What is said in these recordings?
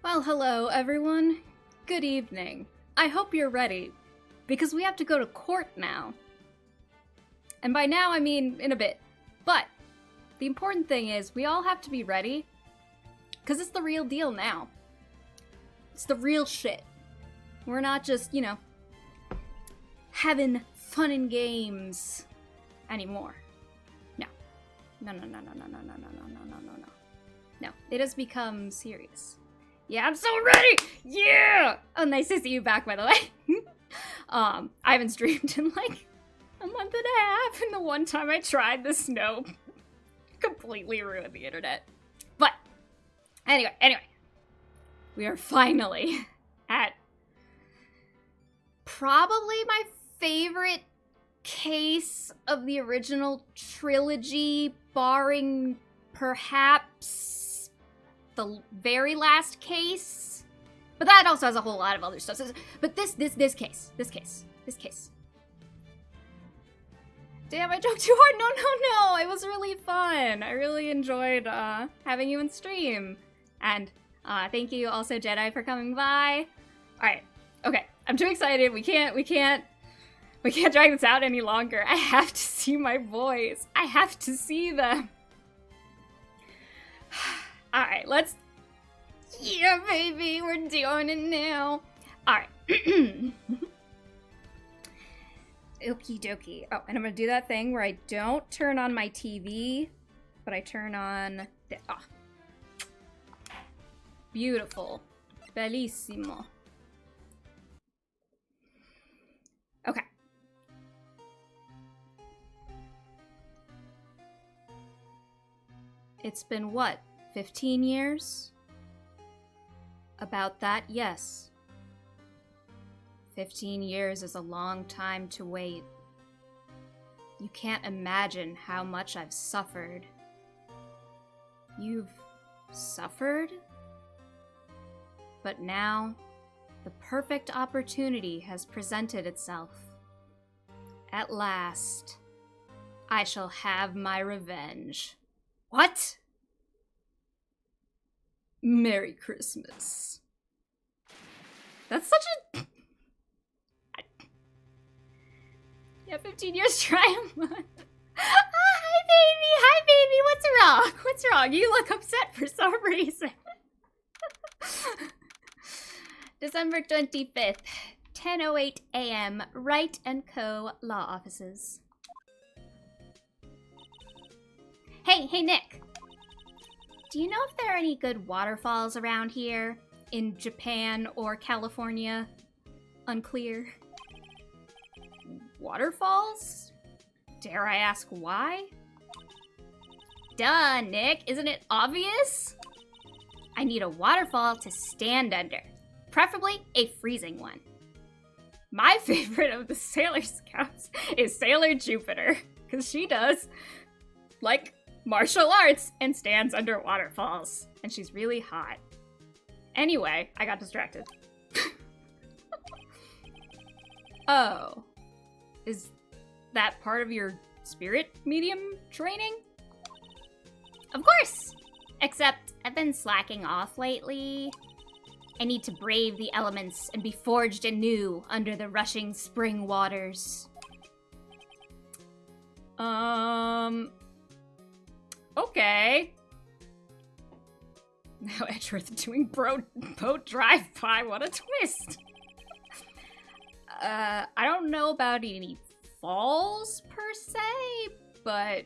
Well, hello, everyone. Good evening. I hope you're ready, because we have to go to court now. And by now, I mean in a bit. But the important thing is we all have to be ready, because it's the real deal now. It's the real shit. We're not just, having fun and games anymore. No. No. No, it has become serious. Yeah, I'm so ready! Yeah! Oh, nice to see you back, by the way. I haven't streamed in like a month and a half, and the one time I tried, the snow completely ruined the internet. But, anyway, we are finally at probably my favorite case of the original trilogy, barring perhaps the very last case, but that also has a whole lot of other stuff. But this case. Damn, I joked too hard. No. It was really fun. I really enjoyed having you in stream. And thank you also, Jedi, for coming by. All right. Okay. I'm too excited. We can't drag this out any longer. I have to see my boys. I have to see them. Alright, let's... Yeah, baby, we're doing it now. Alright. Okie dokie. Oh, and I'm gonna do that thing where I don't turn on my TV, but I turn on... Beautiful. Bellissimo. Okay. It's been what? 15 years? About that, yes. 15 years is a long time to wait. You can't imagine how much I've suffered. You've suffered? But now, the perfect opportunity has presented itself. At last, I shall have my revenge. What? Merry Christmas. That's such a... Yeah, 15 years triumph. Hi, baby. What's wrong? You look upset for some reason. December 25th, 10:08 a.m., Wright & Co. Law Offices. Hey, Nick. Do you know if there are any good waterfalls around here? In Japan or California? Unclear. Waterfalls? Dare I ask why? Duh, Nick. Isn't it obvious? I need a waterfall to stand under. Preferably a freezing one. My favorite of the Sailor Scouts is Sailor Jupiter, because she does, like, martial arts and stands under waterfalls. And she's really hot. Anyway, I got distracted. Oh. Is that part of your spirit medium training? Of course! Except I've been slacking off lately. I need to brave the elements and be forged anew under the rushing spring waters. Okay. Now Edgeworth doing boat drive-by, what a twist! I don't know about any falls, per se, but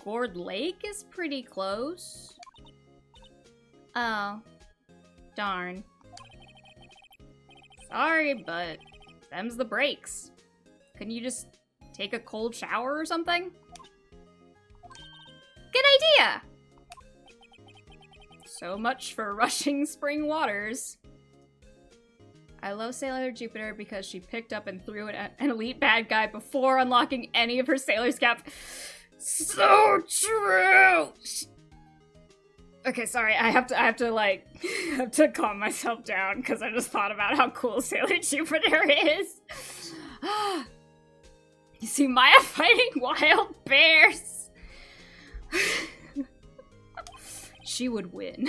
Gourd Lake is pretty close. Oh. Darn. Sorry, but them's the breaks. Couldn't you just take a cold shower or something? Good idea! So much for rushing spring waters. I love Sailor Jupiter because she picked up and threw an elite bad guy before unlocking any of her Sailor Scout. So true! Okay, sorry, I have to calm myself down because I just thought about how cool Sailor Jupiter is. You see Maya fighting wild bears. She would win.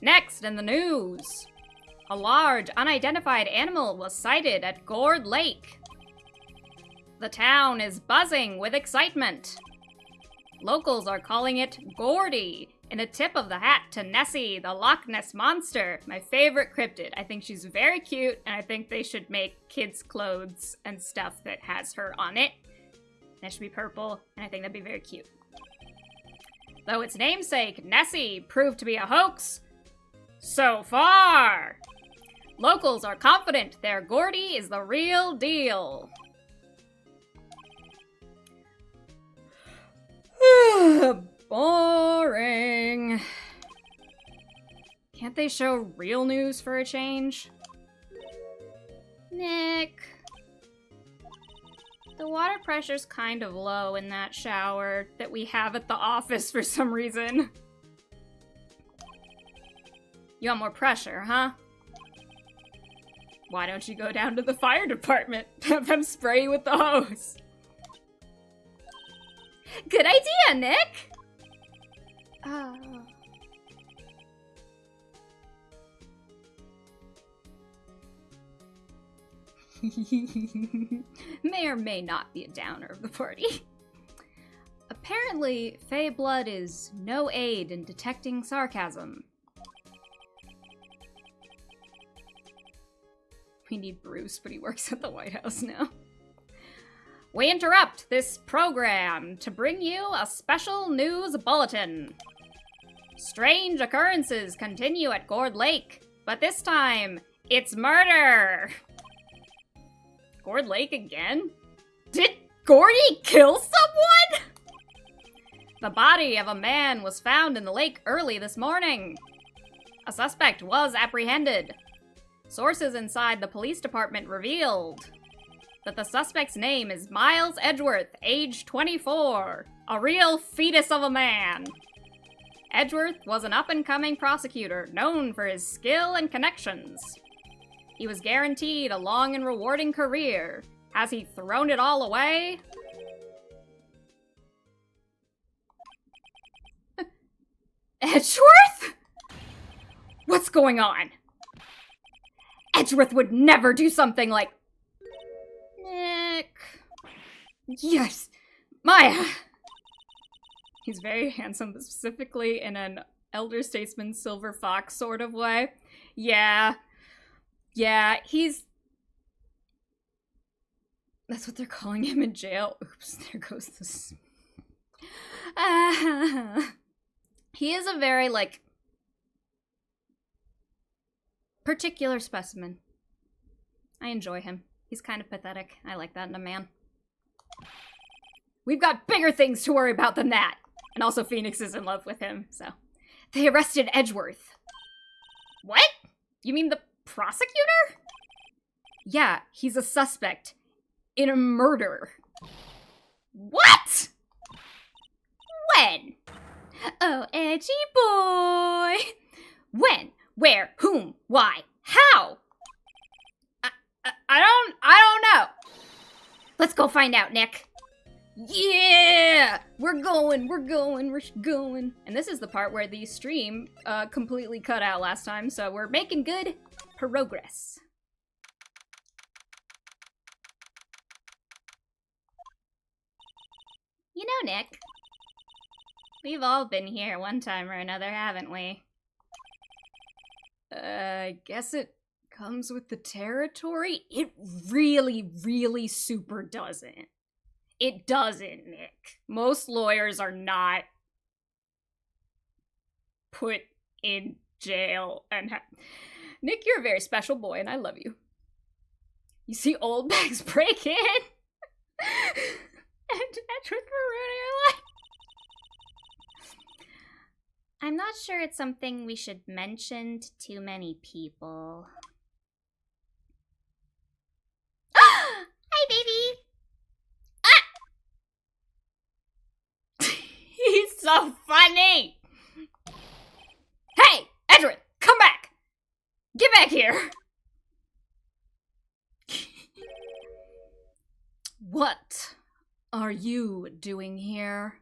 Next in the news. A large, unidentified animal was sighted at Gourd Lake. The town is buzzing with excitement. Locals are calling it Gordy, in a tip of the hat to Nessie, the Loch Ness Monster, my favorite cryptid. I think she's very cute, and I think they should make kids' clothes and stuff that has her on it. That should be purple, and I think that'd be very cute. Though its namesake, Nessie, proved to be a hoax so far. Locals are confident their Gordy is the real deal. Boring. Can't they show real news for a change? Nick. The water pressure's kind of low in that shower that we have at the office for some reason. You want more pressure, huh? Why don't you go down to the fire department? Have them spray you with the hose. Good idea, Nick! May or may not be a downer of the party. Apparently, Fey blood is no aid in detecting sarcasm. We need Bruce, but he works at the White House now. We interrupt this program to bring you a special news bulletin. Strange occurrences continue at Gourd Lake, but this time, it's murder! Gourd Lake again? Did Gordy kill someone? The body of a man was found in the lake early this morning. A suspect was apprehended. Sources inside the police department revealed that the suspect's name is Miles Edgeworth, age 24, a real fetus of a man. Edgeworth was an up-and-coming prosecutor known for his skill and connections. He was guaranteed a long and rewarding career. Has he thrown it all away? Edgeworth? What's going on? Edgeworth would never do something like... Nick... Yes! Maya! He's very handsome, but specifically in an elder statesman silver fox sort of way. Yeah, he's... That's what they're calling him in jail. Oops, there goes this... He is a very, like... particular specimen. I enjoy him. He's kind of pathetic. I like that in a man. We've got bigger things to worry about than that! And also Phoenix is in love with him, so... They arrested Edgeworth. What? You mean the prosecutor? Yeah, he's a suspect in a murder. What? When? Oh, edgy boy. When? Where? Whom? Why? How? I don't know. Let's go find out, Nick. Yeah! We're going. And this is the part where the stream completely cut out last time, so we're making good progress. You know, Nick, we've all been here one time or another, haven't we? I guess it comes with the territory? It really, really super doesn't. It doesn't, Nick. Most lawyers are not put in jail and Nick, you're a very special boy and I love you. You see old bags break in? And Edgeworth ruining your life. I'm not sure it's something we should mention to too many people. Hi, baby! Ah! He's so funny! Hey, Edgeworth, come back! Get back here! What are you doing here?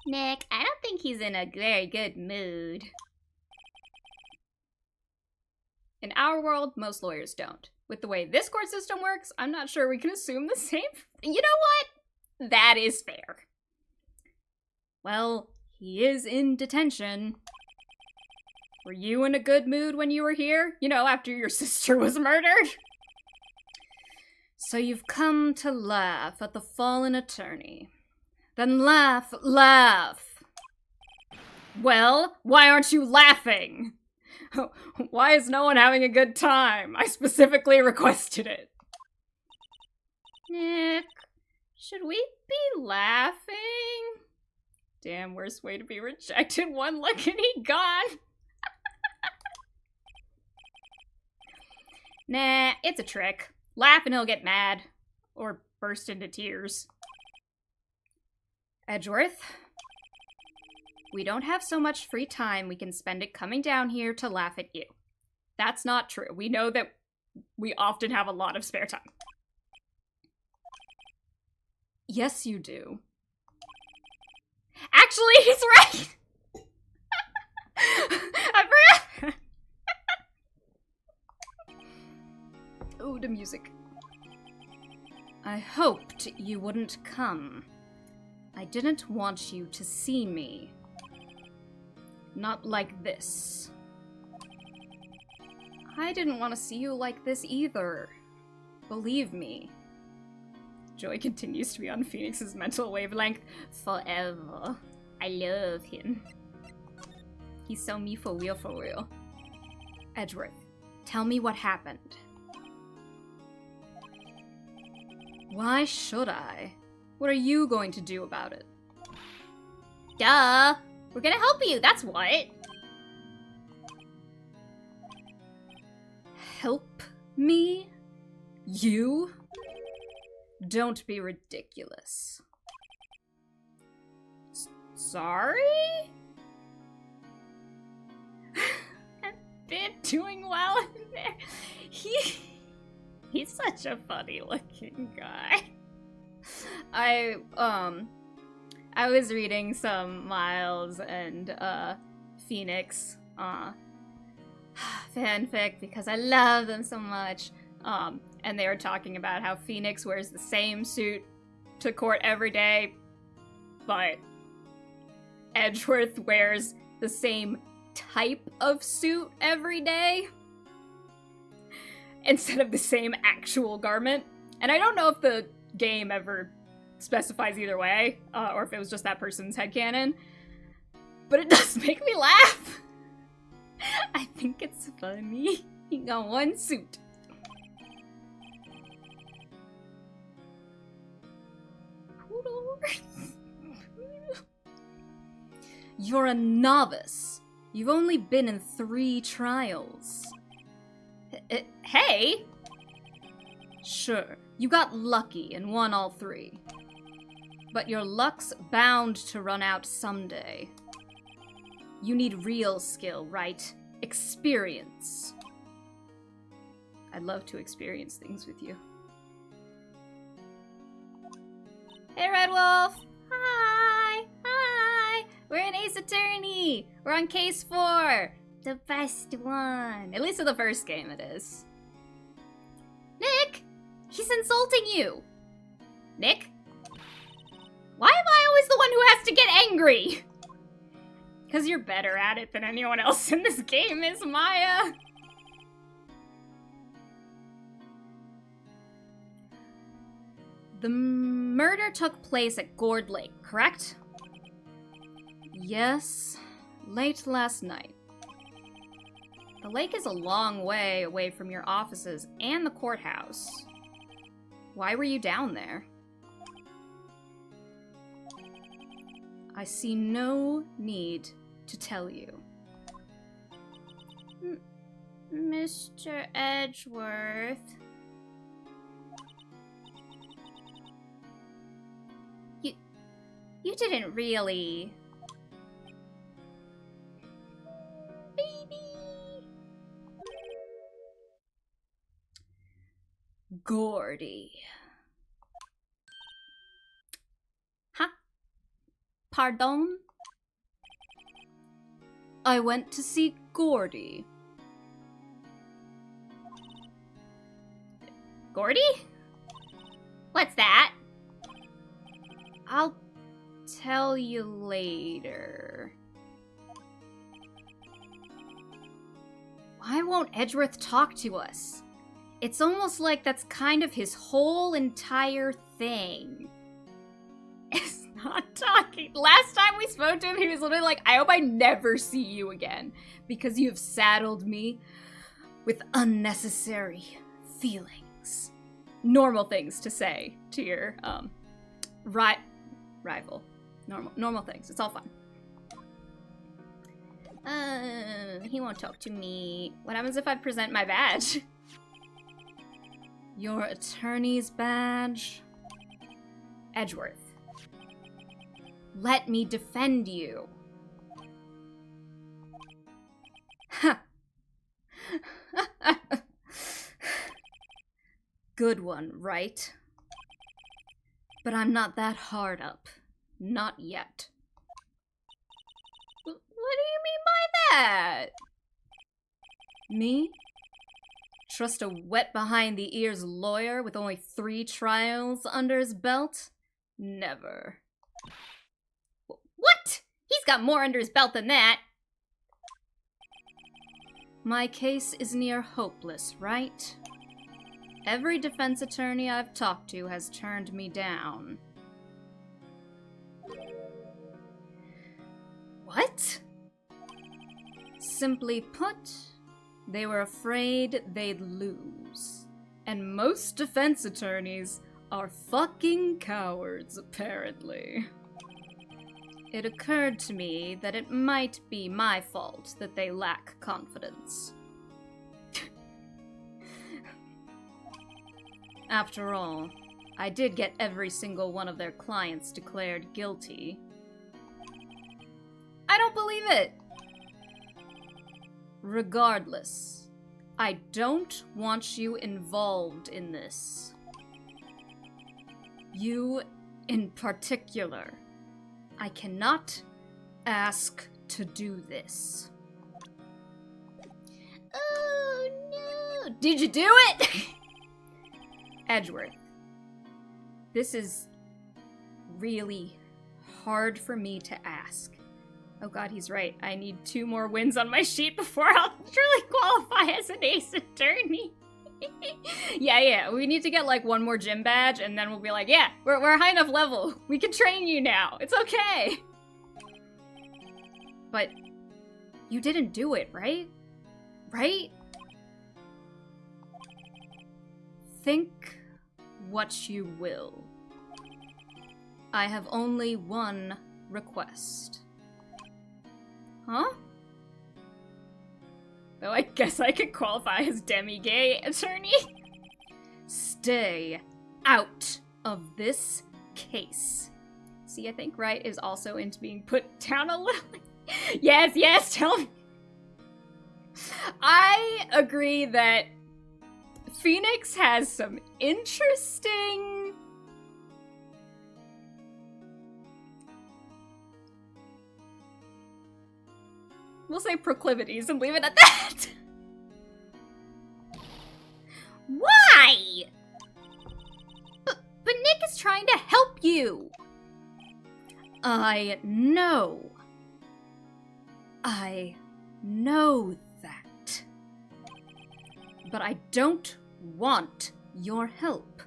Nick, I don't think he's in a very good mood. In our world, most lawyers don't. With the way this court system works, I'm not sure we can assume the same. You know what? That is fair. Well, he is in detention. Were you in a good mood when you were here? You know, after your sister was murdered? So you've come to laugh at the fallen attorney. Then laugh, laugh. Well, why aren't you laughing? Why is no one having a good time? I specifically requested it. Nick, should we be laughing? Damn, worst way to be rejected. One look and he gone. Nah, it's a trick. Laugh and he'll get mad. Or burst into tears. Edgeworth, we don't have so much free time we can spend it coming down here to laugh at you. That's not true. We know that we often have a lot of spare time. Yes, you do. Actually, he's right! I forgot! Ooh, the music. I hoped you wouldn't come. I didn't want you to see me. Not like this. I didn't want to see you like this either. Believe me. Joy continues to be on Phoenix's mental wavelength forever. I love him. He's so me for real, for real. Edgeworth, tell me what happened. Why should I? What are you going to do about it? Duh! We're gonna help you, that's what! Help me? You? Don't be ridiculous. Sorry? I've been doing well in there. He's such a funny looking guy. I was reading some Miles and Phoenix fanfic because I love them so much. And they were talking about how Phoenix wears the same suit to court every day, but Edgeworth wears the same type of suit every day instead of the same actual garment. And I don't know if the game ever specifies either way, or if it was just that person's headcanon, but it does make me laugh. I think it's funny. He got one suit. You're a novice. You've only been in 3 trials. Hey! Sure, you got lucky and won all 3. But your luck's bound to run out someday. You need real skill, right? Experience. I'd love to experience things with you. Hey, Red Wolf! Hi! Hi! We're in Ace Attorney! We're on case 4! The best one! At least in the first game it is. Nick! He's insulting you! Nick? Why am I always the one who has to get angry? Because you're better at it than anyone else in this game is, Maya. The murder took place at Gourd Lake, correct? Yes, late last night. The lake is a long way away from your offices and the courthouse. Why were you down there? I see no need to tell you. Mr. Edgeworth. You didn't really... Baby! Gordy. Huh? Pardon? I went to see Gordy. Gordy? What's that? I'll tell you later. Why won't Edgeworth talk to us? It's almost like that's kind of his whole entire thing. It's not talking. Last time we spoke to him, he was literally like, I hope I never see you again, because you have saddled me with unnecessary feelings. Normal things to say to your, rival. Normal things. It's all fun. He won't talk to me. What happens if I present my badge? Your attorney's badge? Edgeworth. Let me defend you. Ha! Good one, right? But I'm not that hard up. Not yet. What do you mean by that? Me? Trust a wet behind the ears lawyer with only 3 trials under his belt? Never. What? He's got more under his belt than that. My case is near hopeless, right? Every defense attorney I've talked to has turned me down. What? Simply put, they were afraid they'd lose. And most defense attorneys are fucking cowards, apparently. It occurred to me that it might be my fault that they lack confidence. After all, I did get every single one of their clients declared guilty. I don't believe it! Regardless, I don't want you involved in this. You in particular. I cannot ask to do this. Oh no! Did you do it? Edgeworth, this is really hard for me to ask. Oh god, he's right. I need 2 more wins on my sheet before I'll truly qualify as an ace attorney. Yeah, we need to get like 1 more gym badge and then we'll be like, yeah, we're high enough level. We can train you now. It's okay. But you didn't do it, right? Right? Think what you will. I have only one request. Huh? Though I guess I could qualify as demi-gay attorney. Stay out of this case. See, I think Wright is also into being put down a little. Yes, tell me. I agree that Phoenix has some interesting... We'll say proclivities and leave it at that. Why? But Nick is trying to help you. I know that. But I don't want your help,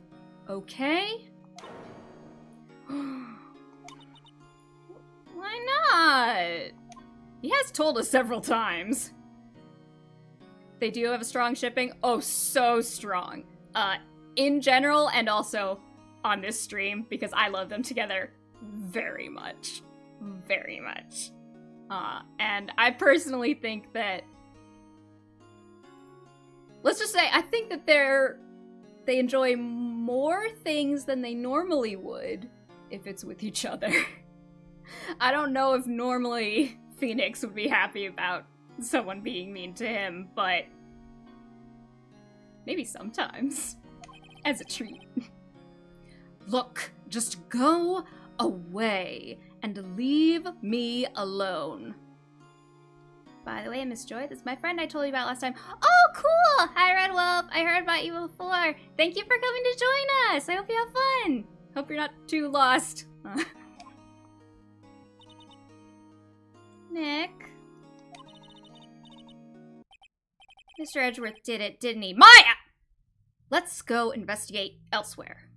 okay? Why not? He has told us several times. They do have a strong shipping. Oh, so strong. In general, and also on this stream, because I love them together very much. Very much. And I personally think that... Let's just say, I think that they enjoy more things than they normally would if it's with each other. I don't know if normally Phoenix would be happy about someone being mean to him, but maybe sometimes. As a treat. Look, just go away and leave me alone. By the way, Miss Joy, this is my friend I told you about last time. Oh, cool! Hi, Red Wolf. I heard about you before. Thank you for coming to join us. I hope you have fun. Hope you're not too lost. Nick. Mr. Edgeworth did it, didn't he? Maya! Let's go investigate elsewhere.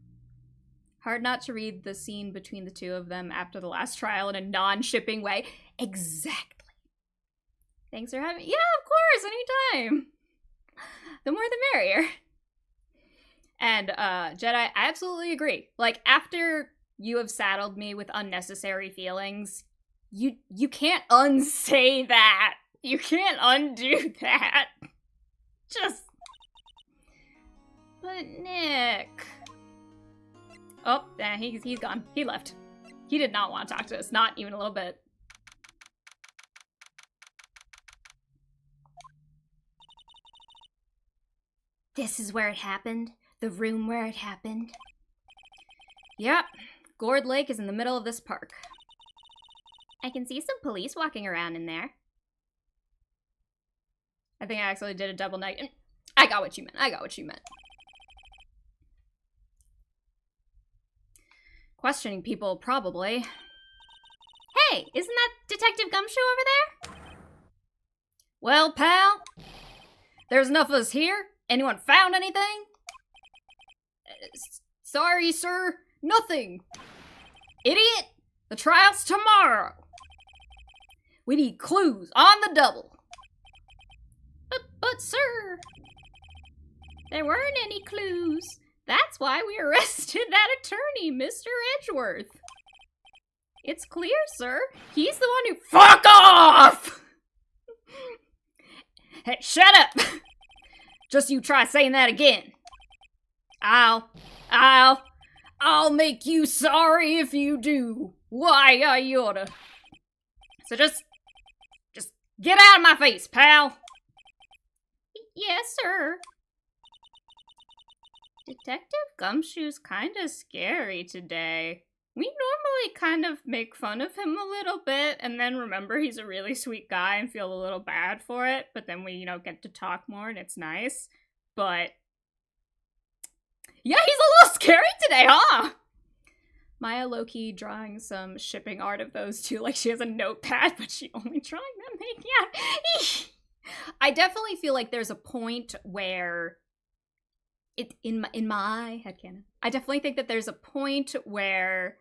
Hard not to read the scene between the two of them after the last trial in a non-shipping way. Exactly. Thanks for having me. Yeah, of course, anytime. The more the merrier. And, Jedi, I absolutely agree. Like, after you have saddled me with unnecessary feelings, you can't unsay that. You can't undo that. Just... But Nick... Oh, yeah, he's gone. He left. He did not want to talk to us, not even a little bit. This is where it happened? The room where it happened? Yep. Gourd Lake is in the middle of this park. I can see some police walking around in there. I think I actually did a double negative. I got what you meant. I got what you meant. Questioning people, probably. Hey, isn't that Detective Gumshoe over there? Well, pal, there's enough of us here. Anyone found anything? Sorry, sir. Nothing. Idiot! The trial's tomorrow. We need clues on the double. But sir, there weren't any clues. That's why we arrested that attorney, Mr. Edgeworth. It's clear, sir. He's the one who— Fuck off! Hey, shut up! Just you try saying that again. I'll make you sorry if you do. Why, I oughta. So just get out of my face, pal. Yes, sir. Detective Gumshoe's kinda scary today. We normally kind of make fun of him a little bit and then remember he's a really sweet guy and feel a little bad for it, but then we, get to talk more and it's nice. But yeah, he's a little scary today, huh? Maya low-key drawing some shipping art of those two, like she has a notepad, but she only drawing them. Yeah. I definitely feel like there's a point where in my headcanon, I definitely think that there's a point where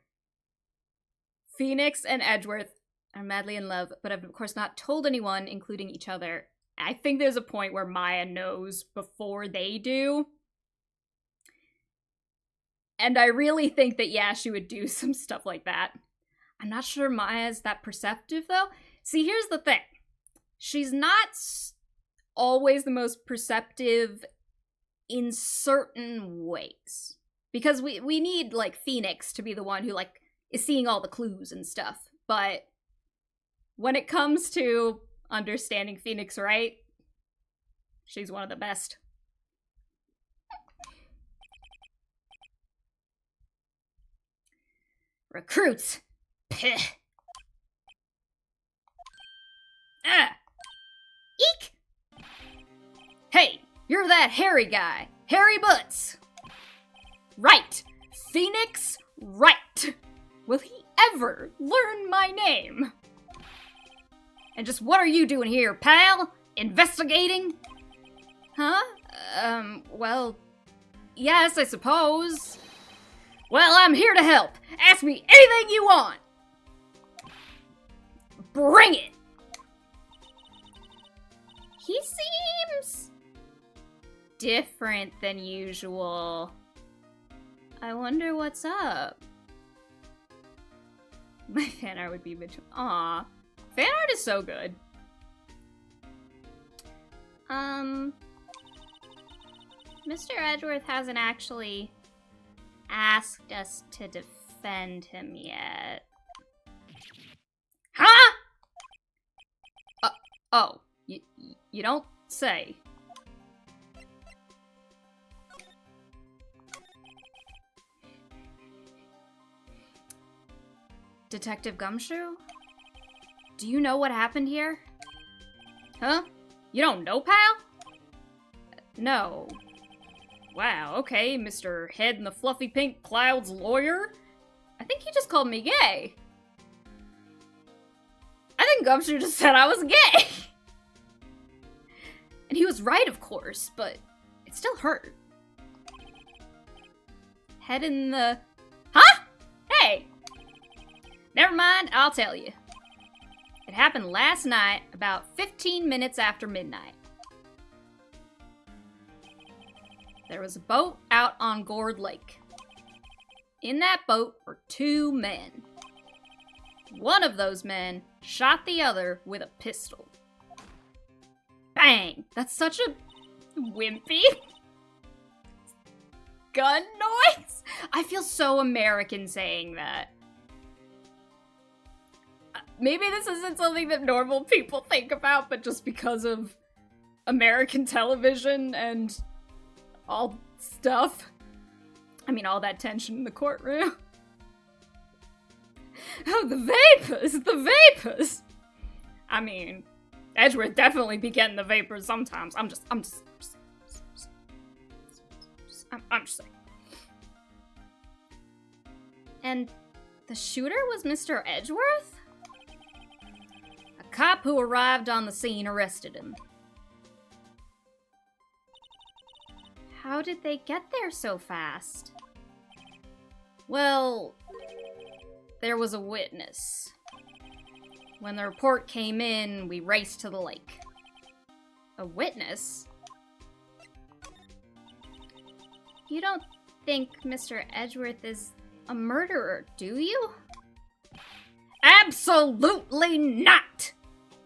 Phoenix and Edgeworth are madly in love, but have of course not told anyone, including each other. I think there's a point where Maya knows before they do. And I really think that, yeah, she would do some stuff like that. I'm not sure Maya's that perceptive, though. See, here's the thing. She's not always the most perceptive in certain ways. Because we need, like, Phoenix to be the one who, like, is seeing all the clues and stuff. But when it comes to understanding Phoenix right, she's one of the best. Recruits! Peh! Ah! Eek! Hey, you're that hairy guy. Hairy Butts! Right! Phoenix Wright! Will he ever learn my name? And just what are you doing here, pal? Investigating? Huh? Well, yes, I suppose. Well, I'm here to help. Ask me anything you want. Bring it! He seems different than usual. I wonder what's up. My fan art would be bitch. Aw. Fan art is so good. Mr. Edgeworth hasn't actually asked us to defend him yet. Huh? Oh, you don't say. Detective Gumshoe? Do you know what happened here? Huh? You don't know, pal? No. Wow, okay, Mr. Head in the Fluffy Pink Clouds lawyer? I think he just called me gay. I think Gumshoe just said I was gay. And he was right, of course, but it still hurt. Head in the... Huh? Hey! Never mind, I'll tell you. It happened last night, about 15 minutes after midnight. There was a boat out on Gourd Lake. In that boat were 2 men. One of those men shot the other with a pistol. Bang! That's such a wimpy gun noise! I feel so American saying that. Maybe this isn't something that normal people think about, but just because of American television and all stuff. I mean, all that tension in the courtroom. Oh, the vapors! The vapors! I mean, Edgeworth definitely be getting the vapors sometimes. I'm just saying. And the shooter was Mr. Edgeworth? A cop who arrived on the scene arrested him. How did they get there so fast? Well, there was a witness. When the report came in, we raced to the lake. A witness? You don't think Mr. Edgeworth is a murderer, do you? Absolutely not!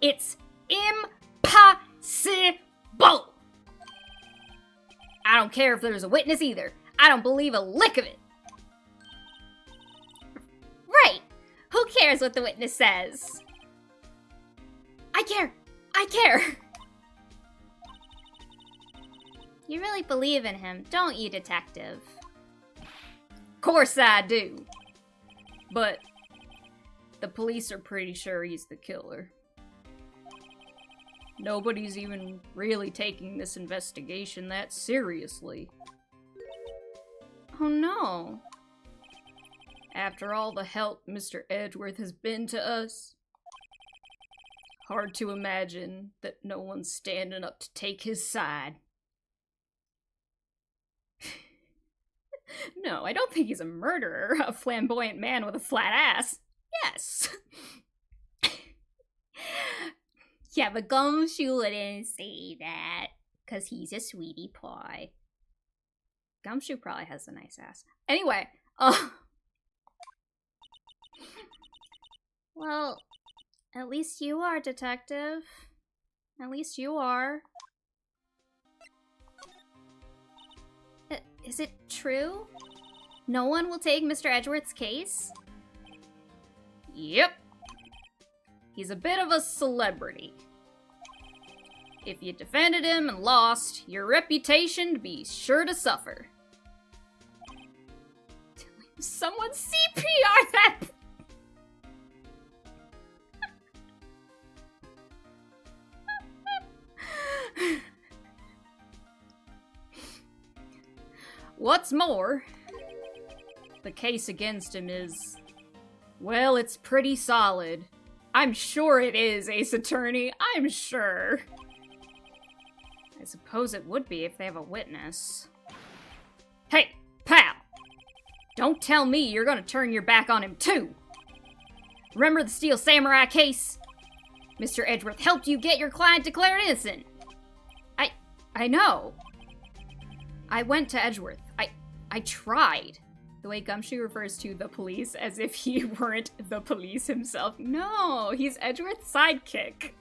It's impossible! I don't care if there's a witness either. I don't believe a lick of it. Right. Who cares what the witness says? I care. I care. You really believe in him, don't you, detective? Course I do. But the police are pretty sure he's the killer. Nobody's even really taking this investigation that seriously. Oh no. After all the help Mr. Edgeworth has been to us, hard to imagine that no one's standing up to take his side. No, I don't think he's a murderer, a flamboyant man with a flat ass. Yes. Yeah, but Gumshoe wouldn't say that, because he's a sweetie pie. Gumshoe probably has a nice ass. Anyway, well, at least you are, detective. At least you are. Is it true? No one will take Mr. Edgeworth's case? Yep. He's a bit of a celebrity. If you defended him and lost, your reputation'd be sure to suffer. Someone CPR that! What's more, the case against him is, well, it's pretty solid. I'm sure it is, Ace Attorney. I'm sure. I suppose it would be if they have a witness. Hey, pal! Don't tell me you're gonna turn your back on him too! Remember the Steel Samurai case? Mr. Edgeworth helped you get your client declared innocent. I know. I went to Edgeworth. I tried. The way Gumshoe refers to the police as if he weren't the police himself. No, he's Edgeworth's sidekick.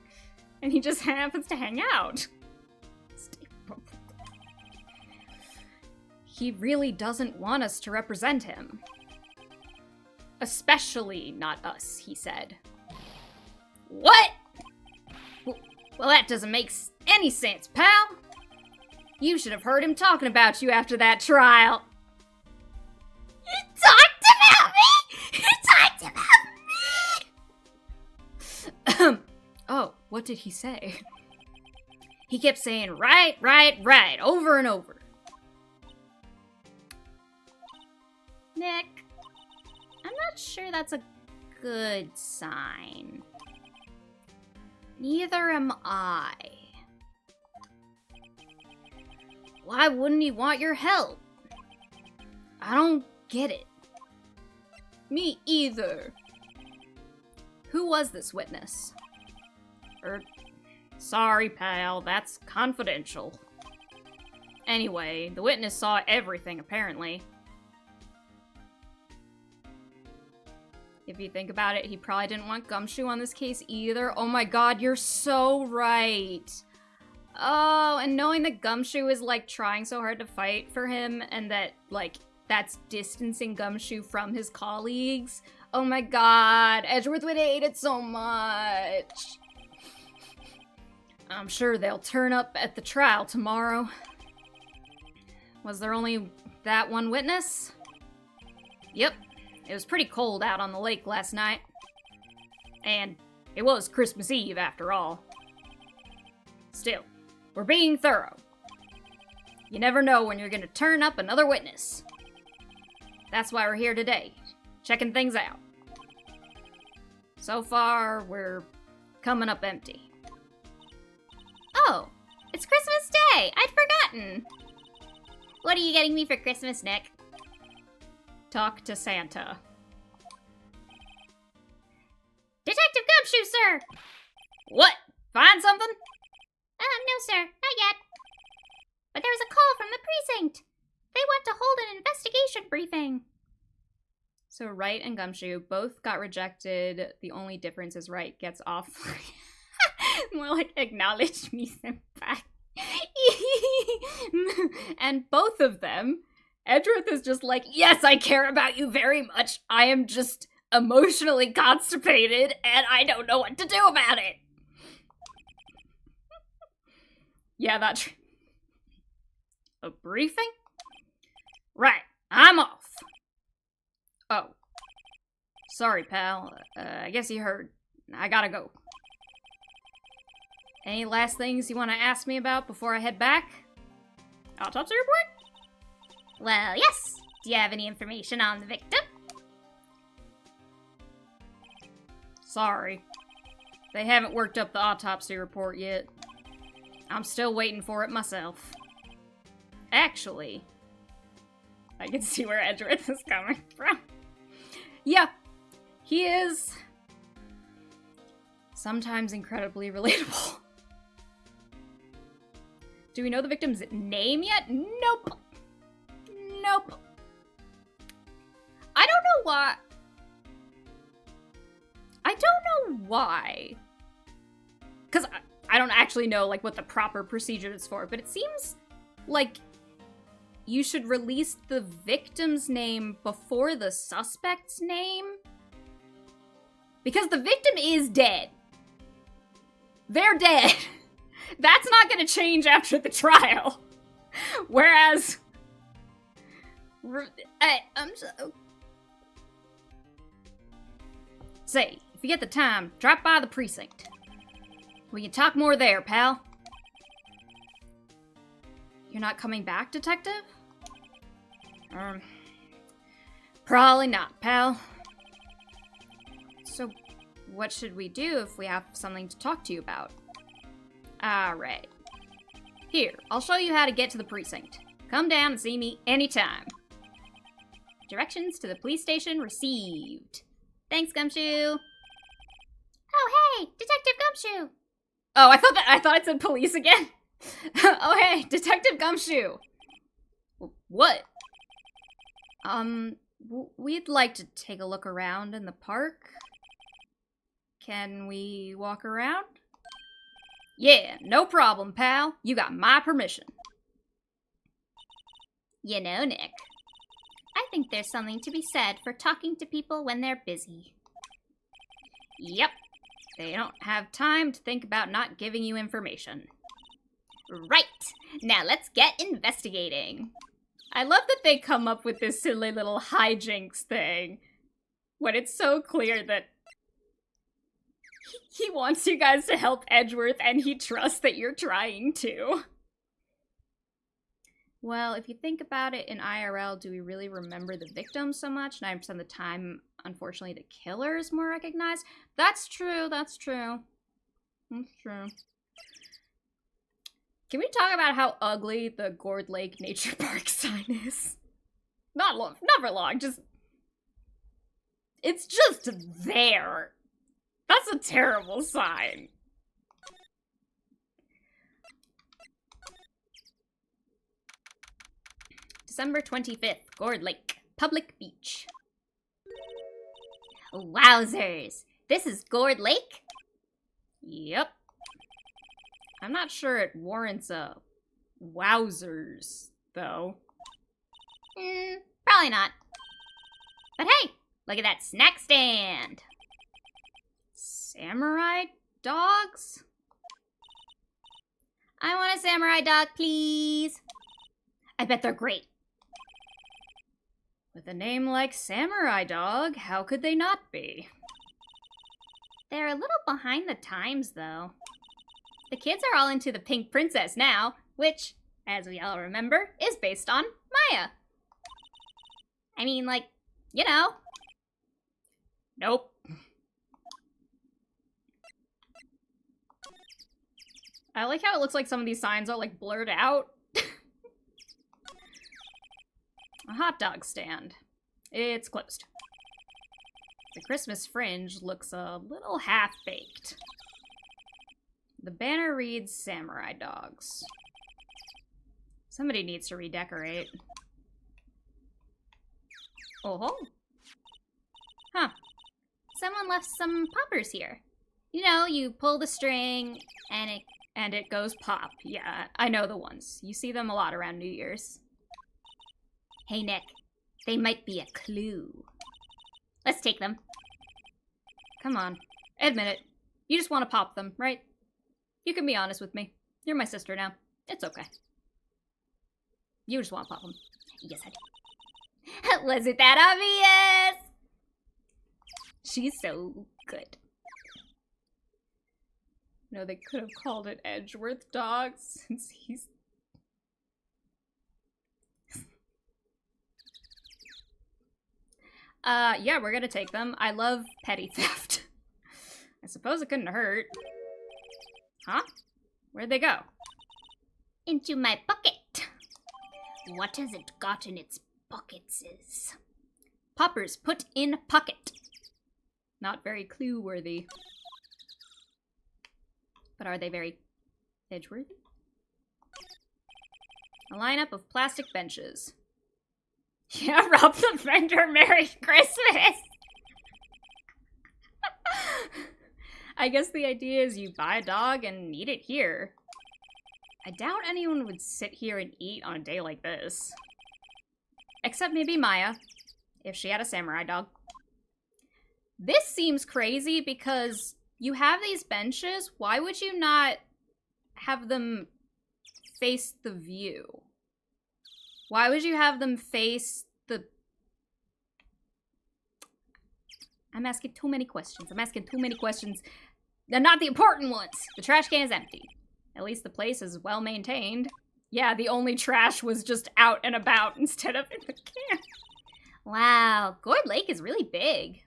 And he just happens to hang out. He really doesn't want us to represent him. Especially not us, he said. What? Well, that doesn't make any sense, pal. You should have heard him talking about you after that trial. He talked about me! He talked about me! Oh, what did he say? He kept saying, right, right, right, over and over. Nick, I'm not sure that's a good sign. Neither am I. Why wouldn't he want your help? I don't get it. Me either. Who was this witness? Sorry, pal, that's confidential. Anyway, the witness saw everything, apparently. If you think about it, he probably didn't want Gumshoe on this case either. Oh my god, you're so right. Oh, and knowing that Gumshoe is, like, trying so hard to fight for him, and that, like, that's distancing Gumshoe from his colleagues. Oh my god, Edgeworth would hate it so much. I'm sure they'll turn up at the trial tomorrow. Was there only that one witness? Yep. It was pretty cold out on the lake last night. And it was Christmas Eve, after all. Still, we're being thorough. You never know when you're gonna turn up another witness. That's why we're here today, checking things out. So far, we're coming up empty. Oh, it's Christmas Day! I'd forgotten! What are you getting me for Christmas, Nick? Talk to Santa. Detective Gumshoe, sir! What? Find something? No, sir, not yet. But there was a call from the precinct. They want to hold an investigation briefing. So Wright and Gumshoe both got rejected. The only difference is Wright gets off. More like, acknowledge me, senpai. And both of them, Edgeworth is just like, yes, I care about you very much. I am just emotionally constipated, and I don't know what to do about it. Yeah, that's true. A briefing? Right, I'm off. Oh. Sorry, pal. I guess you heard. I gotta go. Any last things you want to ask me about before I head back? Autopsy report? Well, yes. Do you have any information on the victim? Sorry. They haven't worked up the autopsy report yet. I'm still waiting for it myself. Actually, I can see where Edgeworth is coming from. Yeah, he is sometimes incredibly relatable. Do we know the victim's name yet? Nope. Nope. I don't know why. I don't know why. Because I don't actually know, like, what the proper procedure is for, but it seems like you should release the victim's name before the suspect's name. Because the victim is dead. They're dead. That's not going to change after the trial. Whereas... I'm so... Say, if you get the time, drop by the precinct. We can talk more there, pal. You're not coming back, detective? Probably not, pal. So, what should we do if we have something to talk to you about? Alright. Here, I'll show you how to get to the precinct. Come down and see me anytime. Directions to the police station received. Thanks, Gumshoe. Oh, hey, Detective Gumshoe. Oh, I thought it said police again. Oh, hey, Detective Gumshoe. What? We'd like to take a look around in the park. Can we walk around? Yeah, no problem, pal. You got my permission. You know, Nick, I think there's something to be said for talking to people when they're busy. Yep. They don't have time to think about not giving you information. Right. Now let's get investigating. I love that they come up with this silly little hijinks thing when it's so clear that He wants you guys to help Edgeworth, and he trusts that you're trying to. Well, if you think about it, in IRL, do we really remember the victims so much? 9% of the time, unfortunately, the killer is more recognized. That's true, that's true. That's true. Can we talk about how ugly the Gourd Lake Nature Park sign is? Not for long, just... It's just there. That's a terrible sign. December 25th, Gourd Lake, public beach. Wowzers! This is Gourd Lake? Yep. I'm not sure it warrants a wowzers, though. Probably not. But hey, look at that snack stand. Samurai dogs? I want a samurai dog, please. I bet they're great. With a name like Samurai Dog, how could they not be? They're a little behind the times, though. The kids are all into the Pink Princess now, which, as we all remember, is based on Maya. I mean, like, you know. Nope. I like how it looks like some of these signs are, like, blurred out. A hot dog stand. It's closed. The Christmas fringe looks a little half-baked. The banner reads Samurai Dogs. Somebody needs to redecorate. Oh-ho. Huh. Someone left some poppers here. You know, you pull the string, and it goes pop. Yeah, I know the ones. You see them a lot around New Year's. Hey, Nick. They might be a clue. Let's take them. Come on. Admit it. You just want to pop them, right? You can be honest with me. You're my sister now. It's okay. You just want to pop them. Yes, I do. Was it that obvious? She's so good. No, they could have called it Edgeworth Dogs, since he's... yeah, we're gonna take them. I love petty theft. I suppose it couldn't hurt. Huh? Where'd they go? Into my bucket. What has it got in its buckets? Poppers put in pocket. Not very clue-worthy. But are they very edge-worthy? A lineup of plastic benches. Yeah, rob the vendor, Merry Christmas! I guess the idea is you buy a dog and eat it here. I doubt anyone would sit here and eat on a day like this. Except maybe Maya, if she had a samurai dog. This seems crazy because you have these benches. Why would you not have them face the view? Why would you have them face the... I'm asking too many questions. They're not the important ones. The trash can is empty. At least the place is well maintained. Yeah, the only trash was just out and about instead of in the can. Wow, Gourd Lake is really big.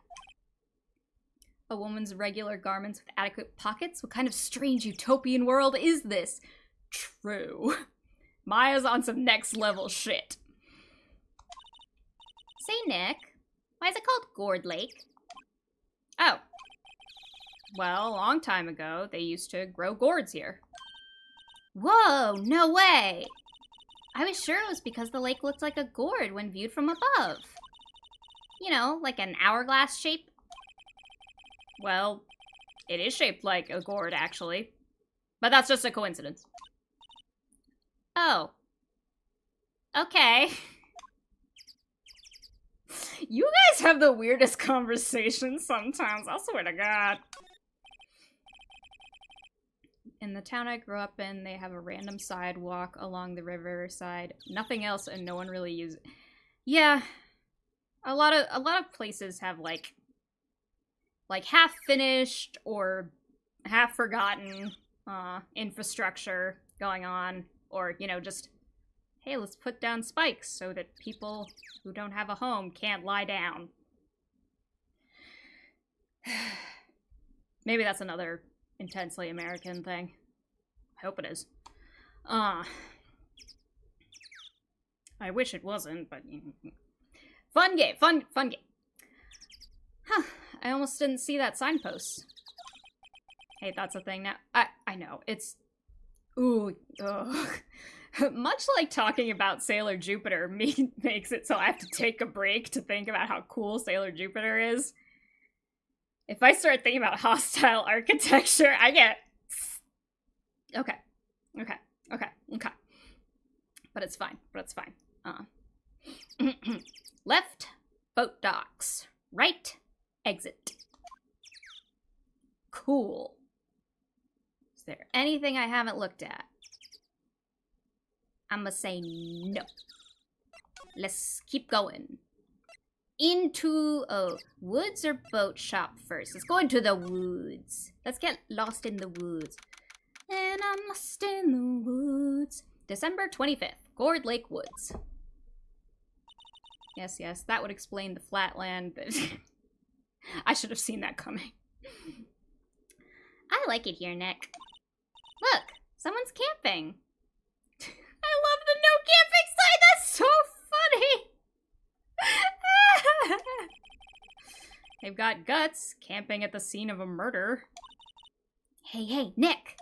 A woman's regular garments with adequate pockets? What kind of strange utopian world is this? True. Maya's on some next level shit. Say, Nick, why is it called Gourd Lake? Oh. Well, a long time ago, they used to grow gourds here. Whoa, no way! I was sure it was because the lake looked like a gourd when viewed from above. You know, like an hourglass shape. Well, it is shaped like a gourd, actually. But that's just a coincidence. Oh. Okay. You guys have the weirdest conversations sometimes, I swear to God. In the town I grew up in, they have a random sidewalk along the riverside. Nothing else, and no one really uses it. Yeah. A lot of places have like half finished or half-forgotten infrastructure going on, or, you know, just, hey, let's put down spikes so that people who don't have a home can't lie down. Maybe that's another intensely American thing. I hope it is. I wish it wasn't, but... Fun game, fun game. Huh, I almost didn't see that signpost. Hey, that's a thing now. I know, it's... Ooh, ugh. Much like talking about Sailor Jupiter makes it so I have to take a break to think about how cool Sailor Jupiter is. If I start thinking about hostile architecture, I get... Okay. But it's fine, Left, boat docks. Right, exit. Cool. Is there anything I haven't looked at? I'ma say no. Let's keep going. Into, woods or boat shop first? Let's go into the woods. Let's get lost in the woods. And I'm lost in the woods. December 25th, Gourd Lake Woods. Yes, that would explain the flatland, but I should have seen that coming. I like it here, Nick. Look, someone's camping. I love the no camping sign! That's so funny! They've got guts camping at the scene of a murder. Hey, Nick.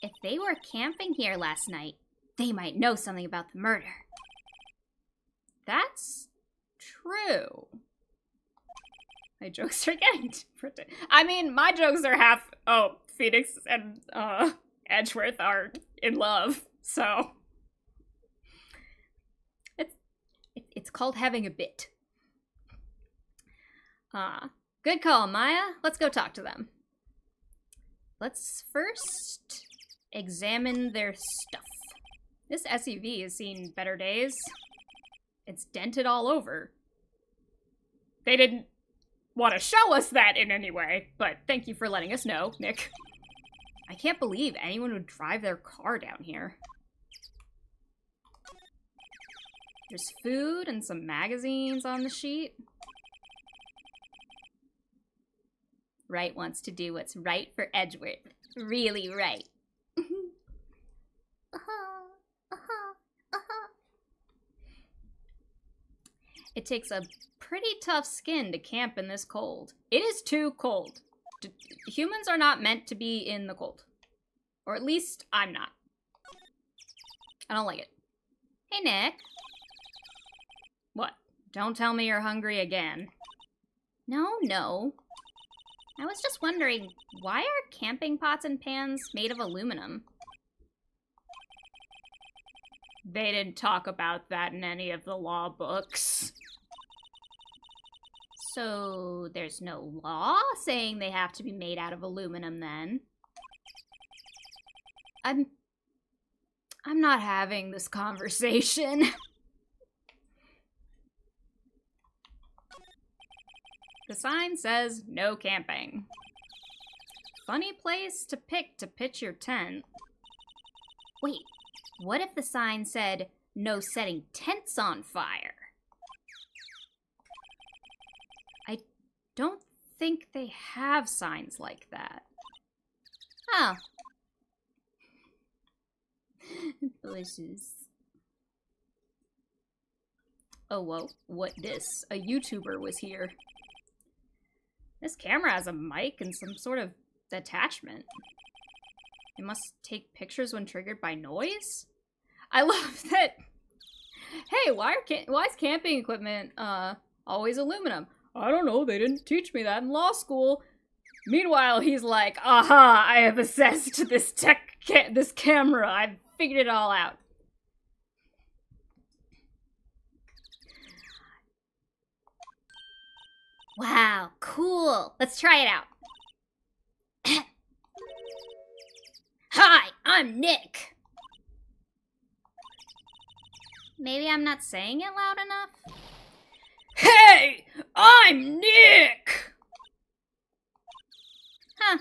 If they were camping here last night, they might know something about the murder. That's true. My jokes are getting printed. I mean, my jokes are half, Phoenix and Edgeworth are in love, so. It's called having a bit. Good call, Maya. Let's go talk to them. Let's first examine their stuff. This SUV has seen better days. It's dented all over. They didn't want to show us that in any way, but thank you for letting us know, Nick. I can't believe anyone would drive their car down here. There's food and some magazines on the sheet. Wright wants to do what's right for Edgeworth. Really right. It takes a pretty tough skin to camp in this cold. It is too cold. Humans are not meant to be in the cold. Or at least I'm not. I don't like it. Hey, Nick. What? Don't tell me you're hungry again. No. I was just wondering, why are camping pots and pans made of aluminum? They didn't talk about that in any of the law books. So there's no law saying they have to be made out of aluminum then? I'm not having this conversation. The sign says no camping. Funny place to pick to pitch your tent. Wait, what if the sign said no setting tents on fire? I don't think they have signs like that. Oh. Delicious. Oh, whoa, what this? A YouTuber was here. This camera has a mic and some sort of attachment. It must take pictures when triggered by noise? I love that. Hey, why is camping equipment always aluminum? I don't know, they didn't teach me that in law school. Meanwhile, he's like, aha, I have assessed this this camera. I've figured it all out. Wow, cool. Let's try it out. Hi, I'm Nick. Maybe I'm not saying it loud enough? Hey, I'm Nick! Huh.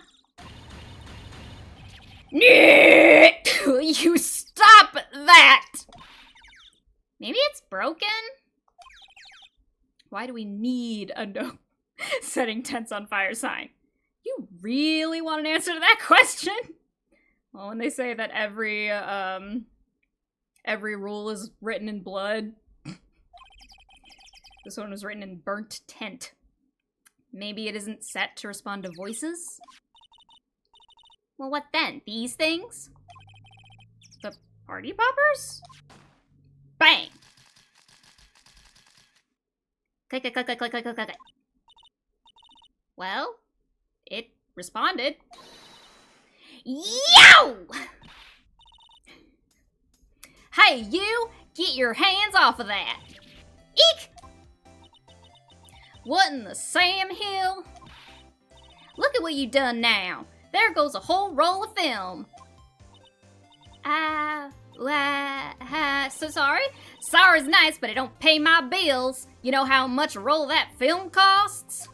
You stop that! Maybe it's broken? Why do we need a no setting tents on fire sign? You really want an answer to that question? Well, when they say that every rule is written in blood, this one was written in burnt tent. Maybe it isn't set to respond to voices? Well, what then? These things? The party poppers? Bang! Click, click, click, click, click, click, click, click. Well, it responded. Yow! Hey, you! Get your hands off of that! Eek! What in the Sam Hill? Look at what you done now. There goes a whole roll of film. So sorry? Sorry's nice, but it don't pay my bills. You know how much a roll of that film costs?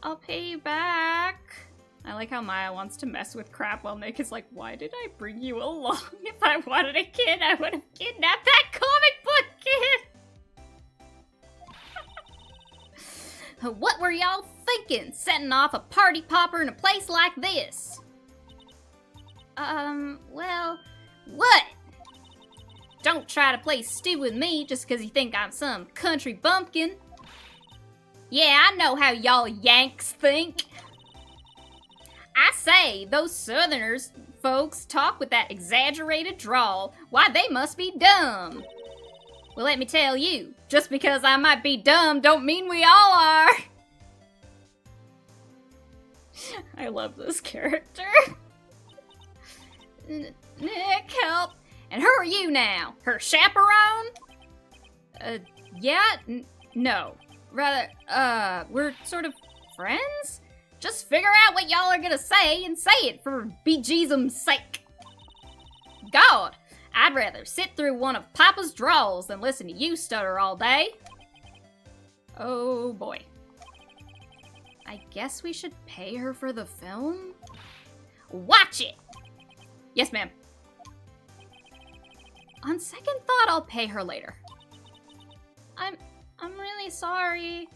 I'll pay you back. I like how Maya wants to mess with crap while Nick is like, why did I bring you along? If I wanted a kid, I would have kidnapped that comic book kid. What were y'all thinking, setting off a party popper in a place like this? Well, what? Don't try to play stew with me just because you think I'm some country bumpkin. Yeah, I know how y'all Yanks think. I say, those Southerners folks talk with that exaggerated drawl. Why, they must be dumb. Well, let me tell you, just because I might be dumb don't mean we all are. I love this character. Nick, help. And who are you now? Her chaperone? Yeah, no. Rather, we're sort of friends? Just figure out what y'all are gonna say and say it for bejesusum's sake. God, I'd rather sit through one of Papa's draws than listen to you stutter all day. Oh boy. I guess we should pay her for the film? Watch it! Yes, ma'am. On second thought, I'll pay her later. I'm really sorry.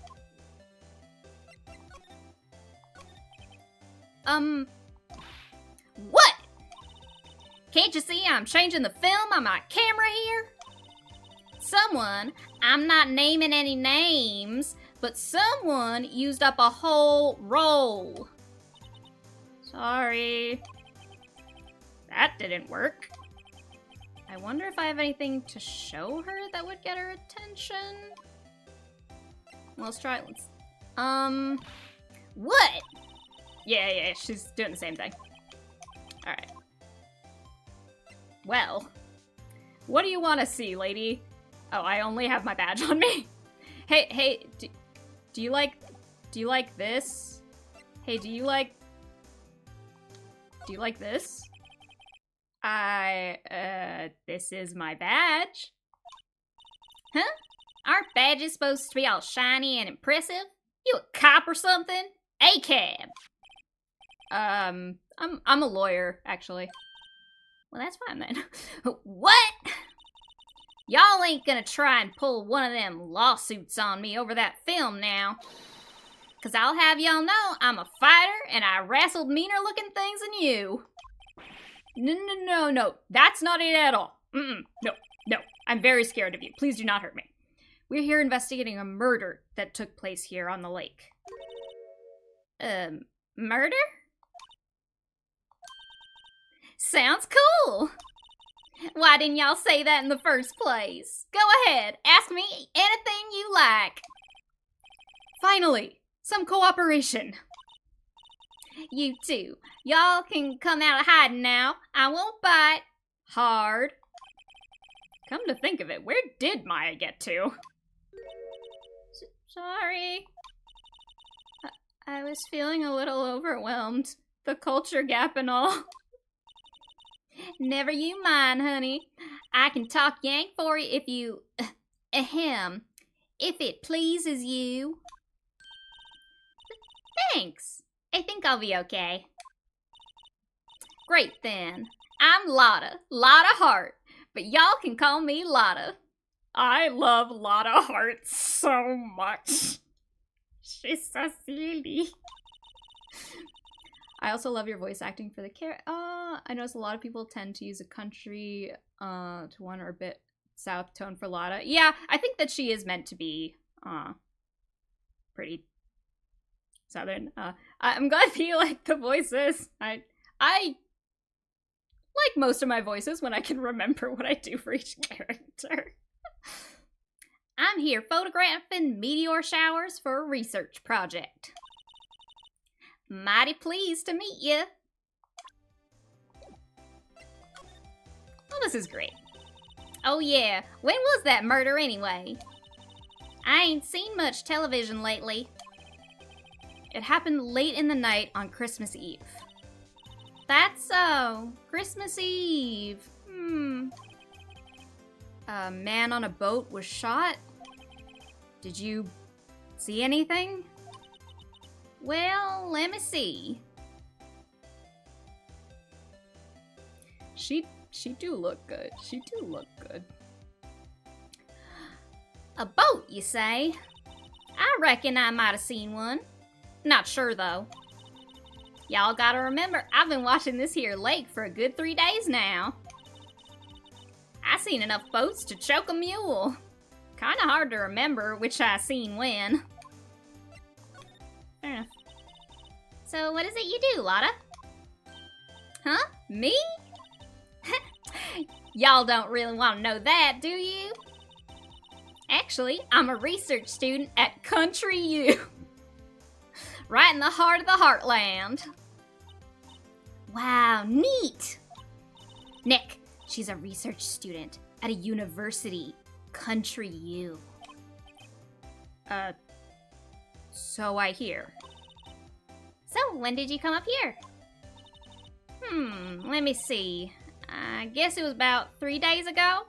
What? Can't you see I'm changing the film on my camera here? Someone, I'm not naming any names, but someone used up a whole roll. Sorry. That didn't work. I wonder if I have anything to show her that would get her attention. Well, let's try it. What? Yeah, she's doing the same thing. Alright. Well, what do you want to see, lady? Oh, I only have my badge on me. Hey, do you like this? Hey, do you like this? This is my badge. Huh? Aren't badges supposed to be all shiny and impressive? You a cop or something? A-cab. I'm a lawyer, actually. Well, that's fine then. What? Y'all ain't gonna try and pull one of them lawsuits on me over that film now. 'Cause I'll have y'all know I'm a fighter and I wrestled meaner looking things than you. No, that's not it at all. No, I'm very scared of you. Please do not hurt me. We're here investigating a murder that took place here on the lake. Murder? Sounds cool. Why didn't y'all say that in the first place? Go ahead, ask me anything you like. Finally, some cooperation. You two, y'all can come out of hiding now. I won't bite. Hard. Come to think of it, where did Maya get to? Sorry. I was feeling a little overwhelmed. The culture gap and all. Never you mind, honey. I can talk Yank for you if you... if it pleases you. Thanks. I think I'll be okay. Great then. I'm Lotta Hart, but y'all can call me Lotta. I love Lotta Hart so much. She's so silly. I also love your voice acting for the I notice a lot of people tend to use a country one or a bit south tone for Lotta. Yeah, I think that she is meant to be pretty southern. I'm glad that you like the voices. I like most of my voices when I can remember what I do for each character. I'm here photographing meteor showers for a research project. Mighty pleased to meet you. Oh, this is great. Oh yeah, when was that murder anyway? I ain't seen much television lately. It happened late in the night on Christmas Eve. That's so. Christmas Eve. A man on a boat was shot. Did you see anything? Well, let me see. She do look good. She do look good. A boat, you say? I reckon I might have seen one. Not sure, though. Y'all gotta remember, I've been watching this here lake for a good 3 days now. I seen enough boats to choke a mule. Kinda hard to remember which I seen when. Fair enough. So what is it you do, Lotta? Huh? Me? Y'all don't really want to know that, do you? Actually, I'm a research student at Country U. Right in the heart of the heartland. Wow, neat! Nick, she's a research student at a university. Country U. So I hear. So, when did you come up here? Let me see. I guess it was about 3 days ago.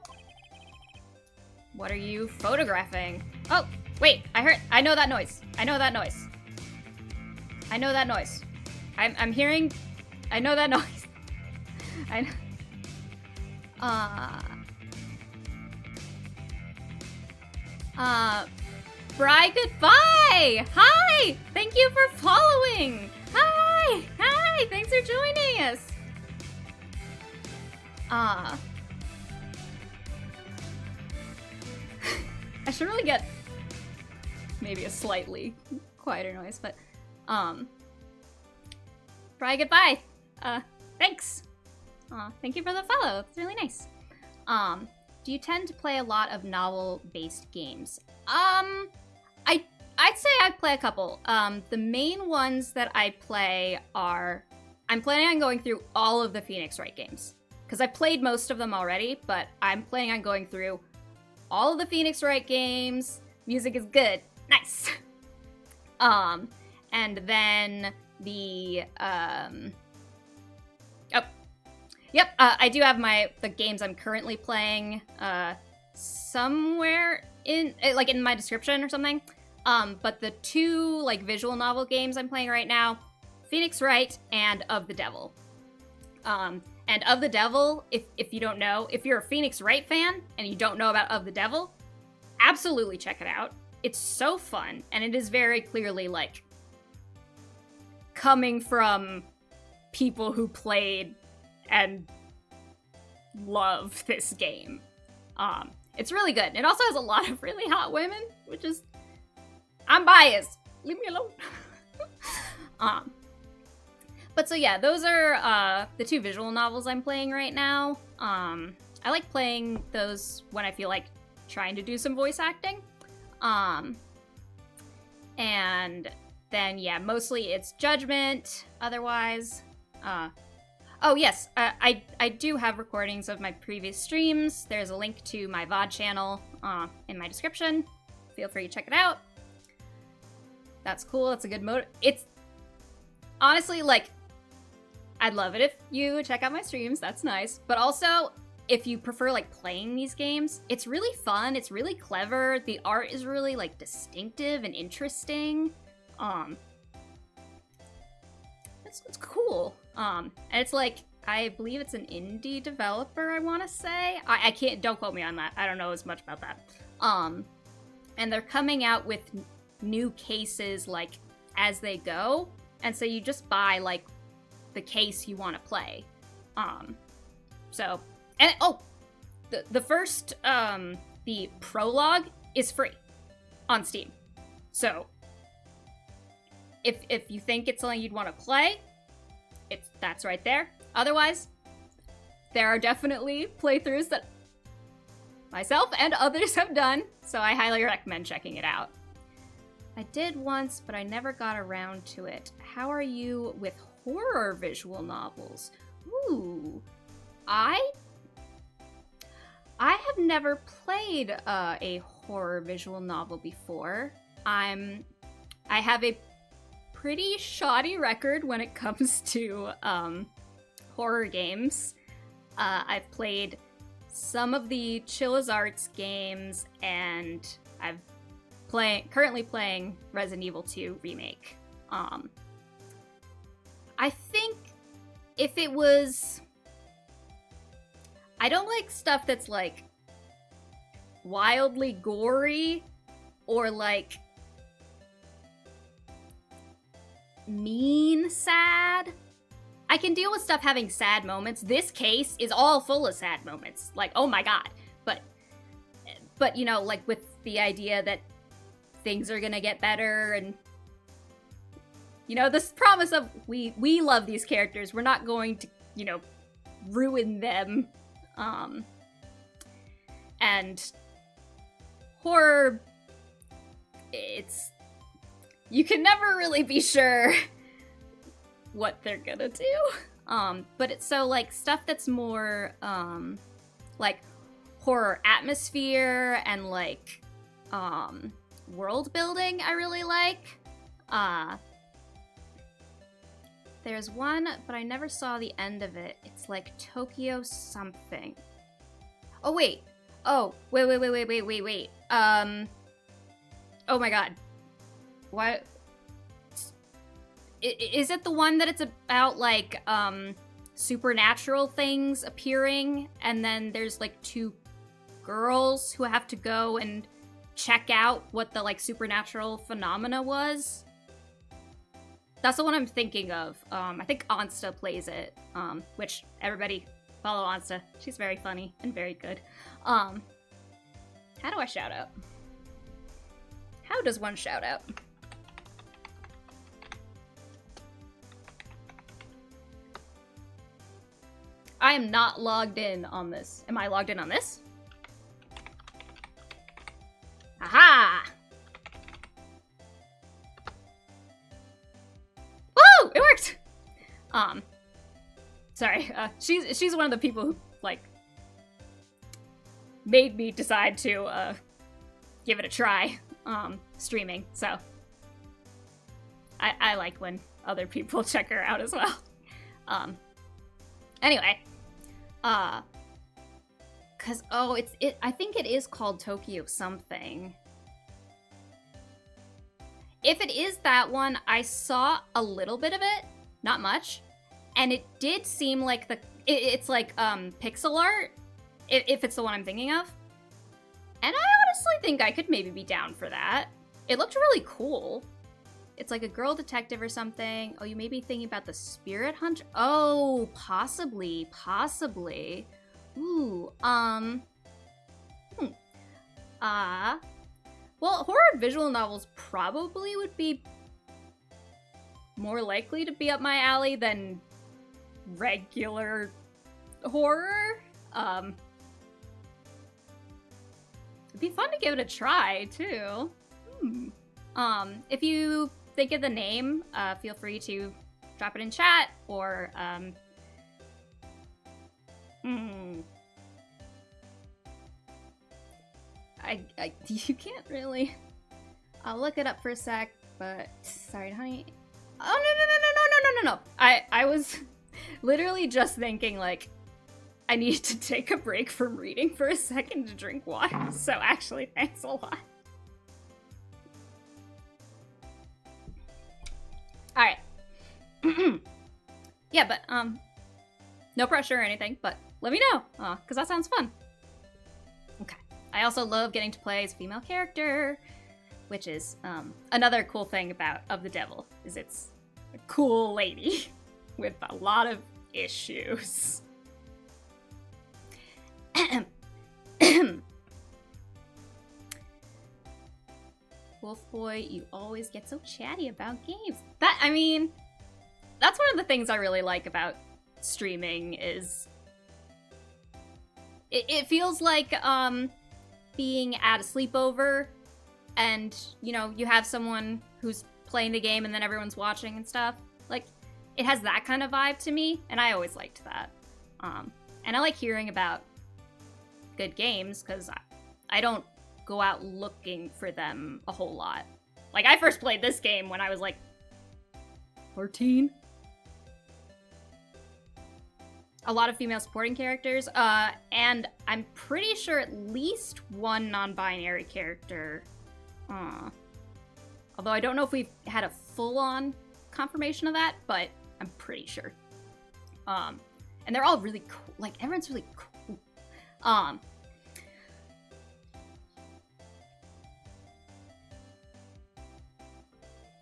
What are you photographing? Oh, wait, I know that noise. I know that noise. I'm hearing, I know that noise. Bri, goodbye! Hi! Thank you for following! Hi! Thanks for joining us! I should really get maybe a slightly quieter noise, but, Bri, goodbye! Thanks! Thank you for the follow, it's really nice. Do you tend to play a lot of novel-based games? I'd say I play a couple. The main ones that I play are... I'm planning on going through all of the Phoenix Wright games. Because I've played most of them already, but I'm planning on going through all of the Phoenix Wright games. Music is good. Nice! And then the, I do have the games I'm currently playing, somewhere in my description or something. But the two, visual novel games I'm playing right now, Phoenix Wright and Of the Devil. And Of the Devil, if you don't know, if you're a Phoenix Wright fan and you don't know about Of the Devil, absolutely check it out. It's so fun, and it is very clearly, coming from people who played and love this game. It's really good. It also has a lot of really hot women, which is... I'm biased. Leave me alone. But so yeah, those are the two visual novels I'm playing right now. I like playing those when I feel like trying to do some voice acting. And then yeah, mostly it's Judgment. Otherwise, oh yes, I do have recordings of my previous streams. There's a link to my VOD channel in my description. Feel free to check it out. That's cool. That's a good mode. It's honestly I'd love it if you check out my streams. That's nice. But also, if you prefer playing these games, it's really fun. It's really clever. The art is really distinctive and interesting. It's cool. And it's I believe it's an indie developer, I want to say. I can't, don't quote me on that. I don't know as much about that. And they're coming out with new cases, like, as they go. And so you just buy, like, the case you want to play. So, and, oh! The first, the prologue is free on Steam. So, if you think it's something you'd want to play, that's right there. Otherwise, there are definitely playthroughs that myself and others have done, so I highly recommend checking it out. I did once, but I never got around to it. How are you with horror visual novels? Ooh, I have never played a horror visual novel before. I have a pretty shoddy record when it comes to horror games. I've played some of the Chilla's Arts games, and I'm currently playing Resident Evil 2 Remake. I think if it was... I don't like stuff that's, like, wildly gory or, like, mean sad. I can deal with stuff having sad moments. This case is all full of sad moments. Like, oh my god. But you know, like, with the idea that things are gonna get better and, you know, this promise of we love these characters. We're not going to, you know, ruin them. And horror, you can never really be sure what they're gonna do. But it's so, like, stuff that's more, like, horror atmosphere and, like, world building I really like. There's one, but I never saw the end of it. It's like Tokyo something. Oh, wait. Oh, wait. Oh my god. What? Is it the one that it's about, like, supernatural things appearing, and then there's, like, two girls who have to go and check out what the, like, supernatural phenomena was? That's the one I'm thinking of. I think Ansta plays it, which everybody follow Ansta. She's very funny and very good. How do I shout out? How does one shout out? I am not logged in on this. Am I logged in on this? Aha! Woo! It worked! Sorry, she's one of the people who, like, made me decide to, give it a try, streaming, so. I like when other people check her out as well. Anyway, cause, oh, I think it is called Tokyo something. If it is that one, I saw a little bit of it, not much, and it did seem like it's like, pixel art, if it's the one I'm thinking of. And I honestly think I could maybe be down for that. It looked really cool. It's like a girl detective or something. Oh, you may be thinking about the Spirit Hunter? Oh, possibly. Ooh, well, horror visual novels probably would be more likely to be up my alley than regular horror. It'd be fun to give it a try, too. If you think of the name, feel free to drop it in chat, or, you can't really... I'll look it up for a sec, but... Sorry, honey. Oh, no. I was literally just thinking, like, I need to take a break from reading for a second to drink water, so actually, thanks a lot. Alright. Yeah, but, No pressure or anything, but let me know, because that sounds fun. Okay. I also love getting to play as a female character, which is another cool thing about Of the Devil, is it's a cool lady with a lot of issues. Wolf Boy, you always get so chatty about games. I mean, that's one of the things I really like about streaming is it feels like being at a sleepover and, you know, you have someone who's playing the game and then everyone's watching and stuff. Like, it has that kind of vibe to me, and I always liked that. And I like hearing about good games, because I don't go out looking for them a whole lot. Like, I first played this game when I was, like, 14. A lot of female supporting characters, and I'm pretty sure at least one non-binary character. Although I don't know if we've had a full-on confirmation of that, but I'm pretty sure. And they're all really cool. Like, everyone's really cool. I'm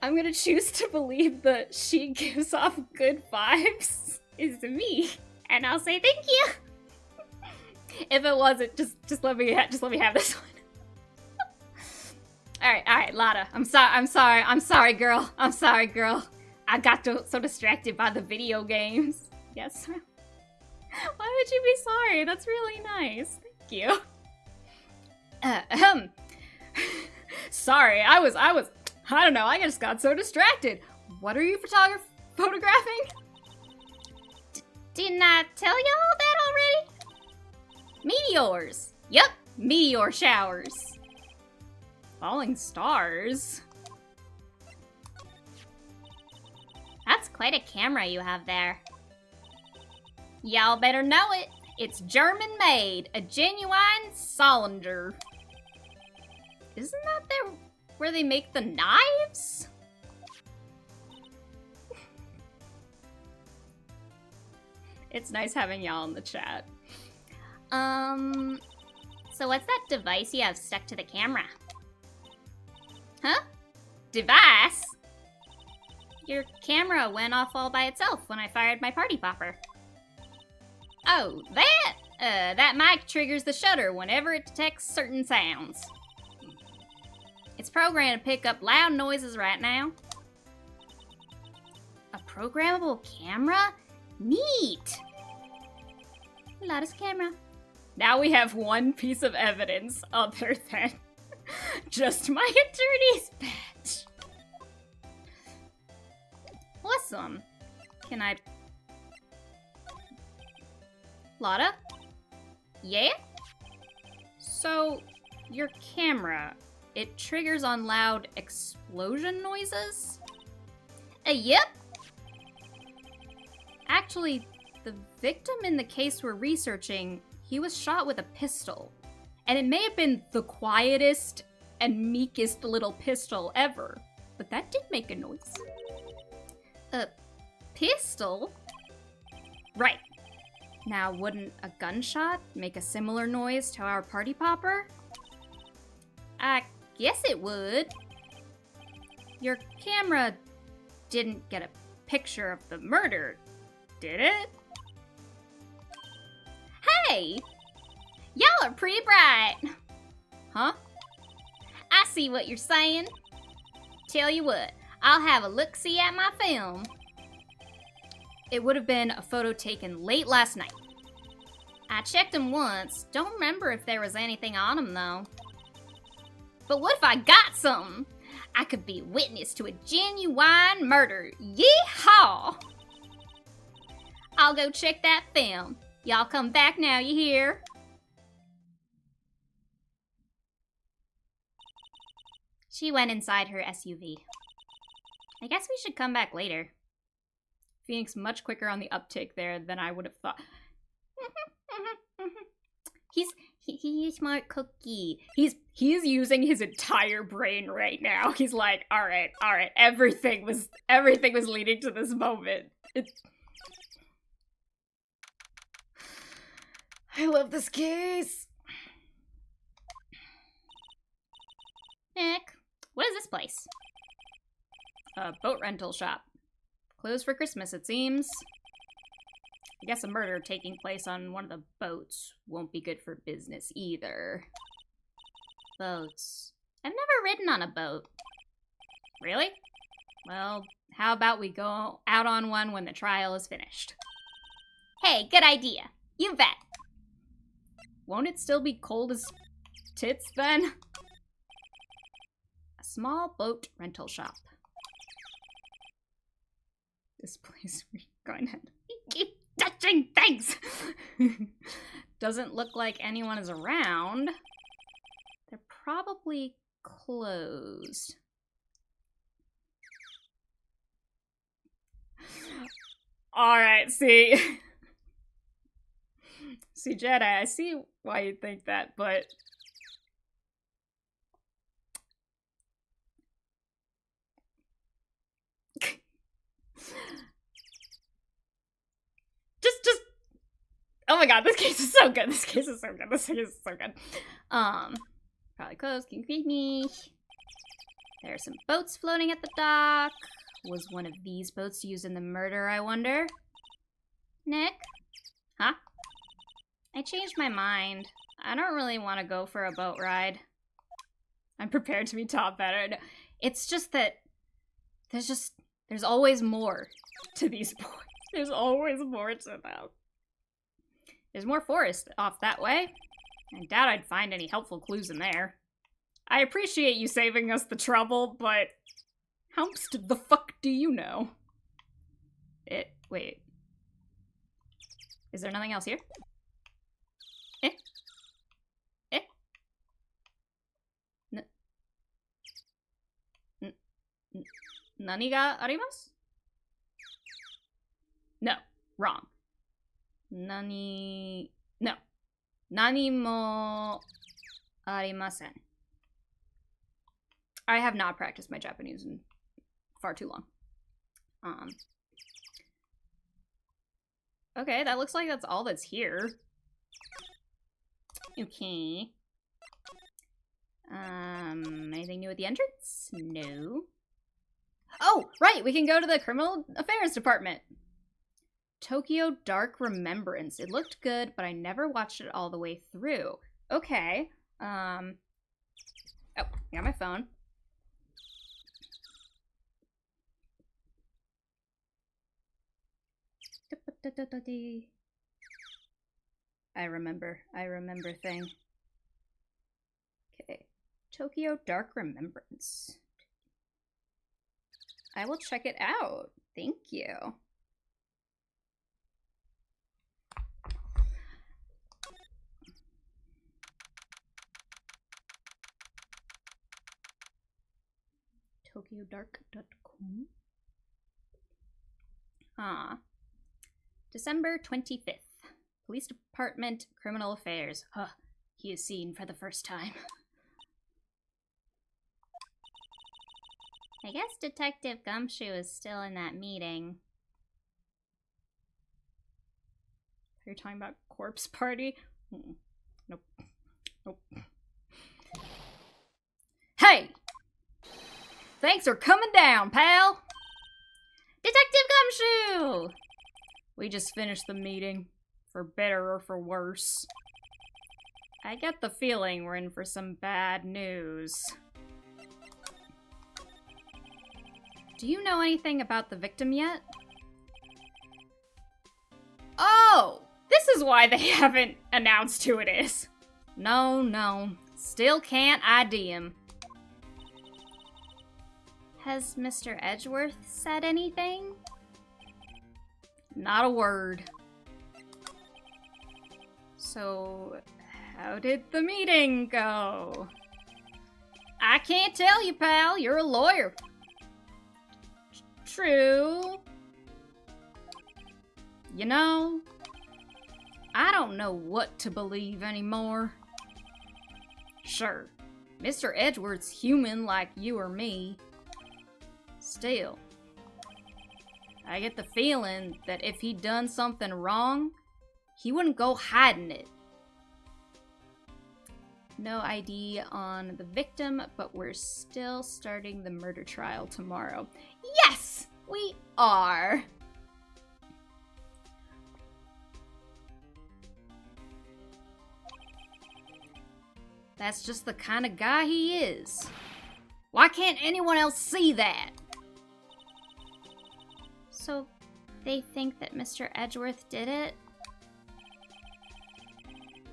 gonna choose to believe that she gives off good vibes is me, and I'll say thank you. If it wasn't, just let me have this one. All right, Lada. I'm sorry, girl. I got so distracted by the video games. Yes. Why would you be sorry? That's really nice. Thank you. Sorry, I don't know, I just got so distracted. What are you photographing? Didn't I tell y'all that already? Meteors. Yep, meteor showers. Falling stars. That's quite a camera you have there. Y'all better know it. It's German-made, a genuine Solander. Isn't that there where they make the knives? It's nice having y'all in the chat. So what's that device you have stuck to the camera? Huh? Device? Your camera went off all by itself when I fired my party popper. Oh, that? That mic triggers the shutter whenever it detects certain sounds. It's programmed to pick up loud noises right now. A programmable camera? Neat! Lada's camera. Now we have one piece of evidence other than just my attorney's badge. Awesome. Can I... Lada? Yeah? So, your camera, it triggers on loud explosion noises? Yep. Actually, the victim in the case we're researching, he was shot with a pistol. And it may have been the quietest and meekest little pistol ever, but that did make a noise. A pistol? Right. Now, wouldn't a gunshot make a similar noise to our party popper? I guess it would. Your camera didn't get a picture of the murder, did it? Hey! Y'all are pretty bright. Huh? I see what you're saying. Tell you what, I'll have a look-see at my film. It would have been a photo taken late last night. I checked them once. Don't remember if there was anything on them, though. But what if I got something? I could be witness to a genuine murder. Yeehaw! I'll go check that film. Y'all come back now, you hear? She went inside her SUV. I guess we should come back later. Phoenix much quicker on the uptake there than I would have thought. He's a smart cookie. He's using his entire brain right now. He's like, all right, everything was leading to this moment. I love this case. Nick, what is this place? A boat rental shop. Closed for Christmas, it seems. I guess a murder taking place on one of the boats won't be good for business either. Boats. I've never ridden on a boat. Really? Well, how about we go out on one when the trial is finished? Hey, good idea. You bet. Won't it still be cold as tits then? A small boat rental shop. This place we're going to keep touching things! Doesn't look like anyone is around. They're probably closed. Alright, see. See, Jedi, I see why you think that, but... just... Oh my god, this case is so good. This case is so good. This case is so good. Probably closed. Can you feed me? There are some boats floating at the dock. Was one of these boats used in the murder, I wonder? Nick? Huh? I changed my mind. I don't really want to go for a boat ride. I'm prepared to be taught better. No, it's just that there's always more to these boys. There's always more to them. There's more forest off that way. I doubt I'd find any helpful clues in there. I appreciate you saving us the trouble, but how much the fuck do you know? Wait. Is there nothing else here? Nani ga arimasu? No, wrong. No. Nani mo arimasen. I have not practiced my Japanese in far too long. Okay, that looks like that's all that's here. Okay. Anything new at the entrance? No. Oh, right, we can go to the Criminal Affairs Department. Tokyo Dark Remembrance. It looked good, but I never watched it all the way through. Okay. Oh, I got my phone. I remember thing. Okay. Tokyo Dark Remembrance. I will check it out. Thank you. TokyoDark.com. December 25th. Police Department, Criminal Affairs. He is seen for the first time. I guess Detective Gumshoe is still in that meeting. You're talking about corpse party? Nope. Hey! Thanks for coming down, pal! Detective Gumshoe! We just finished the meeting. For better or for worse. I get the feeling we're in for some bad news. Do you know anything about the victim yet? Oh! This is why they haven't announced who it is. No. Still can't ID him. Has Mr. Edgeworth said anything? Not a word. So, how did the meeting go? I can't tell you, pal. You're a lawyer. True. You know, I don't know what to believe anymore. Sure, Mr. Edgeworth's human like you or me. Still, I get the feeling that if he'd done something wrong, he wouldn't go hiding it No ID on the victim, but we're still starting the murder trial tomorrow. Yes, we are. That's just the kind of guy he is. Why can't anyone else see that? So, they think that Mr. Edgeworth did it?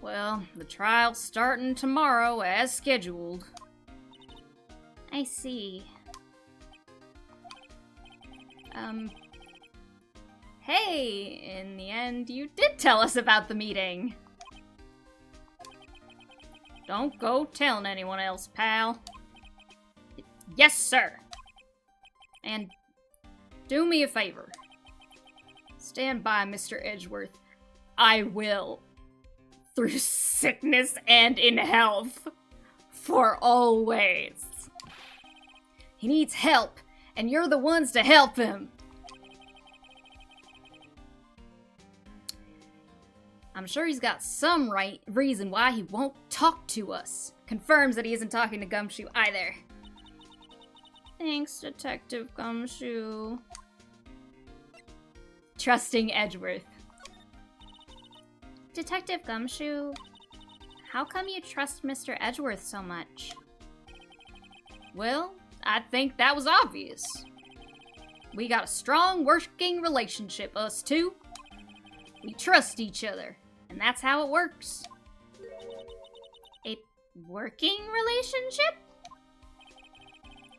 Well, the trial's starting tomorrow as scheduled. I see. Hey, in the end, you did tell us about the meeting. Don't go telling anyone else, pal. Yes, sir. And do me a favor. Stand by, Mr. Edgeworth. I will. Through sickness and in health. For always. He needs help, and you're the ones to help him. I'm sure he's got some reason why he won't talk to us. Confirms that he isn't talking to Gumshoe either. Thanks, Detective Gumshoe. Trusting Edgeworth. Detective Gumshoe, how come you trust Mr. Edgeworth so much? Well, I think that was obvious. We got a strong working relationship, us two. We trust each other, and that's how it works. A working relationship?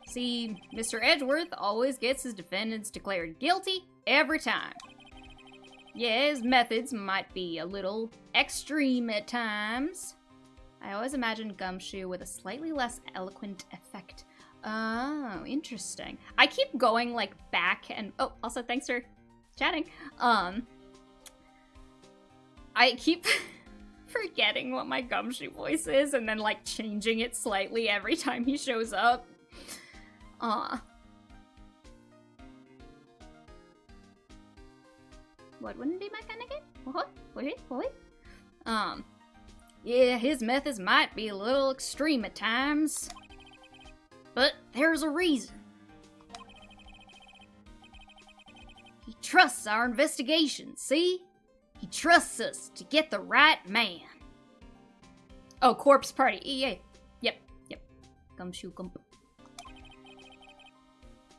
See, Mr. Edgeworth always gets his defendants declared guilty every time. Yeah, his methods might be a little extreme at times. I always imagine Gumshoe with a slightly less eloquent effect. Oh, interesting. I keep going, like, back and... Oh, also, thanks for chatting. I keep forgetting what my Gumshoe voice is and then, like, changing it slightly every time he shows up. What wouldn't be my kind of game? What? Yeah, his methods might be a little extreme at times. But there's a reason. He trusts our investigation, see? He trusts us to get the right man. Oh, corpse party. Yeah. Yep. Gumshoe gump.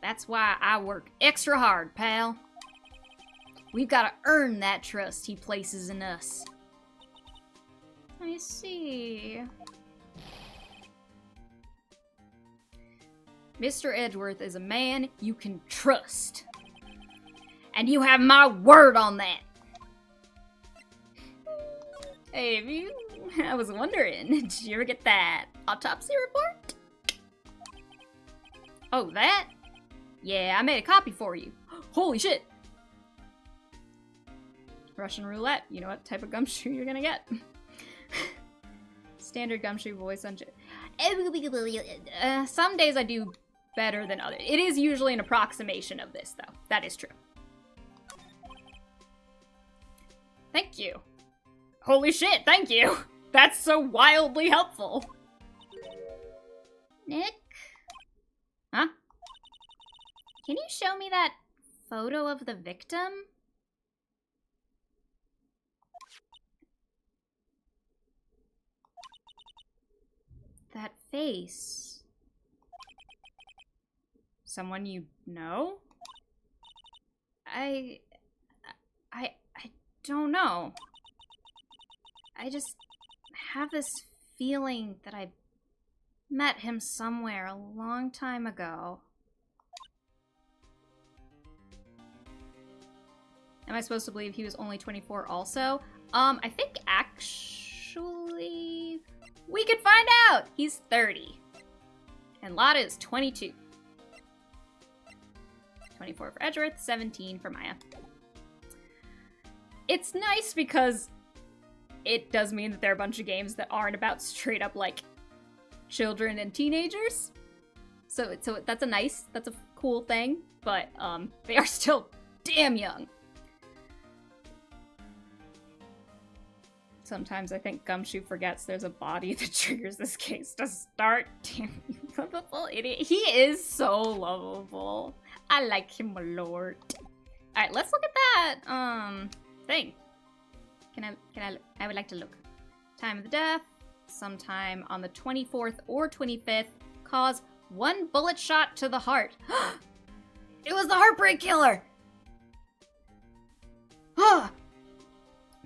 That's why I work extra hard, pal. We've got to earn that trust he places in us. I see. Mr. Edgeworth is a man you can trust. And you have my word on that. Hey, I was wondering, did you ever get that autopsy report? Oh, that? Yeah, I made a copy for you. Holy shit! Russian roulette. You know what type of Gumshoe you're gonna get. Standard Gumshoe voice on... some days I do better than others. It is usually an approximation of this, though. That is true. Thank you. Holy shit, thank you! That's so wildly helpful. Nick? Huh? Can you show me that photo of the victim? That face. Someone you know? I don't know. I just have this feeling that I met him somewhere a long time ago. Am I supposed to believe he was only 24 also? I think actually... We could find out! He's 30. And Lotta is 22. 24 for Edgeworth, 17 for Maya. It's nice because it does mean that there are a bunch of games that aren't about straight up, like, children and teenagers. So that's a cool thing, but they are still damn young. Sometimes I think Gumshoe forgets there's a body that triggers this case to start. Damn you, lovable idiot. He is so lovable. I like him a lot. Alright, let's look at that, thing. I would like to look. Time of the death, sometime on the 24th or 25th, cause 1 bullet shot to the heart. It was the Heartbreak Killer!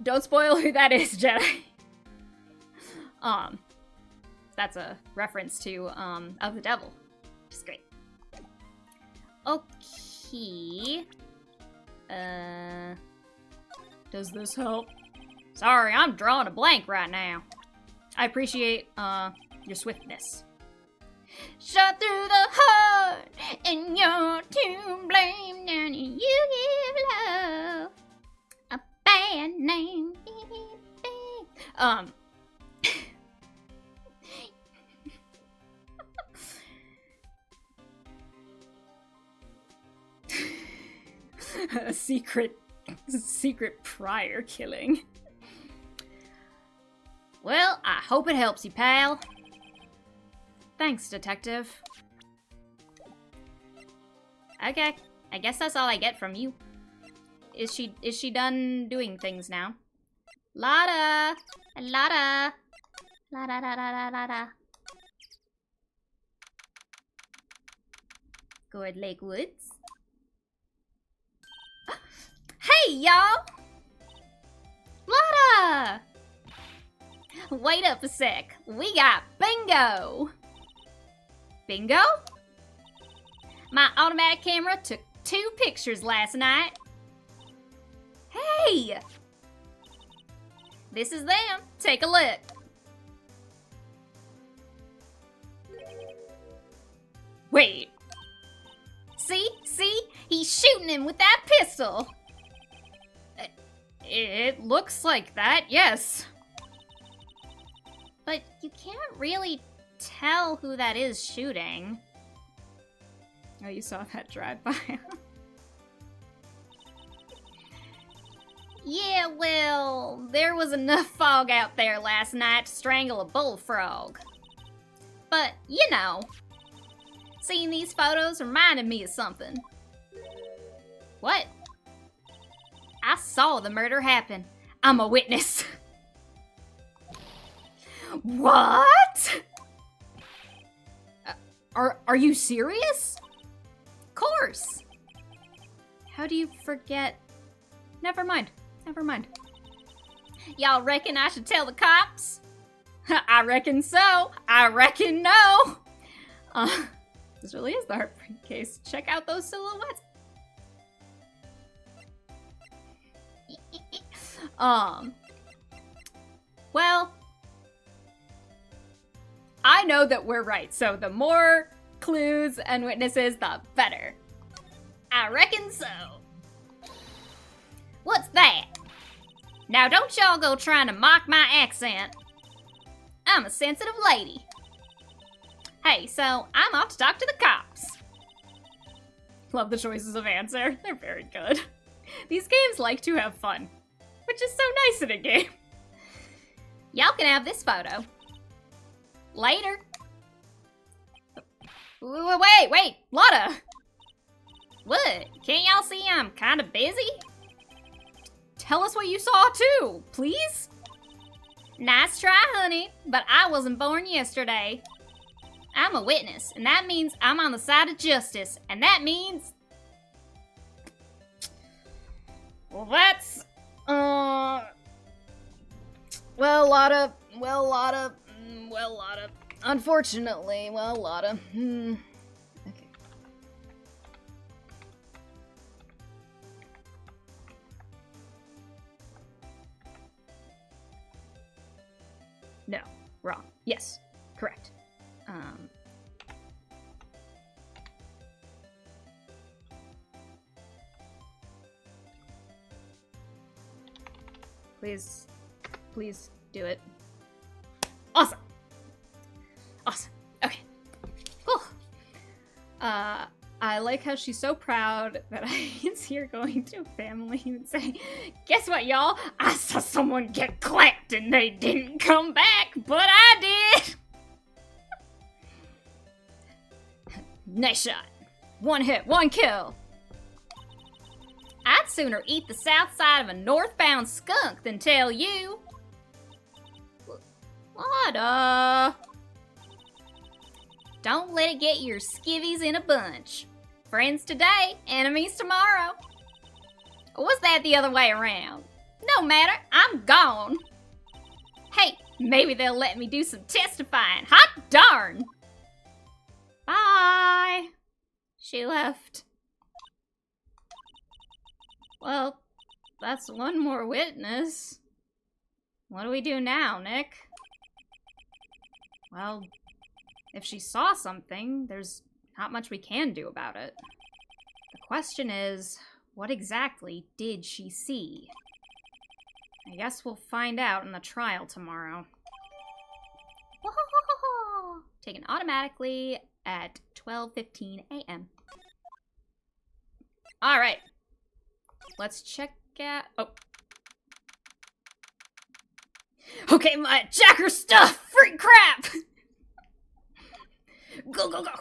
Don't spoil who that is, Jedi. That's a reference to, Of the Devil, which is great. Okay. Does this help? Sorry, I'm drawing a blank right now. I appreciate, your swiftness. Shot through the heart, and you're to blame, and you give love a bad name. A secret prior killing. Well, I hope it helps you, pal. Thanks, detective. Okay, I guess that's all I get from you. Is she done doing things now? Lotta! Lotta! Lotta da da da da da. Gourd Lake Woods. Hey, y'all! Lotta! Wait up a sec. We got bingo! Bingo? My automatic camera took 2 pictures last night. Hey! This is them. Take a look. Wait. See? He's shooting him with that pistol. It looks like that, yes. But you can't really tell who that is shooting. Oh, you saw that drive-by. Yeah, well, there was enough fog out there last night to strangle a bullfrog. But, you know, seeing these photos reminded me of something. What? I saw the murder happen. I'm a witness. What? Are you serious? Of course. How do you forget? Never mind. Y'all reckon I should tell the cops? I reckon so. I reckon no. This really is the Heartbreak case. Check out those silhouettes. Well, I know that we're right, so the more clues and witnesses, the better. I reckon so. What's that? Now don't y'all go trying to mock my accent. I'm a sensitive lady. Hey, so I'm off to talk to the cops. Love the choices of answer. They're very good. These games like to have fun, which is so nice in a game. Y'all can have this photo. Later. Wait, Lotta. What? Can't y'all see I'm kind of busy? Tell us what you saw too, please. Nice try, honey, but I wasn't born yesterday. I'm a witness, and that means I'm on the side of justice, and that means... Well, that's... Well, Lotta... Unfortunately, Lotta... Okay. No, wrong. Yes, correct. Please do it. Awesome. Okay. Cool. I like how she's so proud that Ian's here going to a family and saying, guess what, y'all? I saw someone get clapped and they didn't come back, but I did! Nice shot. One hit, one kill. I'd sooner eat the south side of a northbound skunk than tell you. What, Don't let it get your skivvies in a bunch. Friends today, enemies tomorrow. Or was that the other way around? No matter, I'm gone. Hey, maybe they'll let me do some testifying. Hot darn! Bye. She left. Well, that's one more witness. What do we do now, Nick? Well, if she saw something, there's not much we can do about it. The question is, what exactly did she see? I guess we'll find out in the trial tomorrow. Taken automatically at 12:15 a.m. Alright. Let's check out... Oh. Okay, Maya, check her stuff! Free crap! Go, go, go!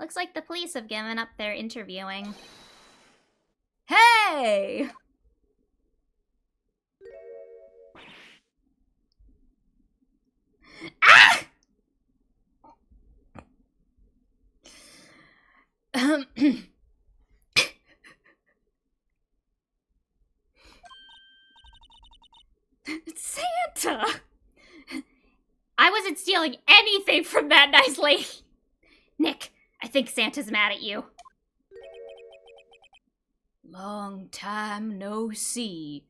Looks like the police have given up their interviewing. Hey! Ah! Santa! I wasn't stealing anything from that nice lady. Nick, I think Santa's mad at you. Long time no see.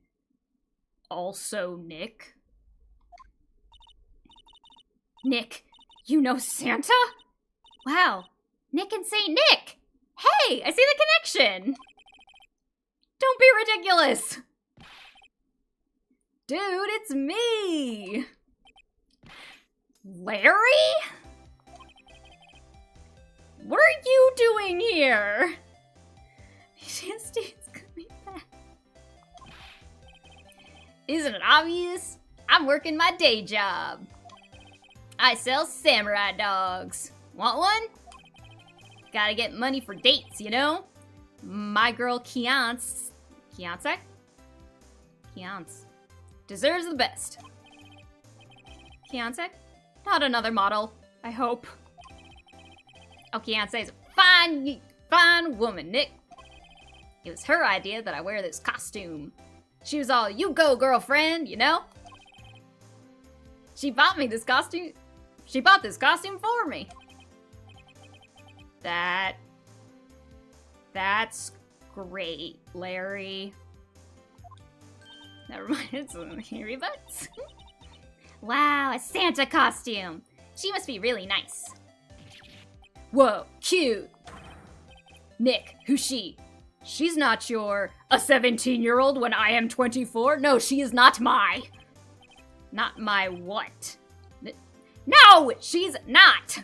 Also, Nick. Nick, you know Santa? Wow, Nick and Saint Nick! Hey, I see the connection! Don't be ridiculous! Dude, it's me! Larry? What are you doing here? Steve's coming back. Isn't it obvious? I'm working my day job. I sell samurai dogs. Want one? Gotta get money for dates, you know? My girl Kiance deserves the best. Kiance? Not another model, I hope. Oh, Kiance's a fine woman, Nick. It was her idea that I wear this costume. She was all, you go, girlfriend, you know? She bought me this costume. She bought this costume for me. That's great, Larry. Never mind, it's rebuts. Wow, a Santa costume. She must be really nice. Whoa, cute. Nick, who's she? She's not your a 17-year-old when I am 24. No, she is not my. Not my what? No, she's not.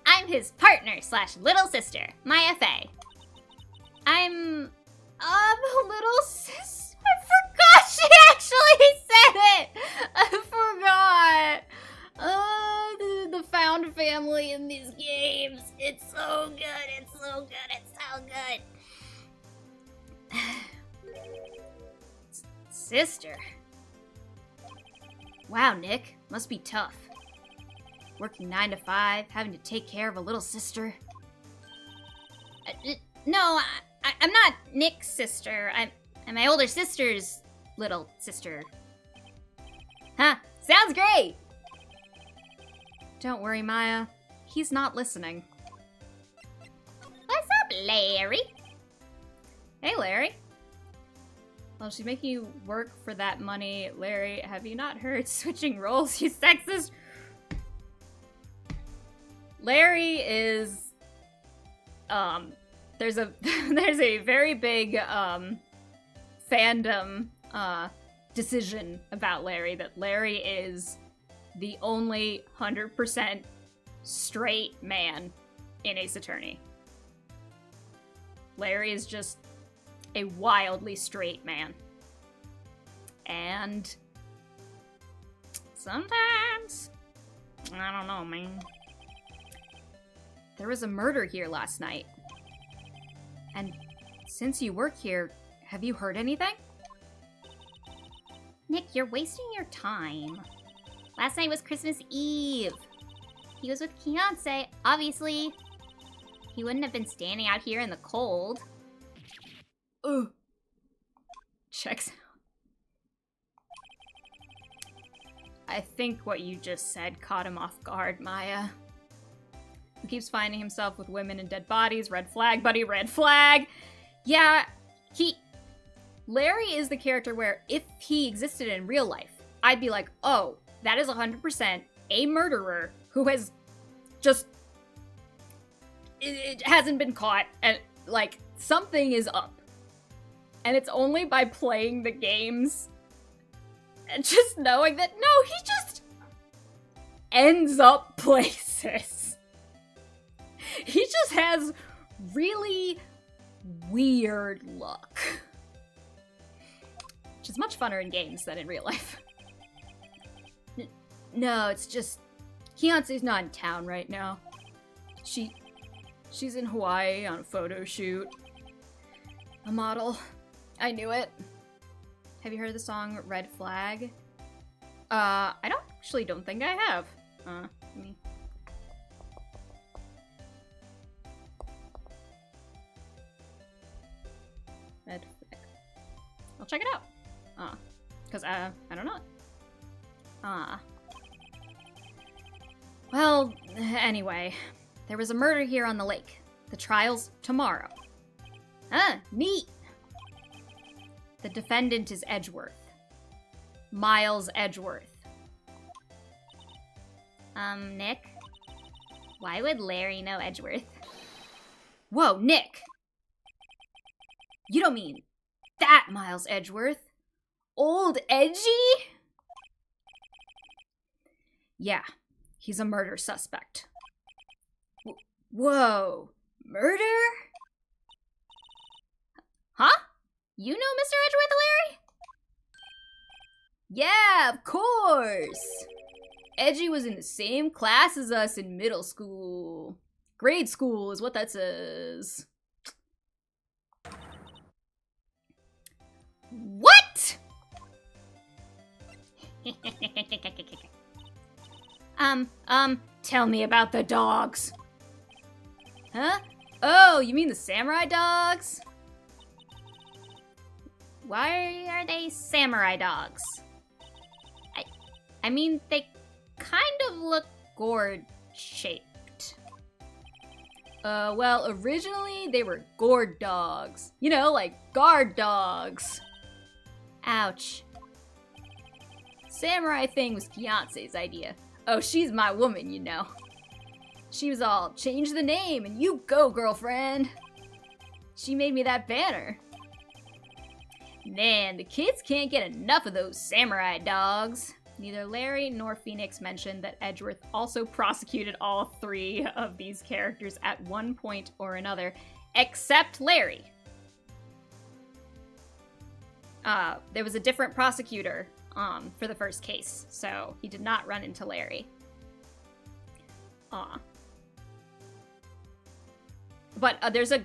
I'm his partner / little sister, Maya Faye. I'm a little sister. I forgot she actually said it. I forgot. The found family in these games. It's so good. It's so good. It's so good. Sister. Wow, Nick. Must be tough. Working 9 to 5, having to take care of a little sister. No, I'm not Nick's sister. I'm my older sister's little sister. Huh, sounds great! Don't worry, Maya. He's not listening. What's up, Larry? Hey, Larry. Well, she's making you work for that money. Larry, have you not heard switching roles, you sexist? Larry is, there's a very big, fandom, decision about Larry, that Larry is the only 100% straight man in Ace Attorney. Larry is just a wildly straight man. And sometimes, I don't know, man. There was a murder here last night. And since you work here, have you heard anything? Nick, you're wasting your time. Last night was Christmas Eve. He was with Fiancé, obviously. He wouldn't have been standing out here in the cold. Ugh. Checks out. I think what you just said caught him off guard, Maya. He keeps finding himself with women and dead bodies. Red flag, buddy, red flag. Yeah, Larry is the character where if he existed in real life, I'd be like, oh, that is 100% a murderer who has just... It hasn't been caught, and, like, something is up. And it's only by playing the games and just knowing that, no, he just ends up places. He just has really weird luck. Which is much funner in games than in real life. No, it's just... Fiancé's not in town right now. She's in Hawaii on a photo shoot. A model. I knew it. Have you heard the song Red Flag? I don't think I have. Me. Red Flag. I'll check it out. Because I don't know. Well, anyway, there was a murder here on the lake. The trial's tomorrow. Neat. The defendant is Edgeworth. Miles Edgeworth. Nick? Why would Larry know Edgeworth? Whoa, Nick! You don't mean that Miles Edgeworth? Old Edgy? Yeah, he's a murder suspect. Whoa, murder? Huh? You know Mr. Edgeworth, Larry? Yeah, of course! Edgy was in the same class as us in middle school. Grade school is what that says. What?! Tell me about the dogs. Huh? Oh, you mean the samurai dogs? Why are they samurai dogs? I mean, they kind of look gourd-shaped. Well, originally they were gourd dogs. You know, like guard dogs. Ouch. Samurai thing was Fiancé's idea. Oh, she's my woman, you know. She was all, change the name and you go, girlfriend. She made me that banner. Man, the kids can't get enough of those samurai dogs. Neither Larry nor Phoenix mentioned that Edgeworth also prosecuted all three of these characters at one point or another, except Larry. There was a different prosecutor for the first case, so he did not run into Larry. But there's a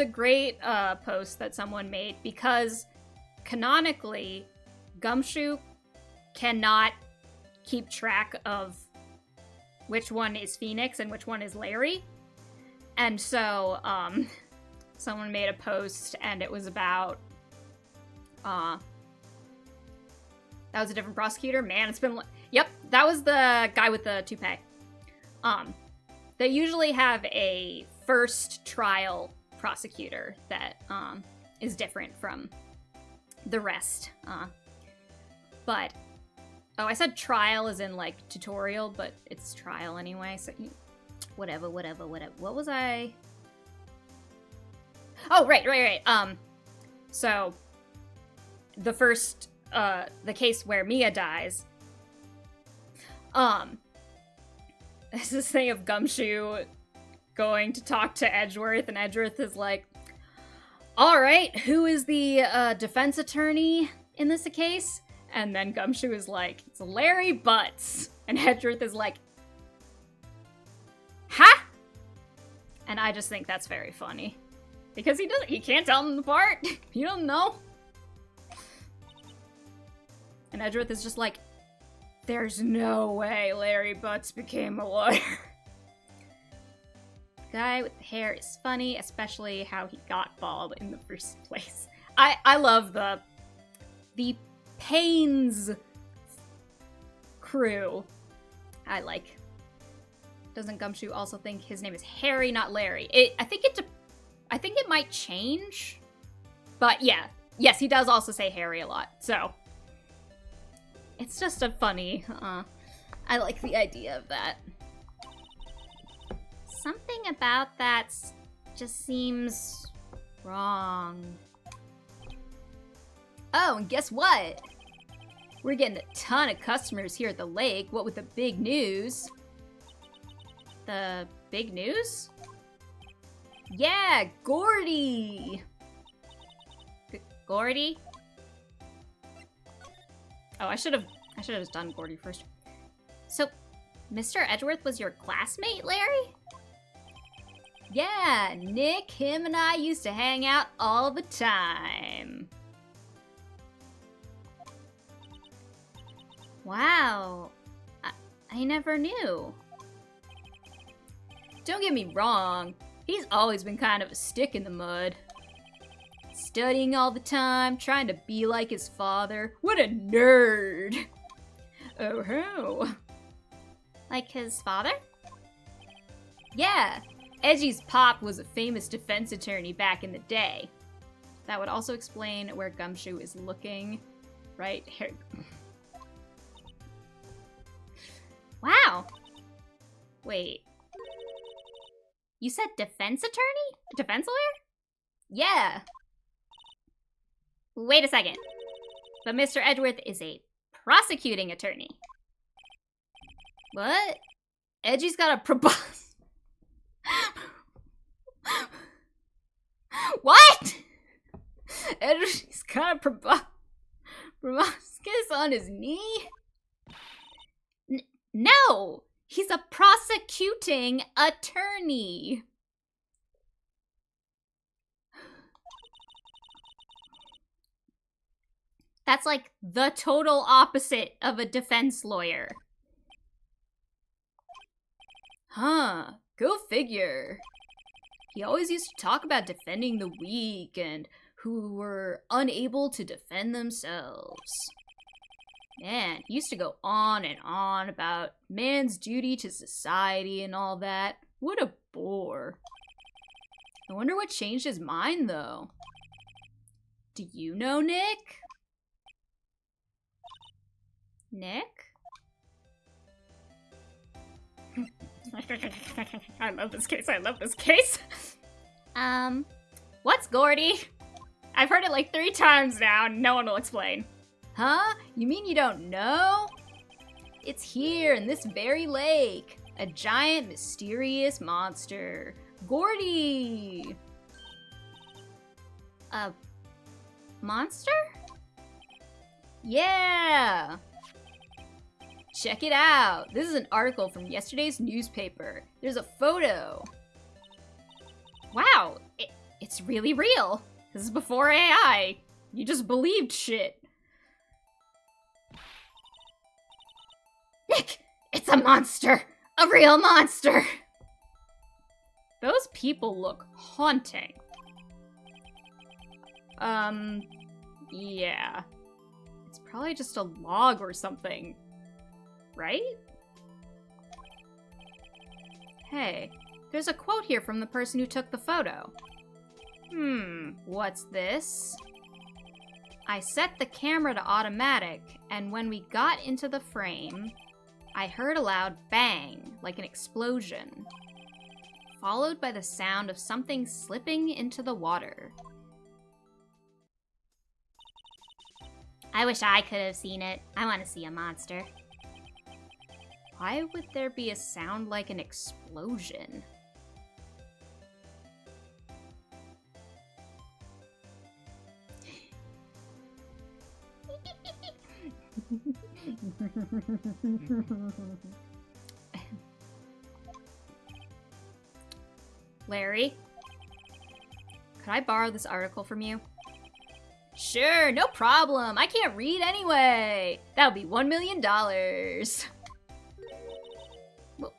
great post that someone made because canonically, Gumshoe cannot keep track of which one is Phoenix and which one is Larry. And so, someone made a post and it was about, that was a different prosecutor. Man, it's been, yep, that was the guy with the toupee. They usually have a first trial prosecutor that, is different from the rest. But, oh, I said trial as in, like, tutorial, but it's trial anyway, so whatever. What was I? Oh, right. So, the first, the case where Mia dies, There's this thing of Gumshoe going to talk to Edgeworth, and Edgeworth is like, alright, who is the defense attorney in this case? And then Gumshoe is like, it's Larry Butts. And Edgeworth is like, ha! And I just think that's very funny. Because he can't tell them apart. You don't know. And Edgeworth is just like, there's no way Larry Butts became a lawyer. Guy with the hair is funny, especially how he got bald in the first place. I love the Payne's crew. I like. Doesn't Gumshoe also think his name is Harry, not Larry? I think it might change. But yeah. Yes, he does also say Harry a lot. So it's just a funny, I like the idea of that. Something about that just seems wrong. Oh, and guess what? We're getting a ton of customers here at the lake, what with the big news. The big news? Yeah, Gordy! Gordy? Oh, I should have done Gordy first. So, Mr. Edgeworth was your classmate, Larry? Yeah, Nick, him, and I used to hang out all the time. Wow. I never knew. Don't get me wrong, he's always been kind of a stick in the mud. Studying all the time, trying to be like his father. What a nerd! Oh ho! Like his father? Yeah, Edgy's pop was a famous defense attorney back in the day. That would also explain where Gumshoe is looking. Right here. Wow. Wait. You said defense attorney? Defense lawyer? Yeah. Wait a second. But Mr. Edgeworth is a prosecuting attorney. What? Edgy's got a proboscis. What? Edgy's got a proboscis on his knee? No! He's a prosecuting attorney. That's like the total opposite of a defense lawyer. Huh, go figure. He always used to talk about defending the weak and who were unable to defend themselves. Man, he used to go on and on about man's duty to society and all that. What a bore. I wonder what changed his mind, though. Do you know, Nick? Nick? I love this case, I love this case. What's Gordy? I've heard it like 3 times now, and no one will explain. Huh? You mean you don't know? It's here in this very lake. A giant, mysterious monster. Gordy! A monster? Yeah! Check it out. This is an article from yesterday's newspaper. There's a photo. Wow, it's really real. This is before AI. You just believed shit. Nick, it's a monster! A real monster! Those people look haunting. Yeah. It's probably just a log or something. Right? Hey, there's a quote here from the person who took the photo. What's this? I set the camera to automatic, and when we got into the frame, I heard a loud bang, like an explosion, followed by the sound of something slipping into the water. I wish I could have seen it. I want to see a monster. Why would there be a sound like an explosion? Larry, could I borrow this article from you? Sure, no problem. I can't read anyway. That would be $1 million.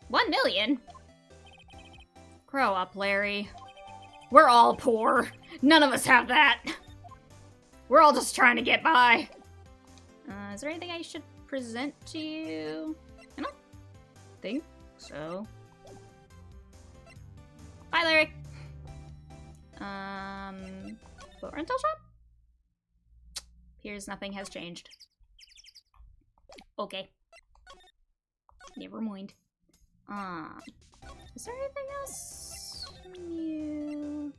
1 million? Grow up, Larry. We're all poor. None of us have that. We're all just trying to get by. Is there anything I should present to you? I don't think so. Bye, Larry. Boat rental shop? Appears nothing has changed. Okay. Never mind. Is there anything else from you?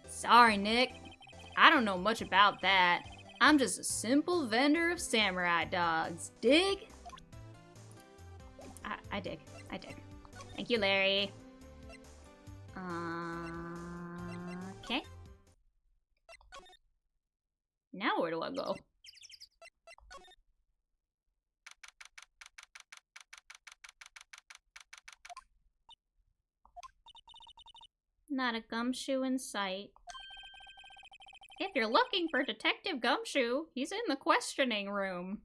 Sorry, Nick. I don't know much about that. I'm just a simple vendor of samurai dogs. Dig? I dig. I dig. Thank you, Larry. Okay. Now where do I go? Not a gumshoe in sight. If you're looking for Detective Gumshoe, he's in the questioning room.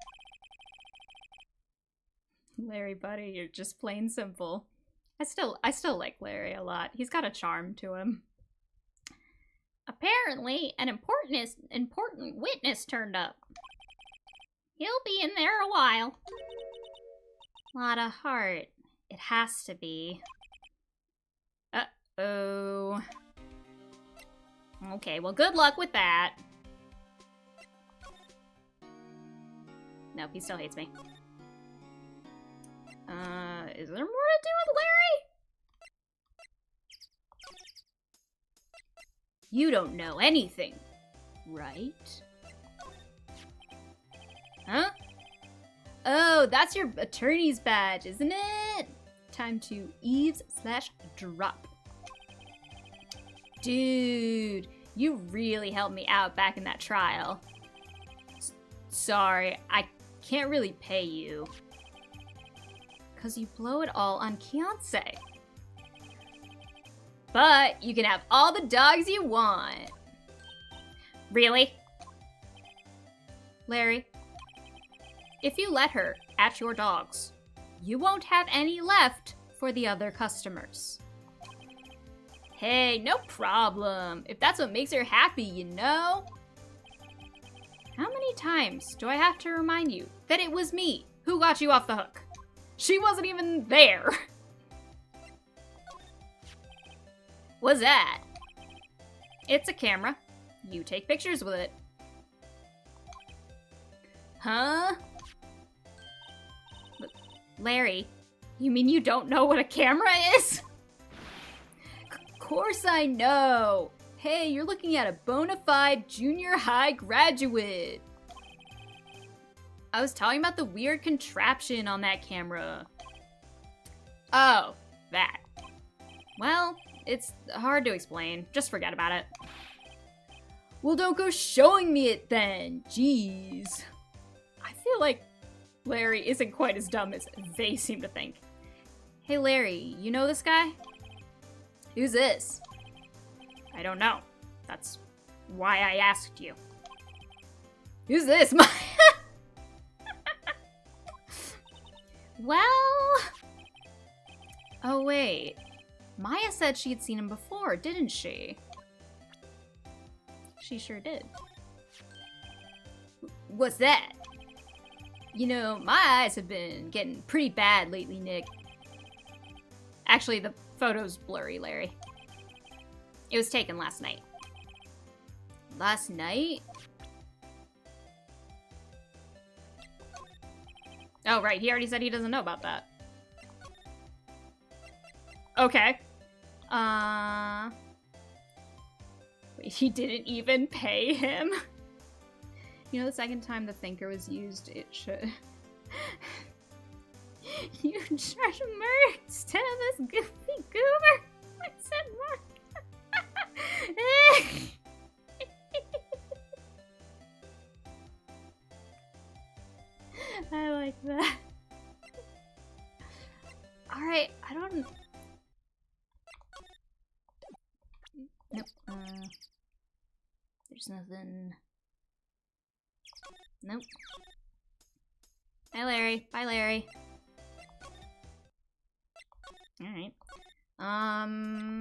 Larry, buddy, you're just plain simple. I still like Larry a lot. He's got a charm to him. Apparently, an important witness turned up. He'll be in there a while. Lot of heart. It has to be. Uh-oh. Okay, well, good luck with that. Nope, he still hates me. Is there more to do with Larry? You don't know anything, right? Huh? Oh, that's your attorney's badge, isn't it? Time to eaves/drop. Dude, you really helped me out back in that trial. Sorry, I can't really pay you. 'Cause you blow it all on Kianse. But you can have all the dogs you want. Really? Larry, if you let her at your dogs, you won't have any left for the other customers. Hey, no problem. If that's what makes her happy, you know? How many times do I have to remind you that it was me who got you off the hook? She wasn't even there. What's that? It's a camera. You take pictures with it. Huh? Larry, you mean you don't know what a camera is? Of course I know. Hey, you're looking at a bona fide junior high graduate. I was talking about the weird contraption on that camera. Oh, that. Well, it's hard to explain. Just forget about it. Well, don't go showing me it then. Jeez. I feel like Larry isn't quite as dumb as they seem to think. Hey, Larry, you know this guy? Who's this? I don't know. That's why I asked you. Who's this? Well... Oh, wait. Maya said she had seen him before, didn't she? She sure did. What's that? You know, my eyes have been getting pretty bad lately, Nick. Actually, the photo's blurry, Larry. It was taken last night. Last night? Oh, right. He already said he doesn't know about that. Okay. Wait, he didn't even pay him? You know, the second time the thinker was used, it should... You try to murder instead of this goofy goober? I said Mark. I like that. Alright, I don't... Nope. There's nothing... Nope. Hi, Larry. Bye, Larry. Alright.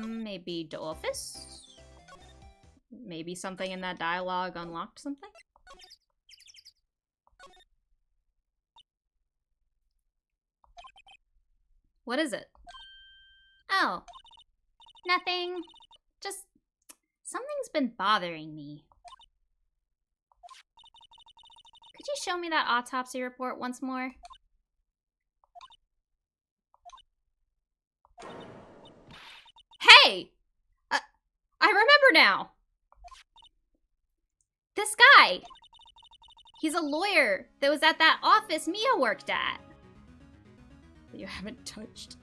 Maybe the office? Maybe something in that dialogue unlocked something? What is it? Oh. Nothing. Just... something's been bothering me. Could you show me that autopsy report once more? Hey! I remember now! This guy! He's a lawyer that was at that office Mia worked at. That you haven't touched.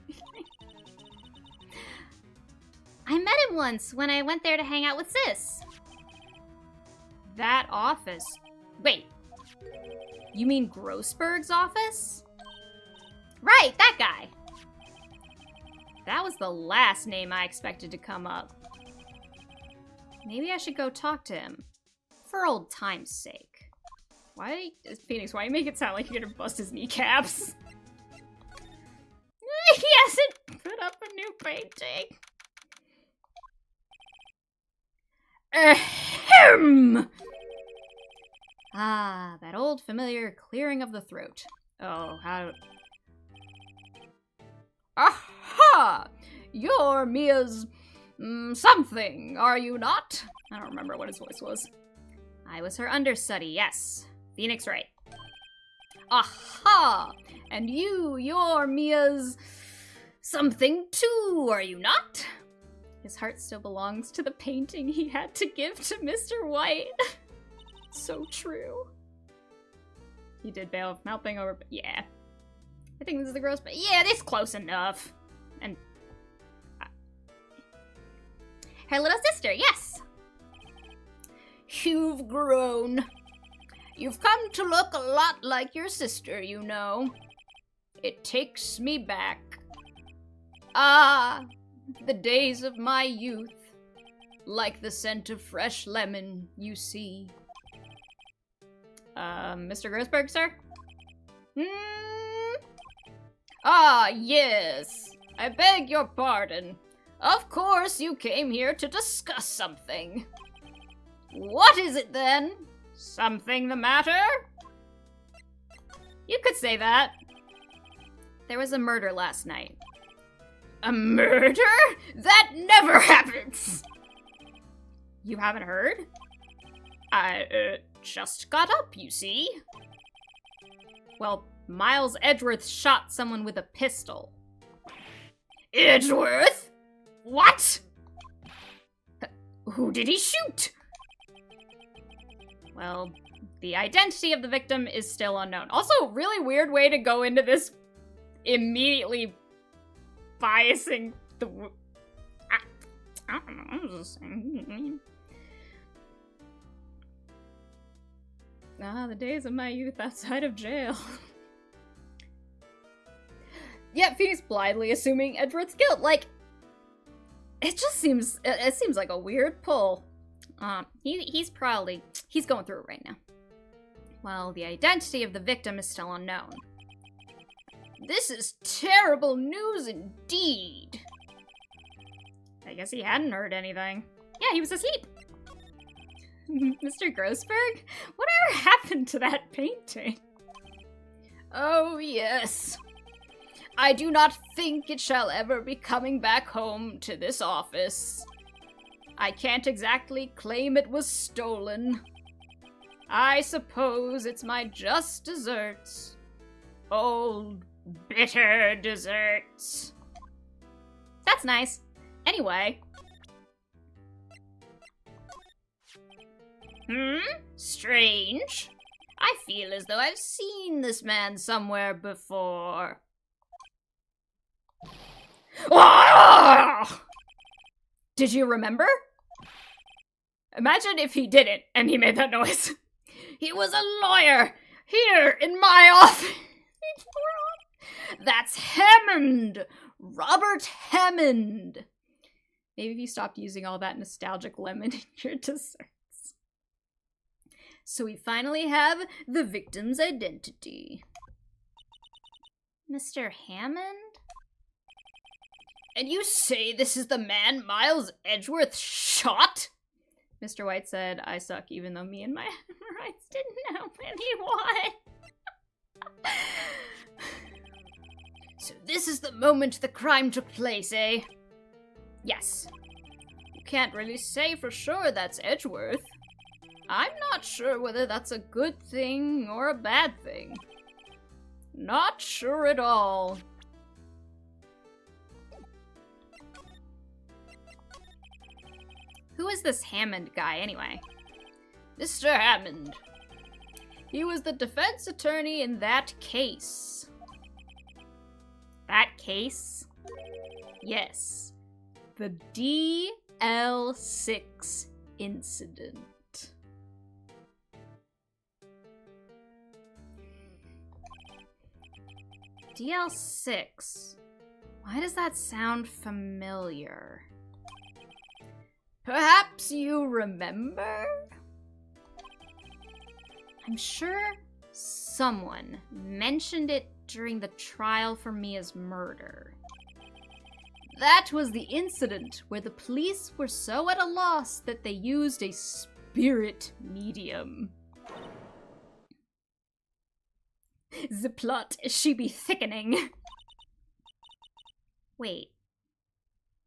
I met him once when I went there to hang out with Sis. That office? Wait. You mean Grossberg's office? Right, that guy. That was the last name I expected to come up. Maybe I should go talk to him. For old time's sake. Why, Phoenix, why you make it sound like you're gonna bust his kneecaps? He hasn't put up a new painting. Ahem! Ah, that old familiar clearing of the throat. Oh, how... Aha! You're Mia's... something, are you not? I don't remember what his voice was. I was her understudy, yes. Phoenix Wright. Aha! And you're Mia's... something too, are you not? His heart still belongs to the painting he had to give to Mr. White. So true. He did bail mouthing over, but yeah. I think this is the gross, but yeah, this close enough. And her little sister, yes. You've grown. You've come to look a lot like your sister, you know. It takes me back. Ah, the days of my youth. Like the scent of fresh lemon, you see. Mr. Grossberg, sir? Ah, yes. I beg your pardon. Of course you came here to discuss something. What is it then? Something the matter? You could say that. There was a murder last night. A murder? That never happens! You haven't heard? I, just got up, you see. Well, Miles Edgeworth shot someone with a pistol. Edgeworth? What? Who did he shoot? Well, the identity of the victim is still unknown. Also, really weird way to go into this immediately biasing the... I don't know, I'm just saying. Ah, the days of my youth outside of jail. Yeah, Phoenix blindly assuming Edward's guilt. Like, it just seems, it seems like a weird pull. He's going through it right now. Well, the identity of the victim is still unknown. This is terrible news indeed. I guess he hadn't heard anything. Yeah, he was asleep. Mr. Grossberg? Whatever happened to that painting? Oh, yes. I do not think it shall ever be coming back home to this office. I can't exactly claim it was stolen. I suppose it's my just desserts. Old, bitter desserts. That's nice. Anyway. Strange. I feel as though I've seen this man somewhere before. Did you remember? Imagine if he didn't and he made that noise. He was a lawyer here in my office. That's Hammond! Robert Hammond! Maybe if you stopped using all that nostalgic lemon in your desserts. So we finally have the victim's identity. Mr. Hammond? And you say this is the man Miles Edgeworth shot? Mr. White said, I suck, even though me and my rights didn't know anyone. So this is the moment the crime took place, eh? Yes. You can't really say for sure that's Edgeworth. I'm not sure whether that's a good thing or a bad thing. Not sure at all. Who is this Hammond guy, anyway? Mr. Hammond. He was the defense attorney in that case. That case? Yes. The DL6 incident. DL6. Why does that sound familiar? Perhaps you remember? I'm sure someone mentioned it during the trial for Mia's murder. That was the incident where the police were so at a loss that they used a spirit medium. The plot she be thickening. Wait.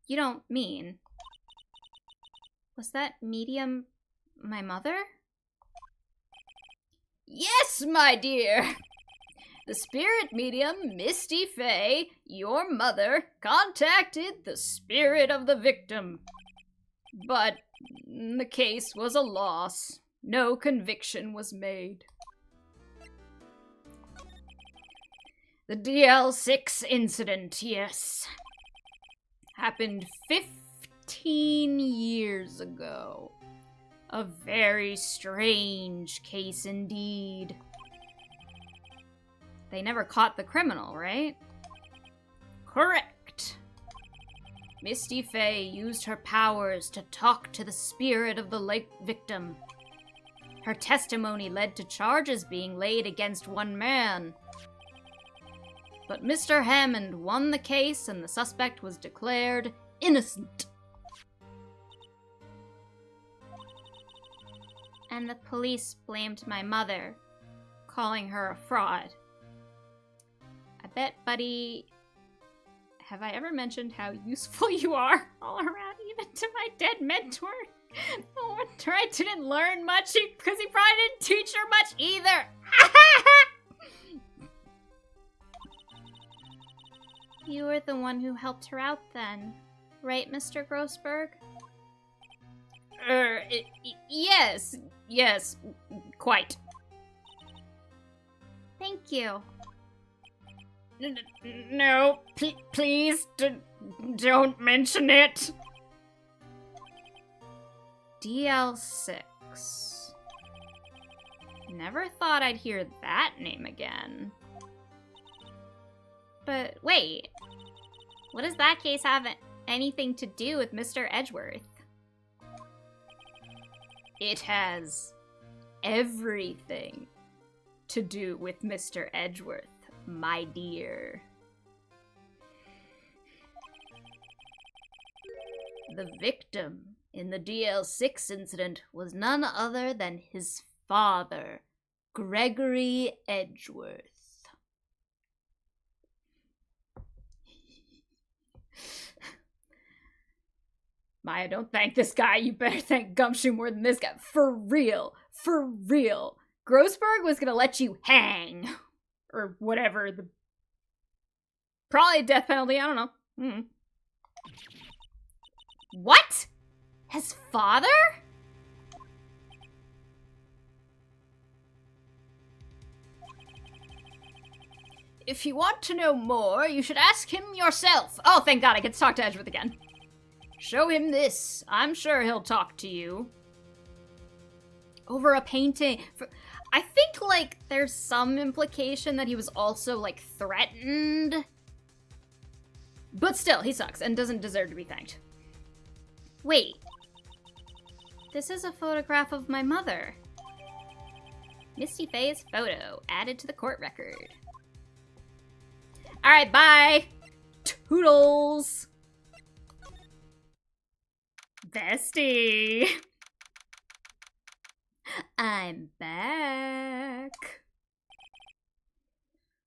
You don't mean... Was that medium my mother? Yes, my dear! The spirit medium, Misty Fey, your mother, contacted the spirit of the victim. But the case was a loss. No conviction was made. The DL6 incident, yes. Happened 15 years ago. A very strange case indeed. They never caught the criminal, right? Correct. Misty Fey used her powers to talk to the spirit of the late victim. Her testimony led to charges being laid against one man. But Mr. Hammond won the case and the suspect was declared innocent. And the police blamed my mother, calling her a fraud. I bet, buddy, have I ever mentioned how useful you are all around, even to my dead mentor? No wonder I didn't learn much, because he probably didn't teach her much either. You were the one who helped her out then, right, Mr. Grossberg? Yes, quite. Thank you. No, please, don't mention it. DL6. Never thought I'd hear that name again. But wait, what does that case have anything to do with Mr. Edgeworth? It has everything to do with Mr. Edgeworth, my dear. The victim in the DL6 incident was none other than his father, Gregory Edgeworth. Maya, don't thank this guy. You better thank Gumshoe more than this guy. For real. For real. Grossberg was gonna let you hang. Or whatever. Probably a death penalty. I don't know. What? His father? if you want to know more, you should ask him yourself. Oh, thank God, I get to talk to Edgeworth again. Show him this. I'm sure he'll talk to you. Over a painting. I think, like, there's some implication that he was also, like, threatened. But still, he sucks and doesn't deserve to be thanked. Wait. This is a photograph of my mother. Misty Faye's photo added to the court record. Alright, bye! Toodles! Bestie! I'm back.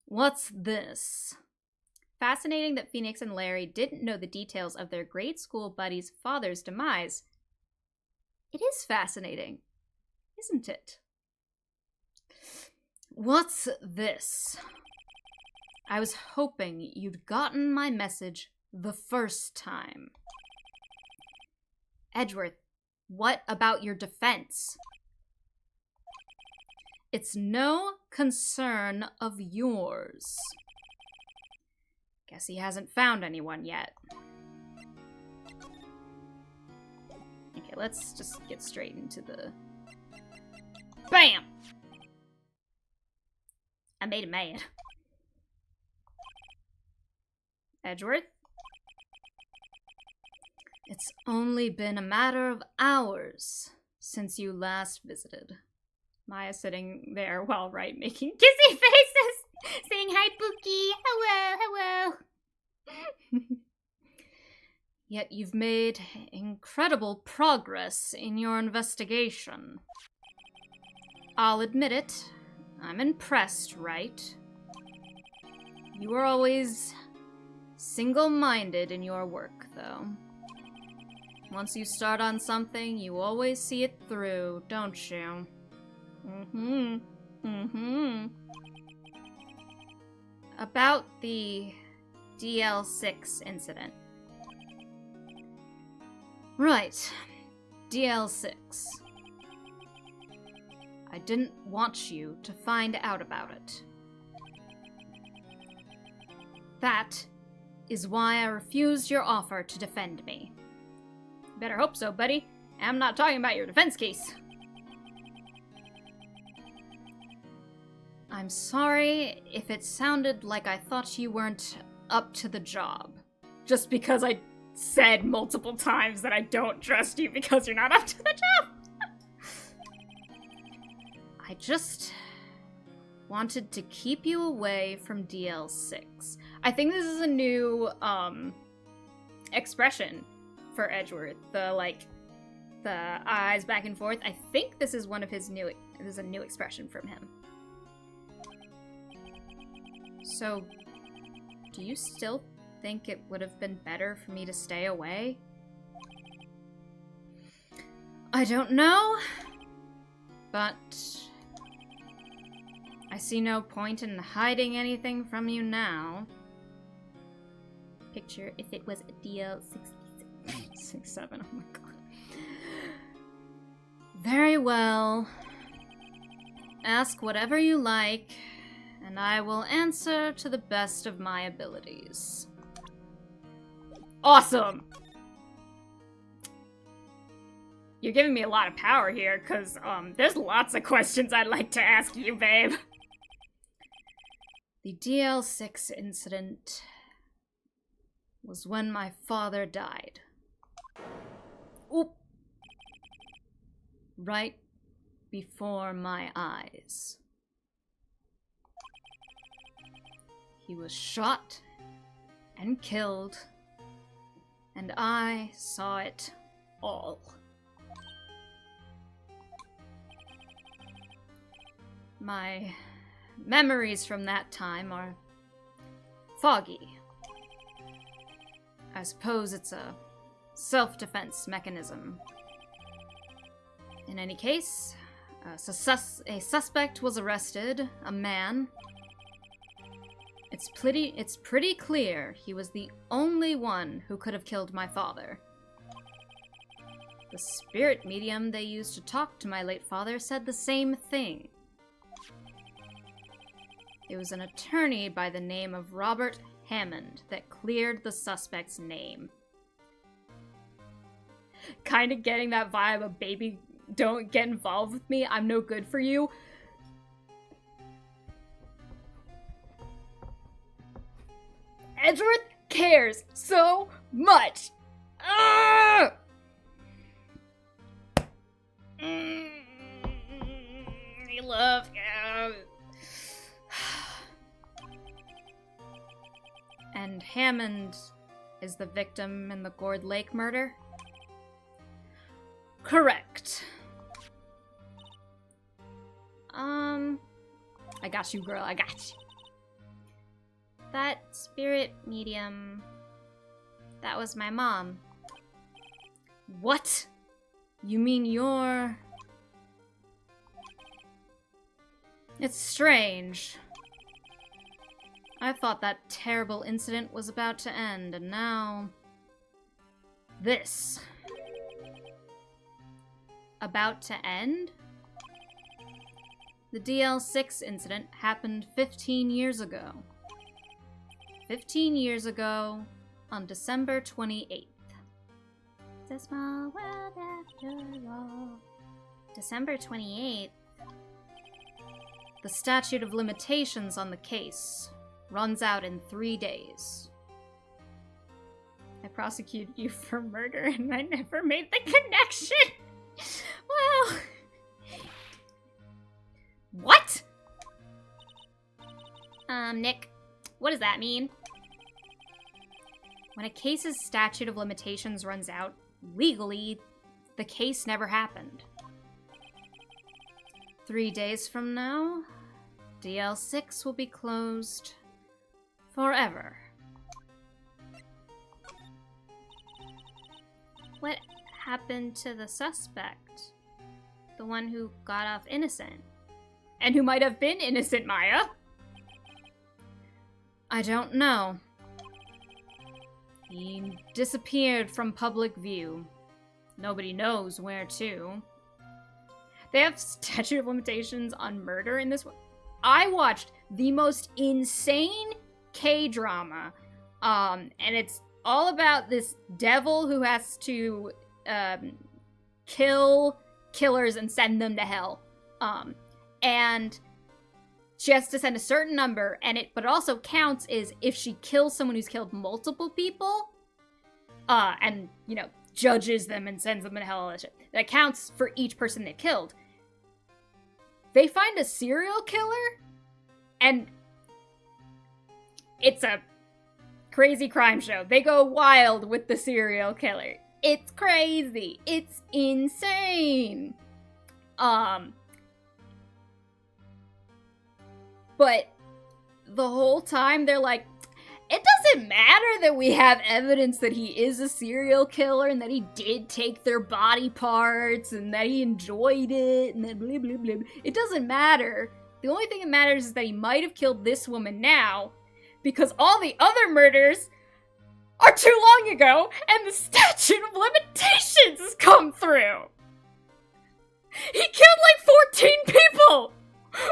What's this? Fascinating that Phoenix and Larry didn't know the details of their grade school buddy's father's demise. It is fascinating, isn't it? What's this? I was hoping you'd gotten my message the first time. Edgeworth, what about your defense? It's no concern of yours. Guess he hasn't found anyone yet. Okay, let's just get straight into the... BAM! I made him mad. Edgeworth? It's only been a matter of hours since you last visited. Maya sitting there while Wright making kissy faces, saying hi, Pookie. Hello, hello. Yet you've made incredible progress in your investigation. I'll admit it, I'm impressed, Wright. You were always single-minded in your work, though. Once you start on something, you always see it through, don't you? About the DL6 incident. Right. DL6. I didn't want you to find out about it. That is why I refused your offer to defend me. Better hope so, buddy. I'm not talking about your defense case. I'm sorry if it sounded like I thought you weren't up to the job. Just because I said multiple times that I don't trust you because you're not up to the job. I just wanted to keep you away from DL6. I think this is a new expression for Edgeworth. The eyes back and forth. I think this is one of his new, this is a new expression from him. So, do you still think it would have been better for me to stay away? I don't know, but I see no point in hiding anything from you now. Picture if it was a DL67, oh my god. Very well. Ask whatever you like, and I will answer to the best of my abilities. Awesome! You're giving me a lot of power here, because, there's lots of questions I'd like to ask you, babe. The DL6 incident was when my father died. Oop! Right before my eyes. He was shot and killed, and I saw it all. My memories from that time are foggy. I suppose it's a self-defense mechanism. In any case, a suspect was arrested, a man. It's pretty clear he was the only one who could have killed my father. The spirit medium they used to talk to my late father said the same thing. It was an attorney by the name of Robert Hammond that cleared the suspect's name. Kind of getting that vibe of, baby, don't get involved with me, I'm no good for you. Edgeworth cares so much. I love him. And Hammond is the victim in the Gourd Lake murder? Correct. I got you, girl, I got you. That spirit medium, that was my mom. What? You mean you're... It's strange. I thought that terrible incident was about to end, and now... this. About to end? The DL6 incident happened 15 years ago. 15 years ago, on December 28th. It's a small world after all. December 28th. The statute of limitations on the case runs out in 3 days. I prosecuted you for murder and I never made the connection. Well... What? Nick, what does that mean? When a case's statute of limitations runs out, legally, the case never happened. 3 days from now, DL6 will be closed forever. What happened to the suspect? The one who got off innocent? And who might have been innocent, Maya? I don't know. He disappeared from public view. Nobody knows where to. They have statute of limitations on murder in this one. I watched the most insane K-drama, and it's all about this devil who has to kill killers and send them to hell. And she has to send a certain number, but it also counts is if she kills someone who's killed multiple people, and, you know, judges them and sends them to hell, all that shit. That counts for each person they killed. They find a serial killer, and it's a crazy crime show. They go wild with the serial killer. It's crazy. It's insane. But the whole time they're like, it doesn't matter that we have evidence that he is a serial killer and that he did take their body parts and that he enjoyed it and then blah, blah, blah. It doesn't matter. The only thing that matters is that he might have killed this woman now because all the other murders are too long ago and the statute of limitations has come through. He killed like 14 people!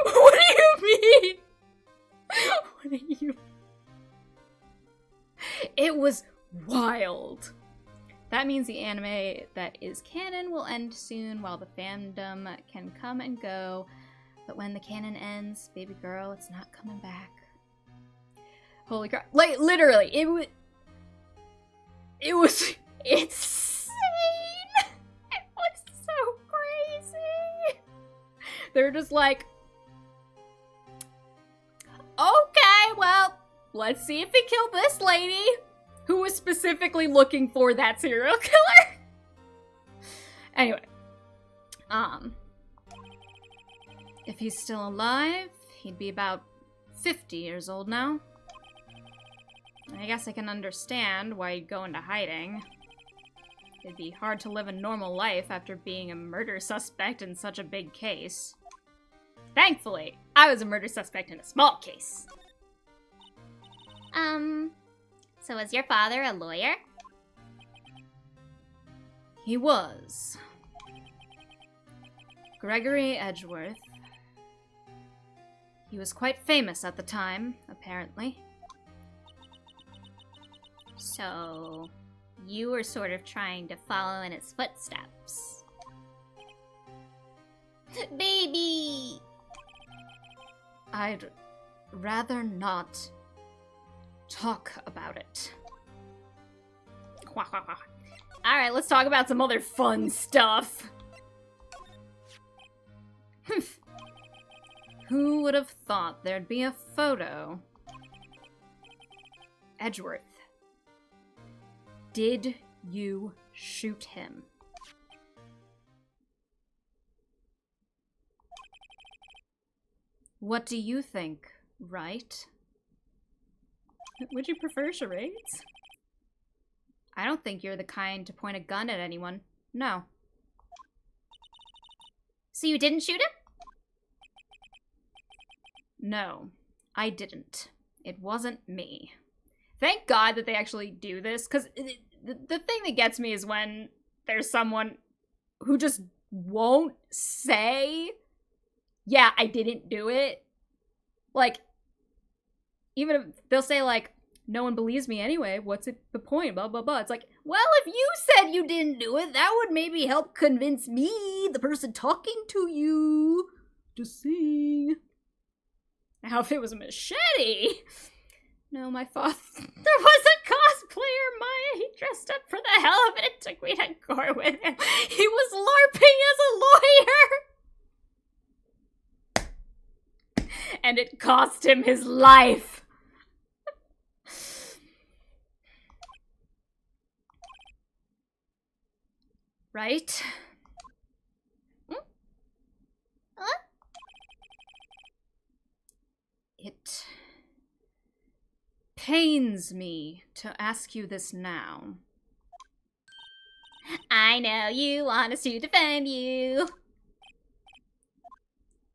What do you mean? What do you mean? It was wild. That means the anime that is canon will end soon while the fandom can come and go. But when the canon ends, baby girl, it's not coming back. Holy crap. Like, literally, it was insane. It was so crazy. They're just like, okay, well, let's see if he killed this lady who was specifically looking for that serial killer. Anyway, if he's still alive, he'd be about 50 years old now. I guess I can understand why he'd go into hiding. It'd be hard to live a normal life after being a murder suspect in such a big case. Thankfully, I was a murder suspect in a small case. So was your father a lawyer? He was. Gregory Edgeworth. He was quite famous at the time, apparently. So, you were sort of trying to follow in his footsteps. Baby! I'd rather not talk about it. Alright, let's talk about some other fun stuff. Who would have thought there'd be a photo? Edgeworth. Did you shoot him? What do you think, right? Would you prefer charades? I don't think you're the kind to point a gun at anyone. No. So you didn't shoot him? No, I didn't. It wasn't me. Thank God that they actually do this, because the thing that gets me is when there's someone who just won't say, yeah, I didn't do it. Like, even if they'll say, like, no one believes me anyway, what's the point, blah, blah, blah. It's like, well, if you said you didn't do it, that would maybe help convince me, the person talking to you. Just saying. Now, if it was a machete... No, my father... There was a cosplayer, Maya. He dressed up for the hell of it and took me to court with him. He was LARPing as a lawyer. And it cost him his life. Right? Huh? It pains me to ask you this now. I know you want us to defend you.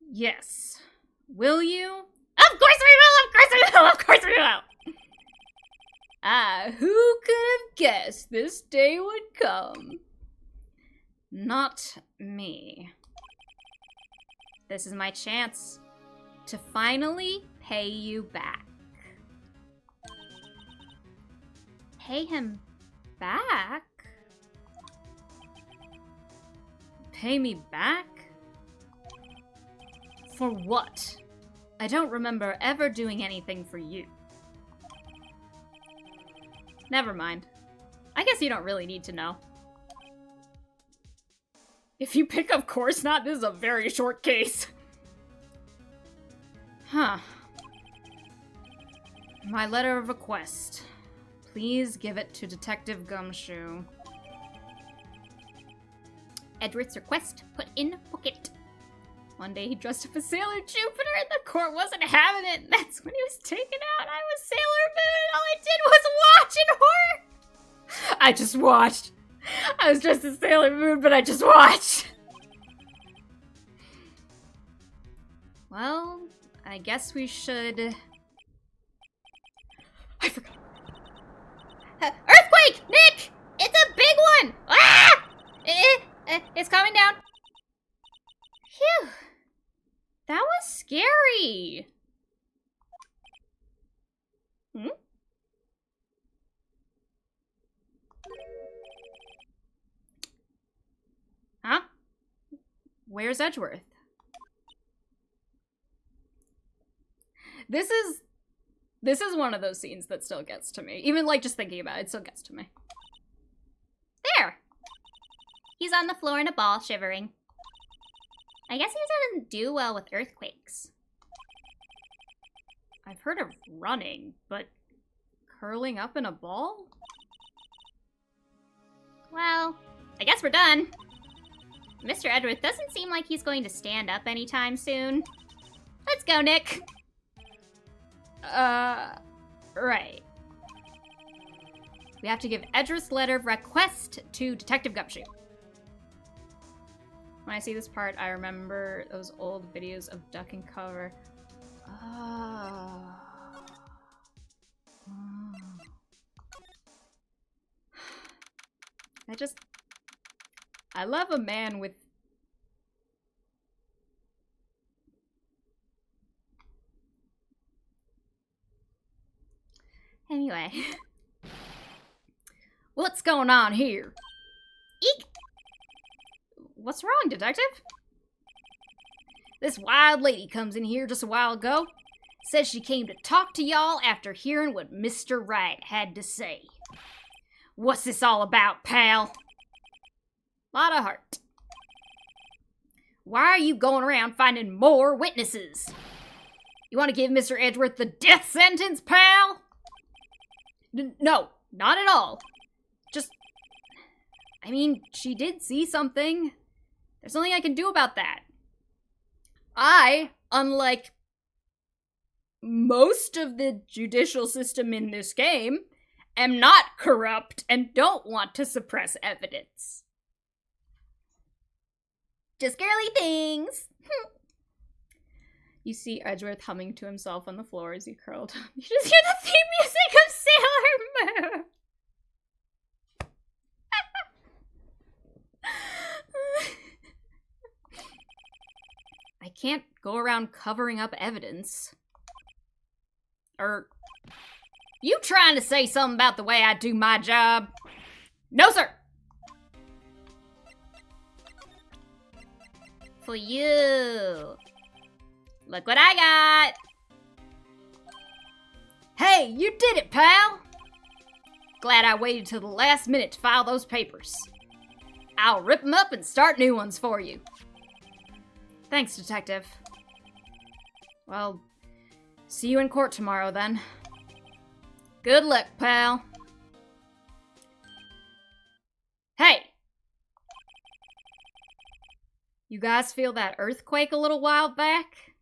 Yes. Will you? Of course we will! Of course we will! Of course we will! Who could have guessed this day would come? Not me. This is my chance to finally pay you back. Pay him Back? Pay me back? For what? I don't remember ever doing anything for you. Never mind. I guess you don't really need to know. If you pick of course not, this is a very short case. Huh. My letter of request. Please give it to Detective Gumshoe. Edward's request put in pocket. One day he dressed up as Sailor Jupiter and the court wasn't having it, and that's when he was taken out. I was Sailor Moon and all I did was watch in horror. I just watched. I was dressed as Sailor Moon, but I just watched. Well, I guess we should... I forgot. Earthquake! Nick! It's a big one! Ah! It's coming down. Phew. That was scary. Hmm? Huh? Where's Edgeworth? This is one of those scenes that still gets to me. Even like just thinking about it, it still gets to me. There! He's on the floor in a ball, shivering. I guess he doesn't do well with earthquakes. I've heard of running, but curling up in a ball? Well, I guess we're done. Mr. Edgeworth doesn't seem like he's going to stand up anytime soon. Let's go, Nick. Right. We have to give Edgeworth's letter of request to Detective Gumshoe. When I see this part, I remember those old videos of duck and cover. I love a man with right. What's going on here? Eek! What's wrong, detective? This wild lady comes in here just a while ago. Says she came to talk to y'all after hearing what Mr. Wright had to say. What's this all about, pal? Lot of heart. Why are you going around finding more witnesses? You want to give Mr. Edgeworth the death sentence, pal? No, not at all. Just, I mean, she did see something. There's nothing I can do about that. I, unlike most of the judicial system in this game, am not corrupt and don't want to suppress evidence. Just girly things. You see Edgeworth humming to himself on the floor as he curled up. You just hear the theme music of Sailor Moon. I can't go around covering up evidence. You trying to say something about the way I do my job? No, sir! For you. Look what I got! Hey, you did it, pal! Glad I waited till the last minute to file those papers. I'll rip them up and start new ones for you. Thanks, detective. Well, see you in court tomorrow, then. Good luck, pal. Hey! You guys feel that earthquake a little while back?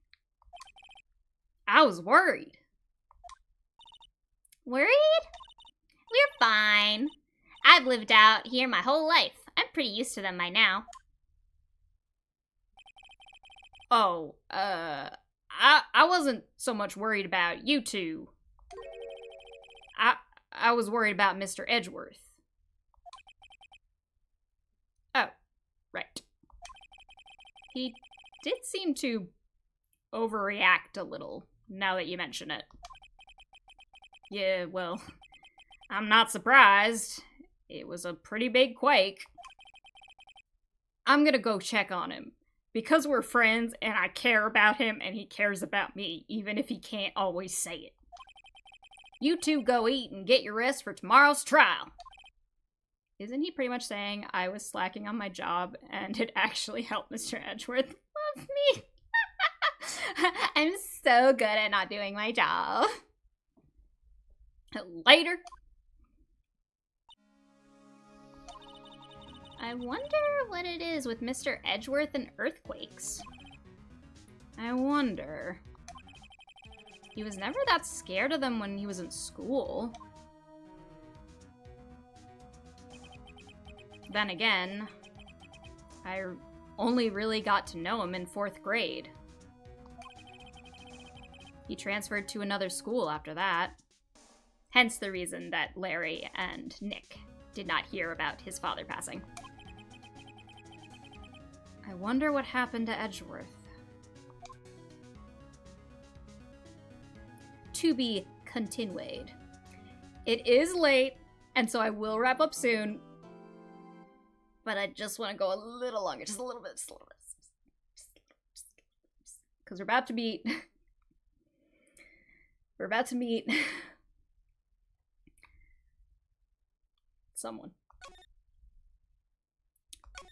I was worried. Worried? We're fine. I've lived out here my whole life. I'm pretty used to them by now. Oh, I wasn't so much worried about you two. I was worried about Mr. Edgeworth. Oh, right. He did seem to overreact a little, now that you mention it. Yeah, well, I'm not surprised. It was a pretty big quake. I'm gonna go check on him. Because we're friends and I care about him and he cares about me, even if he can't always say it. You two go eat and get your rest for tomorrow's trial. Isn't he pretty much saying I was slacking on my job and it actually helped Mr. Edgeworth love me? I'm so good at not doing my job. Later. I wonder what it is with Mr. Edgeworth and earthquakes. I wonder. He was never that scared of them when he was in school. Then again, I only really got to know him in 4th grade. He transferred to another school after that. Hence the reason that Larry and Nick did not hear about his father passing. I wonder what happened to Edgeworth. To be continued. It is late, and so I will wrap up soon. But I just want to go a little longer, just a little bit, because we're about to meet. We're about to meet someone.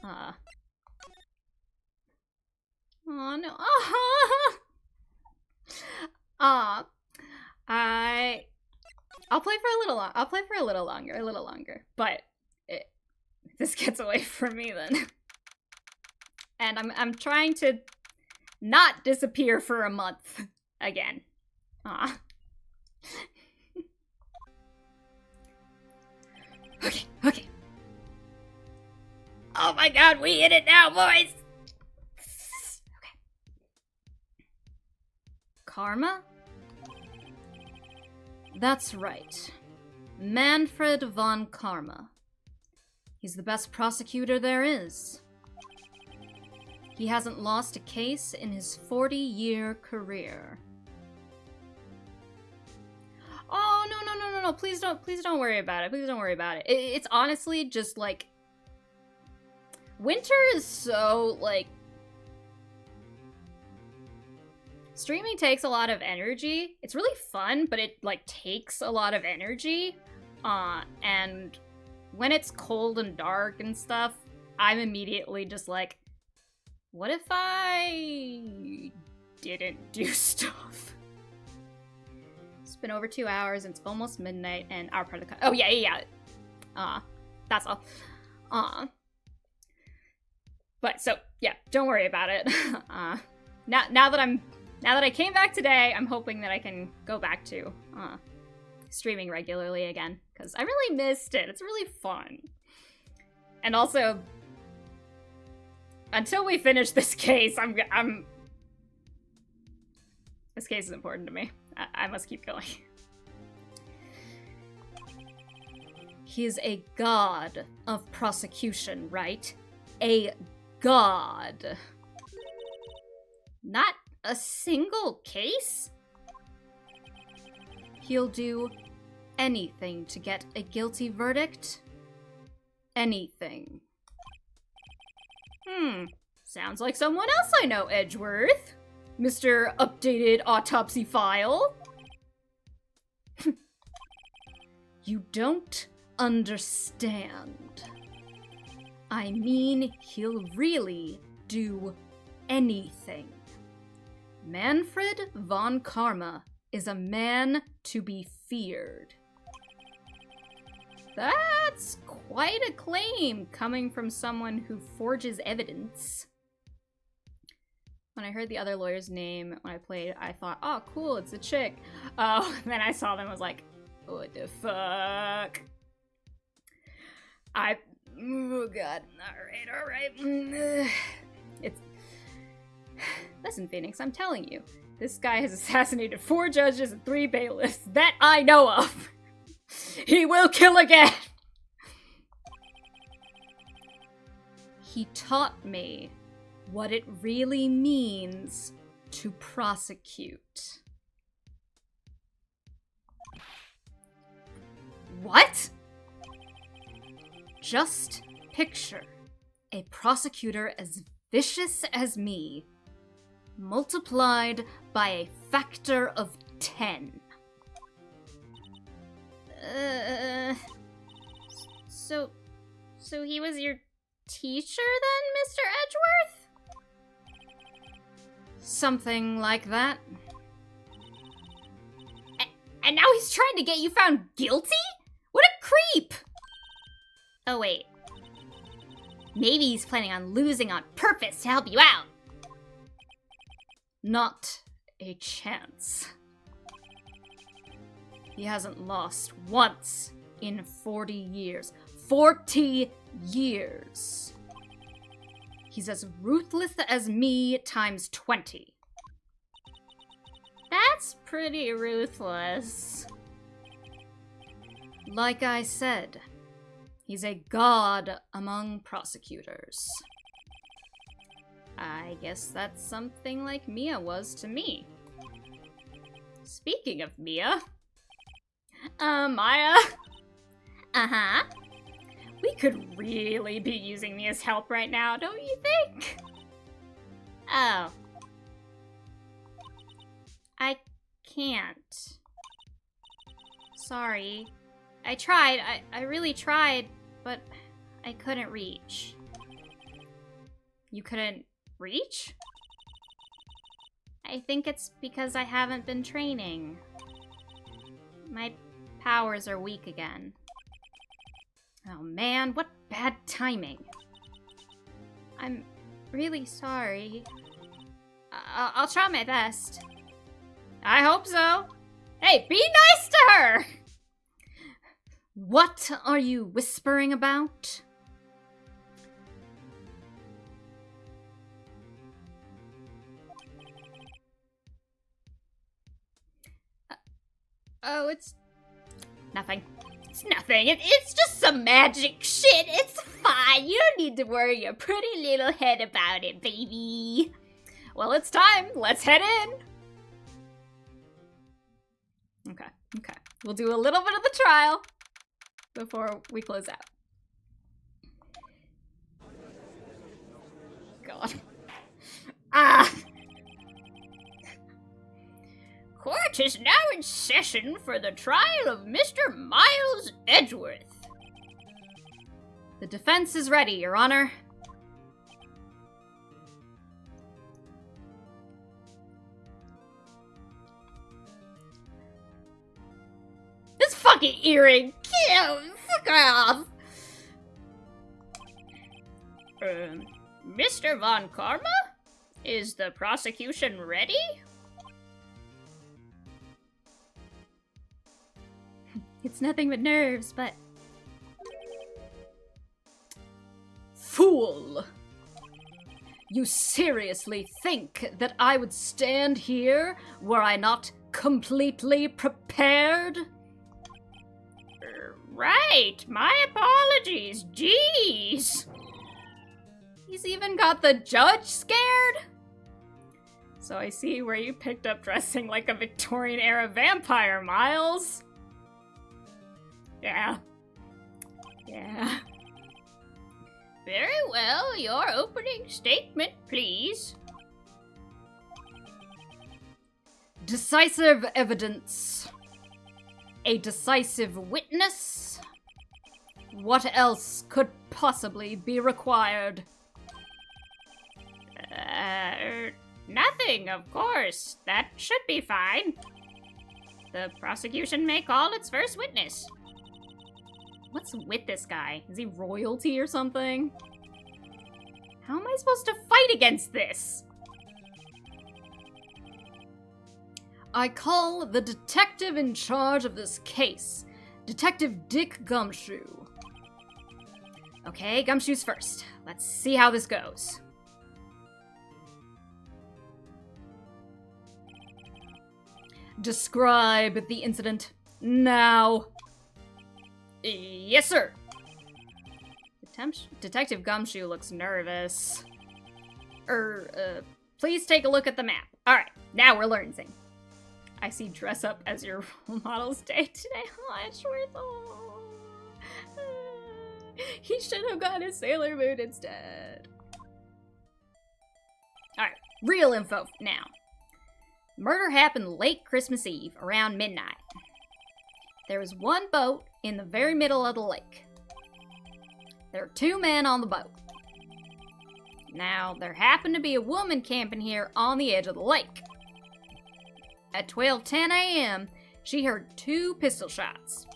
Oh no. I'll play for a little I'll play for a little longer. But this gets away from me then. And I'm trying to not disappear for a month again. Okay. Oh my god, we hit it now, boys! Okay. Karma? That's right. Manfred von Karma. He's the best prosecutor there is. He hasn't lost a case in his 40-year career. Oh, no. Please don't worry about it. Please don't worry about it. It's honestly just, like... Winter is so, like... Streaming takes a lot of energy. It's really fun, but it, like, takes a lot of energy. And when it's cold and dark and stuff, I'm immediately just like, what if I didn't do stuff? It's been over 2 hours and it's almost midnight and our part of the... Oh, yeah. That's all. But, so, yeah, don't worry about it. Now that I came back today, I'm hoping that I can go back to, streaming regularly again, because I really missed it. It's really fun. And also, until we finish this case, this case is important to me. I must keep going. He is a god of prosecution, right? A god. Not a single case? He'll do anything to get a guilty verdict. Anything. Sounds like someone else I know, Edgeworth. Mr. Updated Autopsy File. You don't understand. I mean, he'll really do anything. Manfred von Karma is a man to be feared. That's quite a claim coming from someone who forges evidence. When I heard the other lawyer's name when I played, I thought, oh, cool, it's a chick. Oh, and then I saw them, I was like, what the fuck? Oh god, alright. Listen, Phoenix, I'm telling you, this guy has assassinated 4 judges and 3 bailiffs that I know of. He will kill again! He taught me what it really means to prosecute. What? Just picture a prosecutor as vicious as me, multiplied by a factor of 10. So he was your teacher then, Mr. Edgeworth? Something like that. And now he's trying to get you found guilty? What a creep! Oh wait. Maybe he's planning on losing on purpose to help you out. Not a chance. He hasn't lost once in 40 years. 40 years! He's as ruthless as me times 20. That's pretty ruthless. Like I said, he's a god among prosecutors. I guess that's something like Mia was to me. Speaking of Mia... Maya? Uh-huh. We could really be using Mia's help right now, don't you think? Oh. I can't. Sorry. I tried. I really tried, but I couldn't reach. You couldn't reach? I think it's because I haven't been training. My powers are weak again. Oh man, what bad timing. I'm really sorry. I'll try my best. I hope so. Hey, be nice to her! What are you whispering about? Oh, it's nothing. It's nothing. It's just some magic shit. It's fine. You don't need to worry your pretty little head about it, baby. Well, it's time. Let's head in. Okay. We'll do a little bit of the trial before we close out. God. Ah! Court is now in session for the trial of Mr. Miles Edgeworth. The defense is ready, Your Honor. This fucking earring! Fuck off! Mr. Von Karma? Is the prosecution ready? It's nothing but nerves, but... Fool! You seriously think that I would stand here were I not completely prepared? Right, my apologies, jeez! He's even got the judge scared? So I see where you picked up dressing like a Victorian-era vampire, Miles. Yeah. Yeah. Very well, your opening statement, please. Decisive evidence. A decisive witness. What else could possibly be required? Nothing, of course. That should be fine. The prosecution may call its first witness. What's with this guy? Is he royalty or something? How am I supposed to fight against this? I call the detective in charge of this case, Detective Dick Gumshoe. Okay, Gumshoe's first. Let's see how this goes. Describe the incident now. Yes, sir. Detective Gumshoe looks nervous. Please take a look at the map. All right, now we're learning. I see dress up as your role models day today. Oh, Edgeworth. Oh. He should have gotten a sailor mood instead. All right, real info now. Murder happened late Christmas Eve, around midnight. There was one boat in the very middle of the lake. There were 2 men on the boat. Now, there happened to be a woman camping here on the edge of the lake. At 12:10 a.m., she heard 2 pistol shots.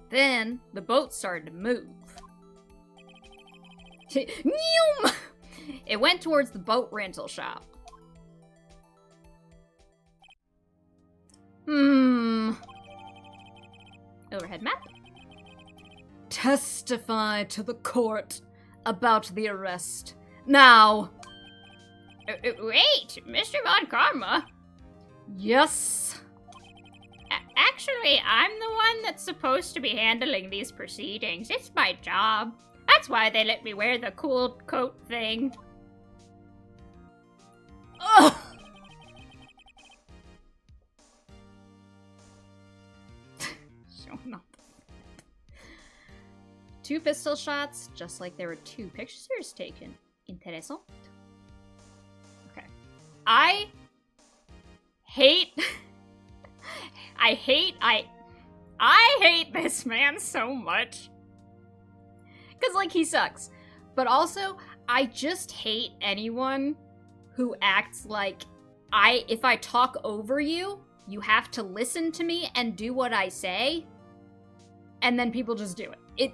Then, the boat started to move. It went towards the boat rental shop. Overhead map. Testify to the court about the arrest. Now! Wait, Mr. Von Karma? Yes? Actually, I'm the one that's supposed to be handling these proceedings. It's my job. That's why they let me wear the cool coat thing. Ugh! Showing up. 2 pistol shots, just like there were 2 pictures taken. Interessant. Okay. I hate this man so much. Because, like, he sucks. But also, I just hate anyone who acts like if I talk over you, you have to listen to me and do what I say. And then people just do it.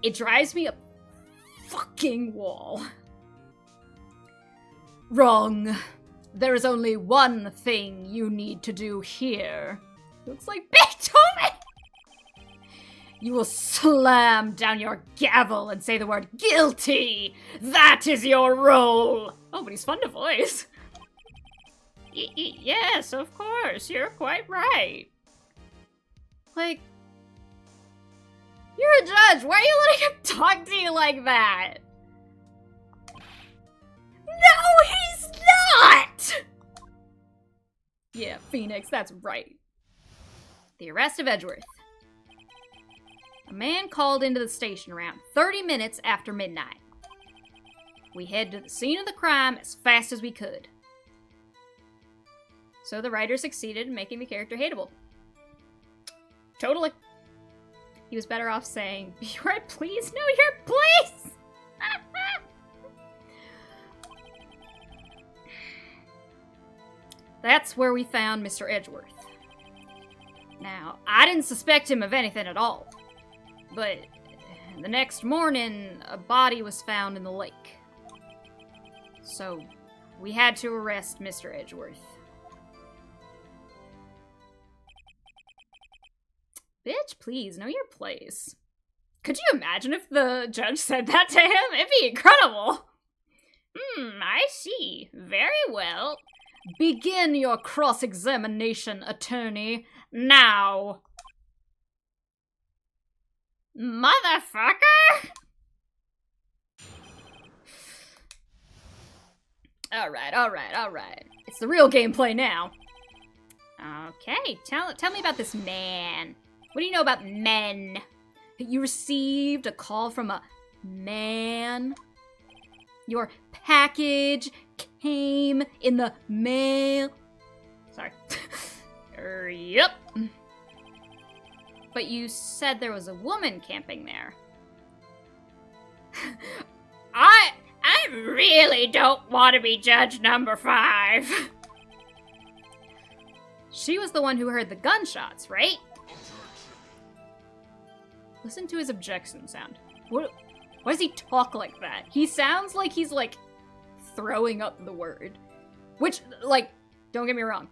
It drives me up fucking wall. Wrong. There is only one thing you need to do here. Looks like Beethoven! You will slam down your gavel and say the word guilty! That is your role! Oh, but he's fun to voice. Yes, of course, you're quite right. Like, you're a judge. Why are you letting him talk to you like that? No, he's not! Yeah, Phoenix, that's right. The arrest of Edgeworth. A man called into the station around 30 minutes after midnight. We head to the scene of the crime as fast as we could. So the writer succeeded in making the character hateable. Totally. He was better off saying, "Be right, please? No, you're please!" That's where we found Mr. Edgeworth. Now, I didn't suspect him of anything at all. But the next morning, a body was found in the lake. So, we had to arrest Mr. Edgeworth. Bitch, please, know your place. Could you imagine if the judge said that to him? It'd be incredible. I see. Very well. Begin your cross-examination, attorney. Now. Motherfucker! Alright. It's the real gameplay now. Okay, tell me about this man. What do you know about men? You received a call from a man? Your package came in the mail? Sorry. Yep. But you said there was a woman camping there. I really don't want to be judge number 5. She was the one who heard the gunshots, right? Listen to his objection sound. Why does he talk like that? He sounds like he's, like, throwing up the word. Which, like, don't get me wrong.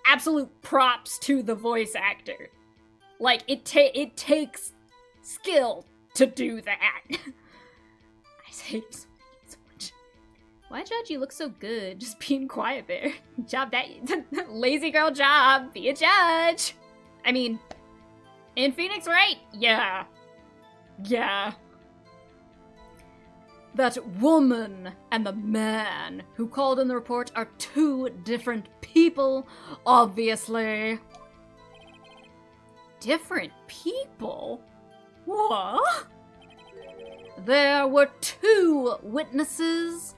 Absolute props to the voice actor. Like, it takes skill to do that. I just hate him so much. Why, Judge, you look so good just being quiet there. Job that lazy girl job. Be a judge. I mean, in Phoenix, right? Yeah. That woman and the man who called in the report are 2 different people, obviously. Different people? What? There were 2 witnesses.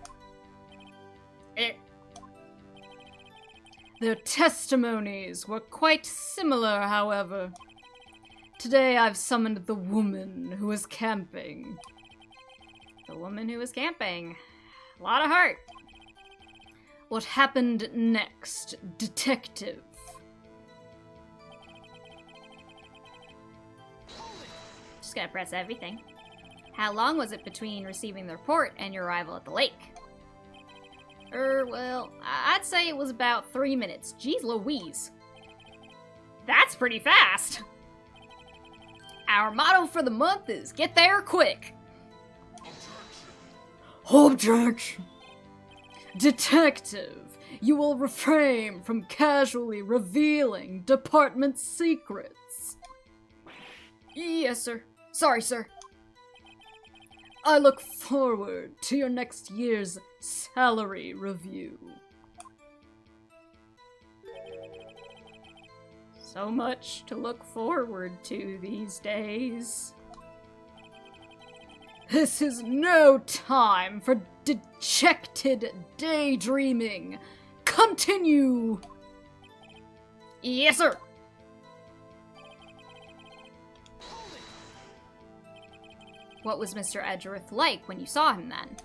Their testimonies were quite similar, however. Today I've summoned the woman who was camping. The woman who was camping. A lot of heart. What happened next, detective? Just gonna press everything. How long was it between receiving the report and your arrival at the lake? Well, I'd say it was about 3 minutes. Jeez Louise. That's pretty fast. Our motto for the month is get there quick. Objection. Detective, you will refrain from casually revealing department secrets. Yes, sir. Sorry, sir. I look forward to your next year's salary review. So much to look forward to these days. This is no time for dejected daydreaming. Continue! Yes, sir! What was Mr. Edgeworth like when you saw him then?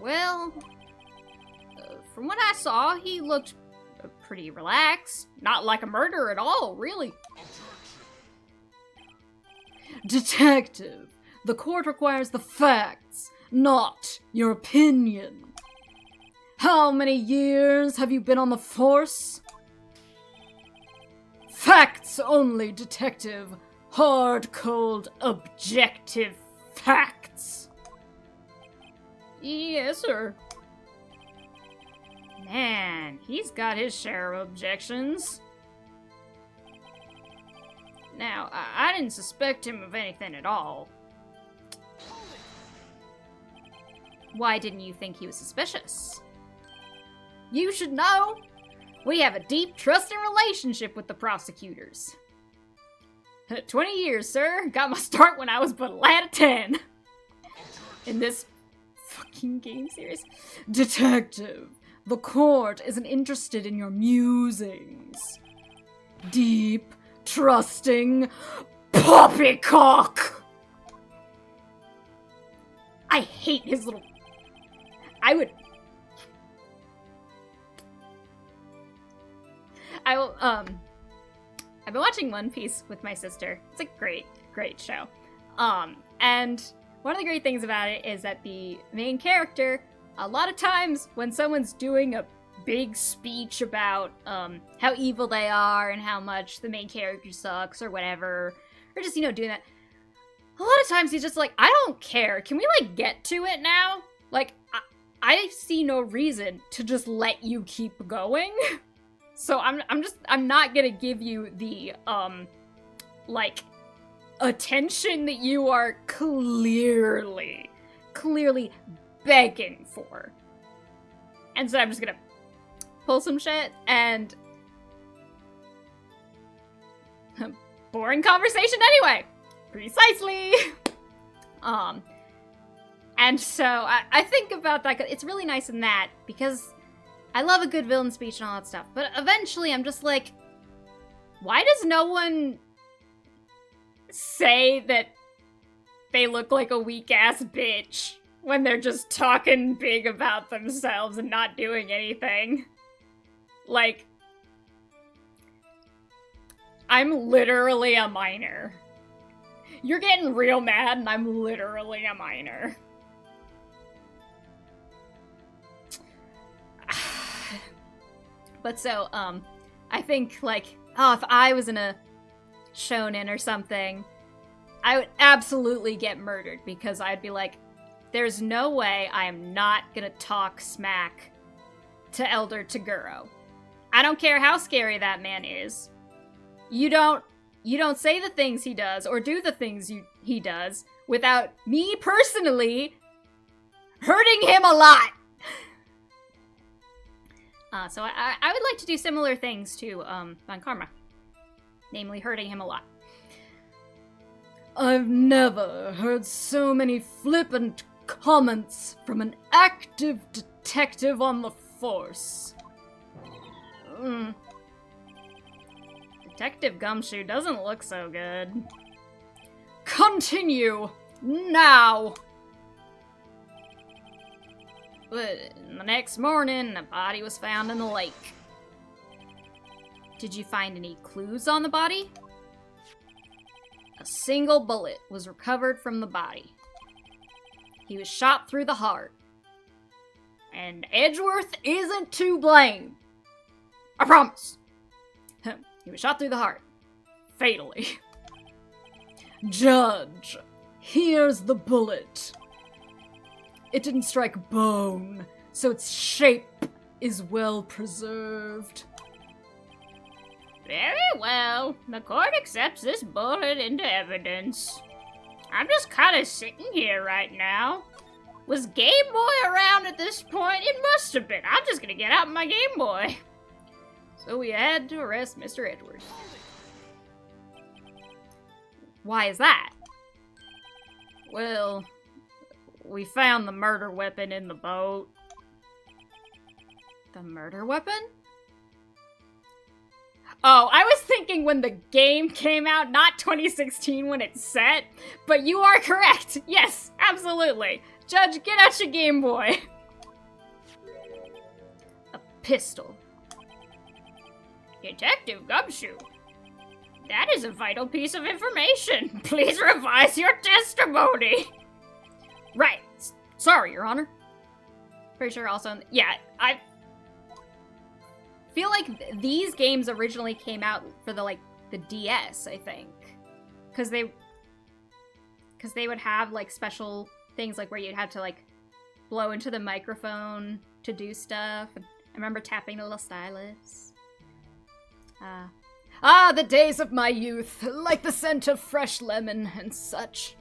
Well, from what I saw, he looked pretty relaxed. Not like a murderer at all, really. Detective, the court requires the facts, not your opinion. How many years have you been on the force? Facts only, detective. Hard, cold, objective facts. Yes, sir. Man, he's got his share of objections. Now, I didn't suspect him of anything at all. Why didn't you think he was suspicious? You should know. We have a deep, trusting relationship with the prosecutors. 20 years, sir. Got my start when I was but a lad of 10. In this fucking game series. Detective, the court isn't interested in your musings. Deep, trusting, poppycock! I hate his little... I will, I've been watching One Piece with my sister. It's a great, great show. And one of the great things about it is that the main character, a lot of times when someone's doing a big speech about, how evil they are and how much the main character sucks or whatever, or just, doing that, a lot of times he's just like, I don't care. Can we, get to it now? I see no reason to just let you keep going. So I'm not gonna give you the, attention that you are clearly begging for. And so I'm just gonna pull some shit and... boring conversation anyway! Precisely! And so I think about that, it's really nice in that, because I love a good villain speech and all that stuff, but eventually I'm just like, why does no one say that they look like a weak-ass bitch when they're just talking big about themselves and not doing anything? I'm literally a minor. You're getting real mad and I'm literally a minor. But so, I think, if I was in a shonen or something, I would absolutely get murdered, because I'd be like, there's no way I am not gonna talk smack to Elder Toguro. I don't care how scary that man is. You don't say the things he does, or do the things he does, without me personally hurting him a lot! So I would like to do similar things to, Von Karma. Namely, hurting him a lot. I've never heard so many flippant comments from an active detective on the force. Detective Gumshoe doesn't look so good. Continue! Now! But the next morning, a body was found in the lake. Did you find any clues on the body? A single bullet was recovered from the body. He was shot through the heart. And Edgeworth isn't to blame. I promise. He was shot through the heart. Fatally. Judge, here's the bullet. It didn't strike bone, so its shape is well preserved. Very well. The court accepts this bullet into evidence. I'm just kind of sitting here right now. Was Game Boy around at this point? It must have been. I'm just gonna get out my Game Boy. So we had to arrest Mr. Edwards. Why is that? Well, we found the murder weapon in the boat. The murder weapon? Oh, I was thinking when the game came out, not 2016 when it's set, but you are correct. Yes, absolutely. Judge, get out your Game Boy. A pistol. Detective Gumshoe. That is a vital piece of information. Please revise your testimony. Right. Sorry, Your Honor. Pretty sure also... Yeah, I feel like these games originally came out for the DS, I think. Because they would have, special things, where you'd have to, blow into the microphone to do stuff. And I remember tapping the little stylus. The days of my youth, like the scent of fresh lemon and such.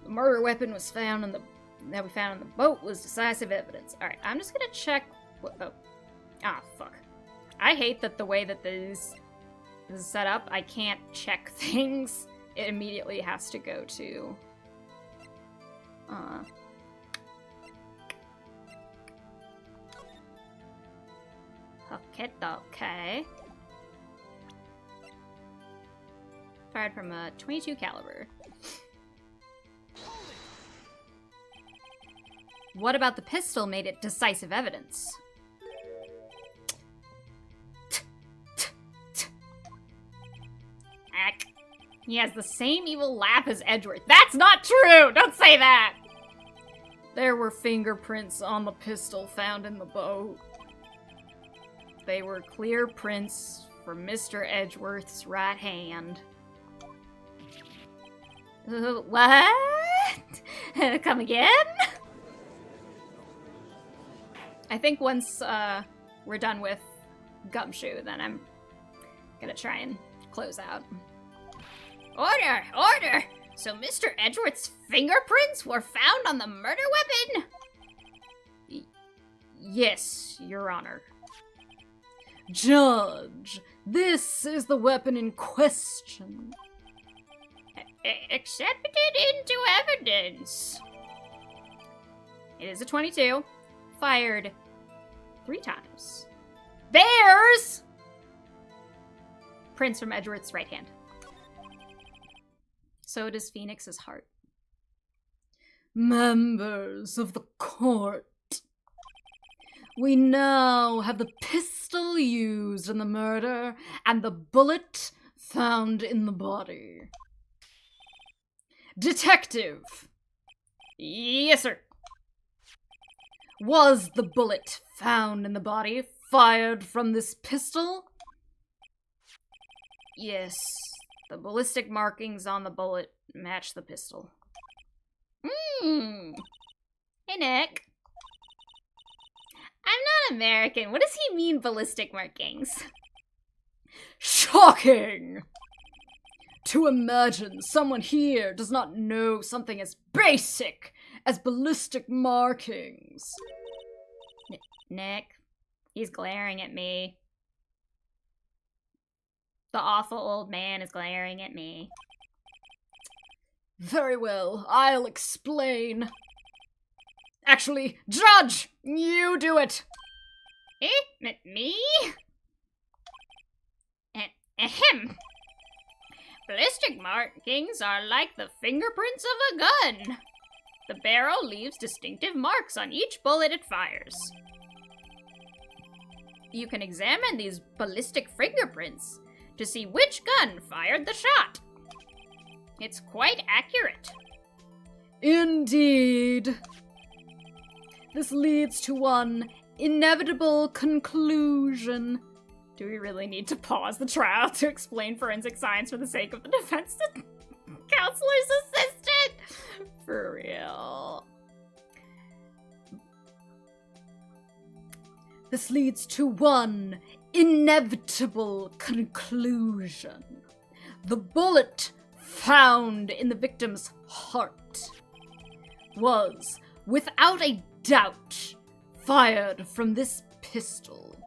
The murder weapon was found that we found in the boat was decisive evidence. Alright, I'm just gonna check what... Oh. Ah, fuck. I hate that the way that this is set up, I can't check things. It immediately has to go to... Okay. Fired from a .22 caliber. What about the pistol made it decisive evidence? He has the same evil laugh as Edgeworth. That's not true! Don't say that! There were fingerprints on the pistol found in the boat. They were clear prints from Mr. Edgeworth's right hand. What? Come again? I think once we're done with Gumshoe, then I'm gonna try and close out. Order! Order! So Mr. Edgeworth's fingerprints were found on the murder weapon? Yes, Your Honor. Judge, this is the weapon in question. Accepted into evidence. It is a .22, fired 3 times. There's prints from Edgeworth's right hand. So does Phoenix's heart. Members of the court, we now have the pistol used in the murder and the bullet found in the body. Detective! Yes, sir. Was the bullet found in the body fired from this pistol? Yes. The ballistic markings on the bullet match the pistol. Hey, Nick. I'm not American. What does he mean, ballistic markings? Shocking! To imagine someone here does not know something as basic as ballistic markings. Nick, he's glaring at me. The awful old man is glaring at me. Very well, I'll explain. Actually, Judge, you do it. Me? Ahem. Ballistic markings are like the fingerprints of a gun. The barrel leaves distinctive marks on each bullet it fires. You can examine these ballistic fingerprints to see which gun fired the shot. It's quite accurate. Indeed. This leads to one inevitable conclusion. Do we really need to pause the trial to explain forensic science for the sake of the defense counselor's assistant? For real. This leads to one inevitable conclusion. The bullet found in the victim's heart was, without a doubt, fired from this pistol.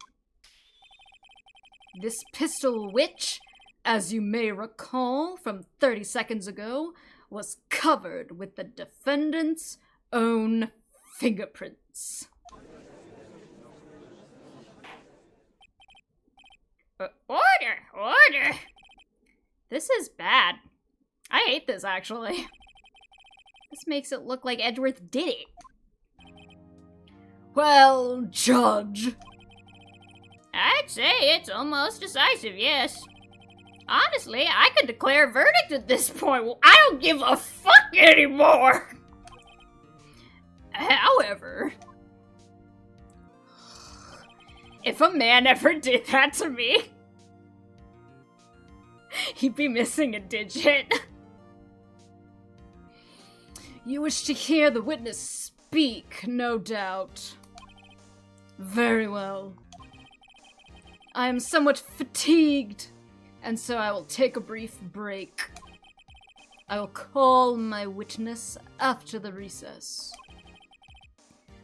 This pistol which, as you may recall from 30 seconds ago, was covered with the defendant's own fingerprints. Order! This is bad. I hate this, actually. This makes it look like Edgeworth did it. Well, Judge. I'd say it's almost decisive, yes. Honestly, I could declare a verdict at this point. Well, I don't give a fuck anymore. However, if a man ever did that to me, he'd be missing a digit. You wish to hear the witness speak, no doubt. Very well. I am somewhat fatigued, and so I will take a brief break. I will call my witness after the recess,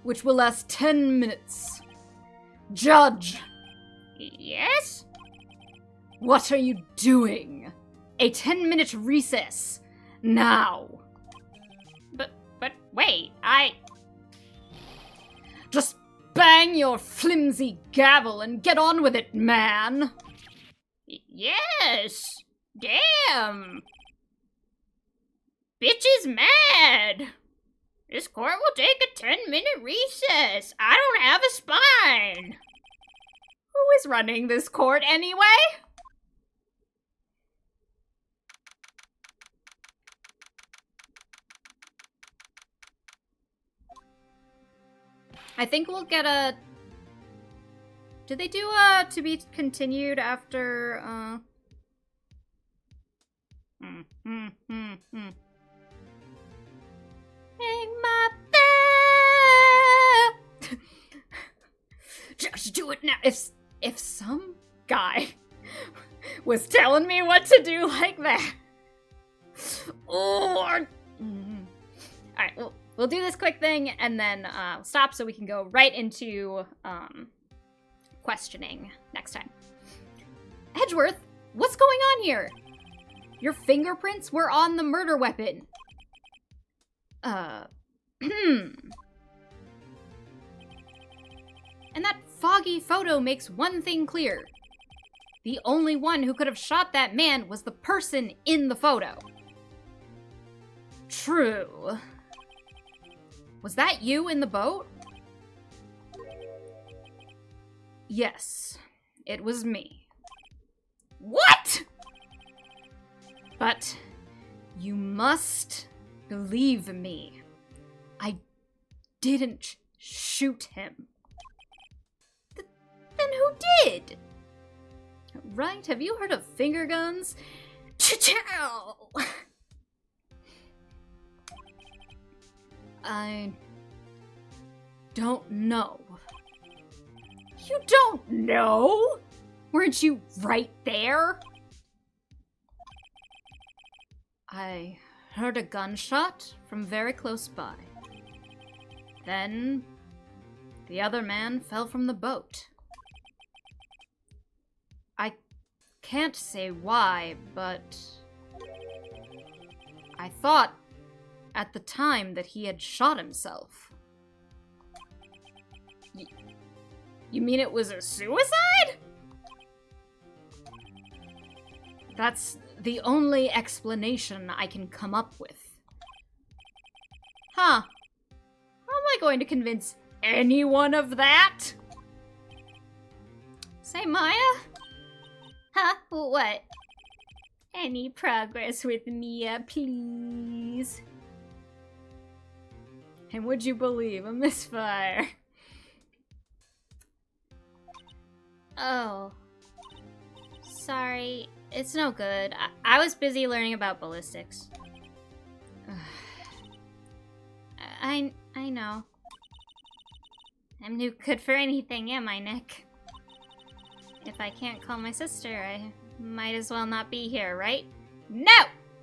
which will last 10 minutes. Judge! Yes? What are you doing? A 10-minute recess. Now. But wait, Just bang your flimsy gavel and get on with it, man. Yes! Damn! Bitch is mad! This court will take a 10-minute recess. I don't have a spine. Who is running this court anyway? I think we'll get a... Did they do a to be continued after, Hang my bell. Just do it now. If some guy was telling me what to do like that. Or... Alright, we'll do this quick thing and then stop so we can go right into questioning next time. Edgeworth, what's going on here? Your fingerprints were on the murder weapon. And that foggy photo makes one thing clear. The only one who could have shot that man was the person in the photo. True. Was that you in the boat? Yes, it was me. What? But you must believe me. I didn't shoot him. Then who did? Right? Have you heard of finger guns? Chow! I don't know. You don't know? Weren't you right there? I heard a gunshot from very close by. Then the other man fell from the boat. I can't say why, but I thought at the time that he had shot himself. You mean it was a suicide? That's the only explanation I can come up with. Huh. How am I going to convince anyone of that? Say, Maya? Huh? What? Any progress with Mia, please? And would you believe a misfire? Oh. Sorry. It's no good. I was busy learning about ballistics. I know. I'm no good for anything, am I, Nick? If I can't call my sister, I might as well not be here, right? No!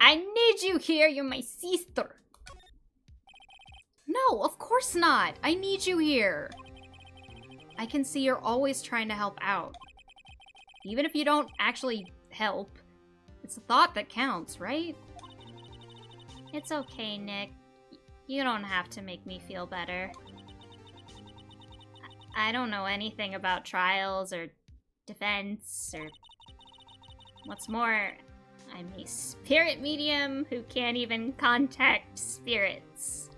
I need you here, you're my sister. No, of course not. I need you here. I can see you're always trying to help out. Even if you don't actually help, it's the thought that counts, right? It's okay, Nick. You don't have to make me feel better. I don't know anything about trials or defense or... What's more, I'm a spirit medium who can't even contact spirits.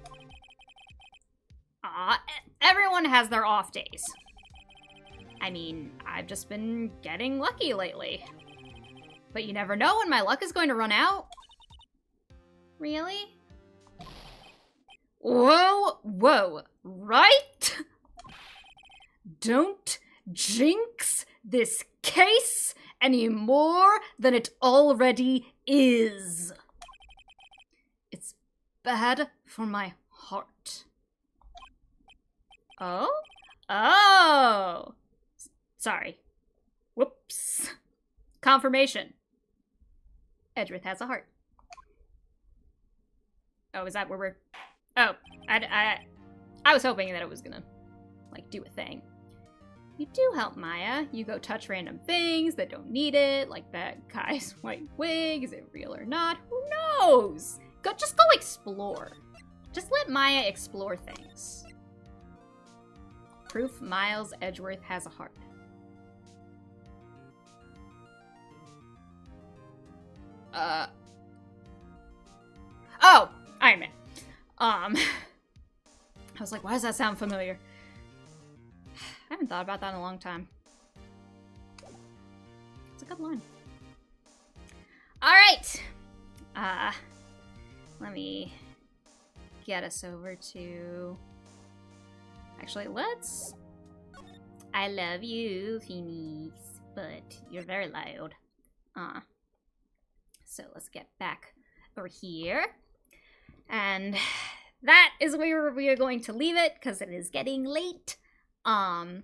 Everyone has their off days. I mean, I've just been getting lucky lately. But you never know when my luck is going to run out. Really? Whoa, right? Don't jinx this case any more than it already is. It's bad for my heart. Oh! Sorry. Whoops. Confirmation. Edgeworth has a heart. Oh, is that where we're... Oh, I was hoping that it was gonna, like, do a thing. You do help Maya. You go touch random things that don't need it, like that guy's white wig. Is it real or not? Who knows? Just go explore. Just let Maya explore things. Proof Miles Edgeworth has a heart. Oh, Iron Man. I was like, why does that sound familiar? I haven't thought about that in a long time. It's a good line. All right. Let me get us over to... Actually, let's... I love you, Phoenix, but you're very loud. So let's get back over here. And that is where we are going to leave it, because it is getting late. I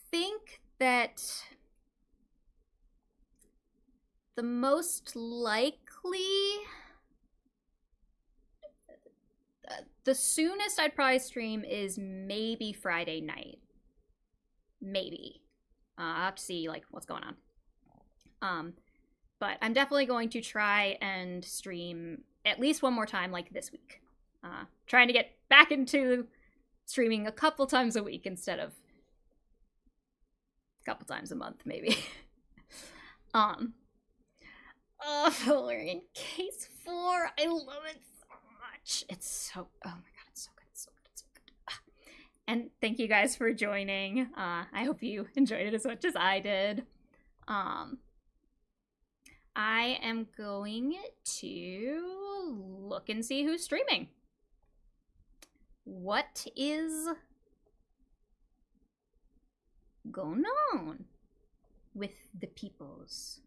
think that the most likely, the soonest I'd probably stream is maybe Friday night. Maybe. I'll have to see, like, what's going on. But I'm definitely going to try and stream at least one more time, like, this week. Trying to get back into streaming a couple times a week instead of a couple times a month, maybe. Oh, we're in case 4. I love it so much. It's so, oh my god, it's so good, it's so good, it's so good. And thank you guys for joining. I hope you enjoyed it as much as I did. I am going to look and see who's streaming. What is going on with the peoples?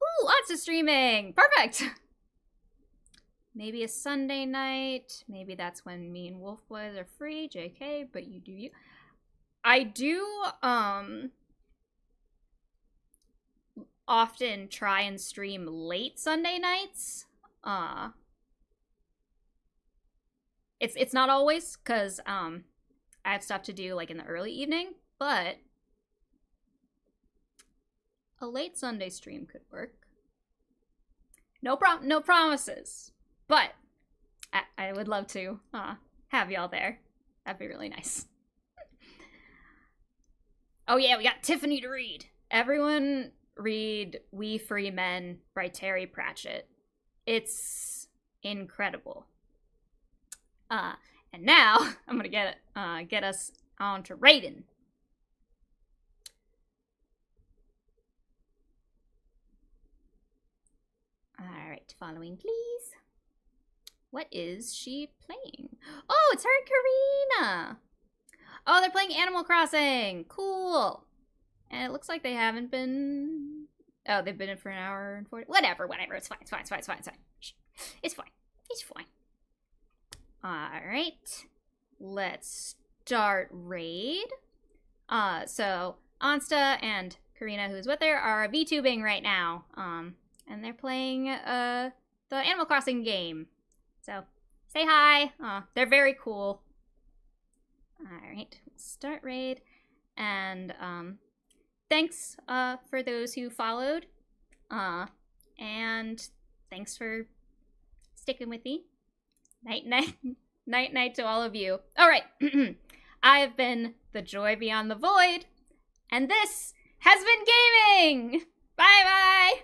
Ooh, lots of streaming! Perfect! Maybe a Sunday night. Maybe that's when me and Wolf Boys are free. JK, but you do you. I do, often try and stream late Sunday nights. It's not always, because I have stuff to do like in the early evening, but a late Sunday stream could work. No promises, but I would love to have y'all there. That'd be really nice. Oh yeah, we got Tiffany to read. Everyone read We Free Men by Terry Pratchett. It's incredible. And now I'm gonna get us on to Raiden. All right, following, please. What is she playing? Oh, it's her and Karina. Oh, they're playing Animal Crossing. Cool. And it looks like they haven't been... Oh, they've been in for an hour and 40... Whatever. It's fine. It's fine. Alright. Let's start raid. So, Ansta and Karina, who's with her, are VTubing right now. And they're playing the Animal Crossing game. So, say hi. They're very cool. Alright, we'll start raid. And, thanks for those who followed. And thanks for sticking with me. Night to all of you. All right. I have been the Joy Beyond the Void, and this has been gaming. Bye.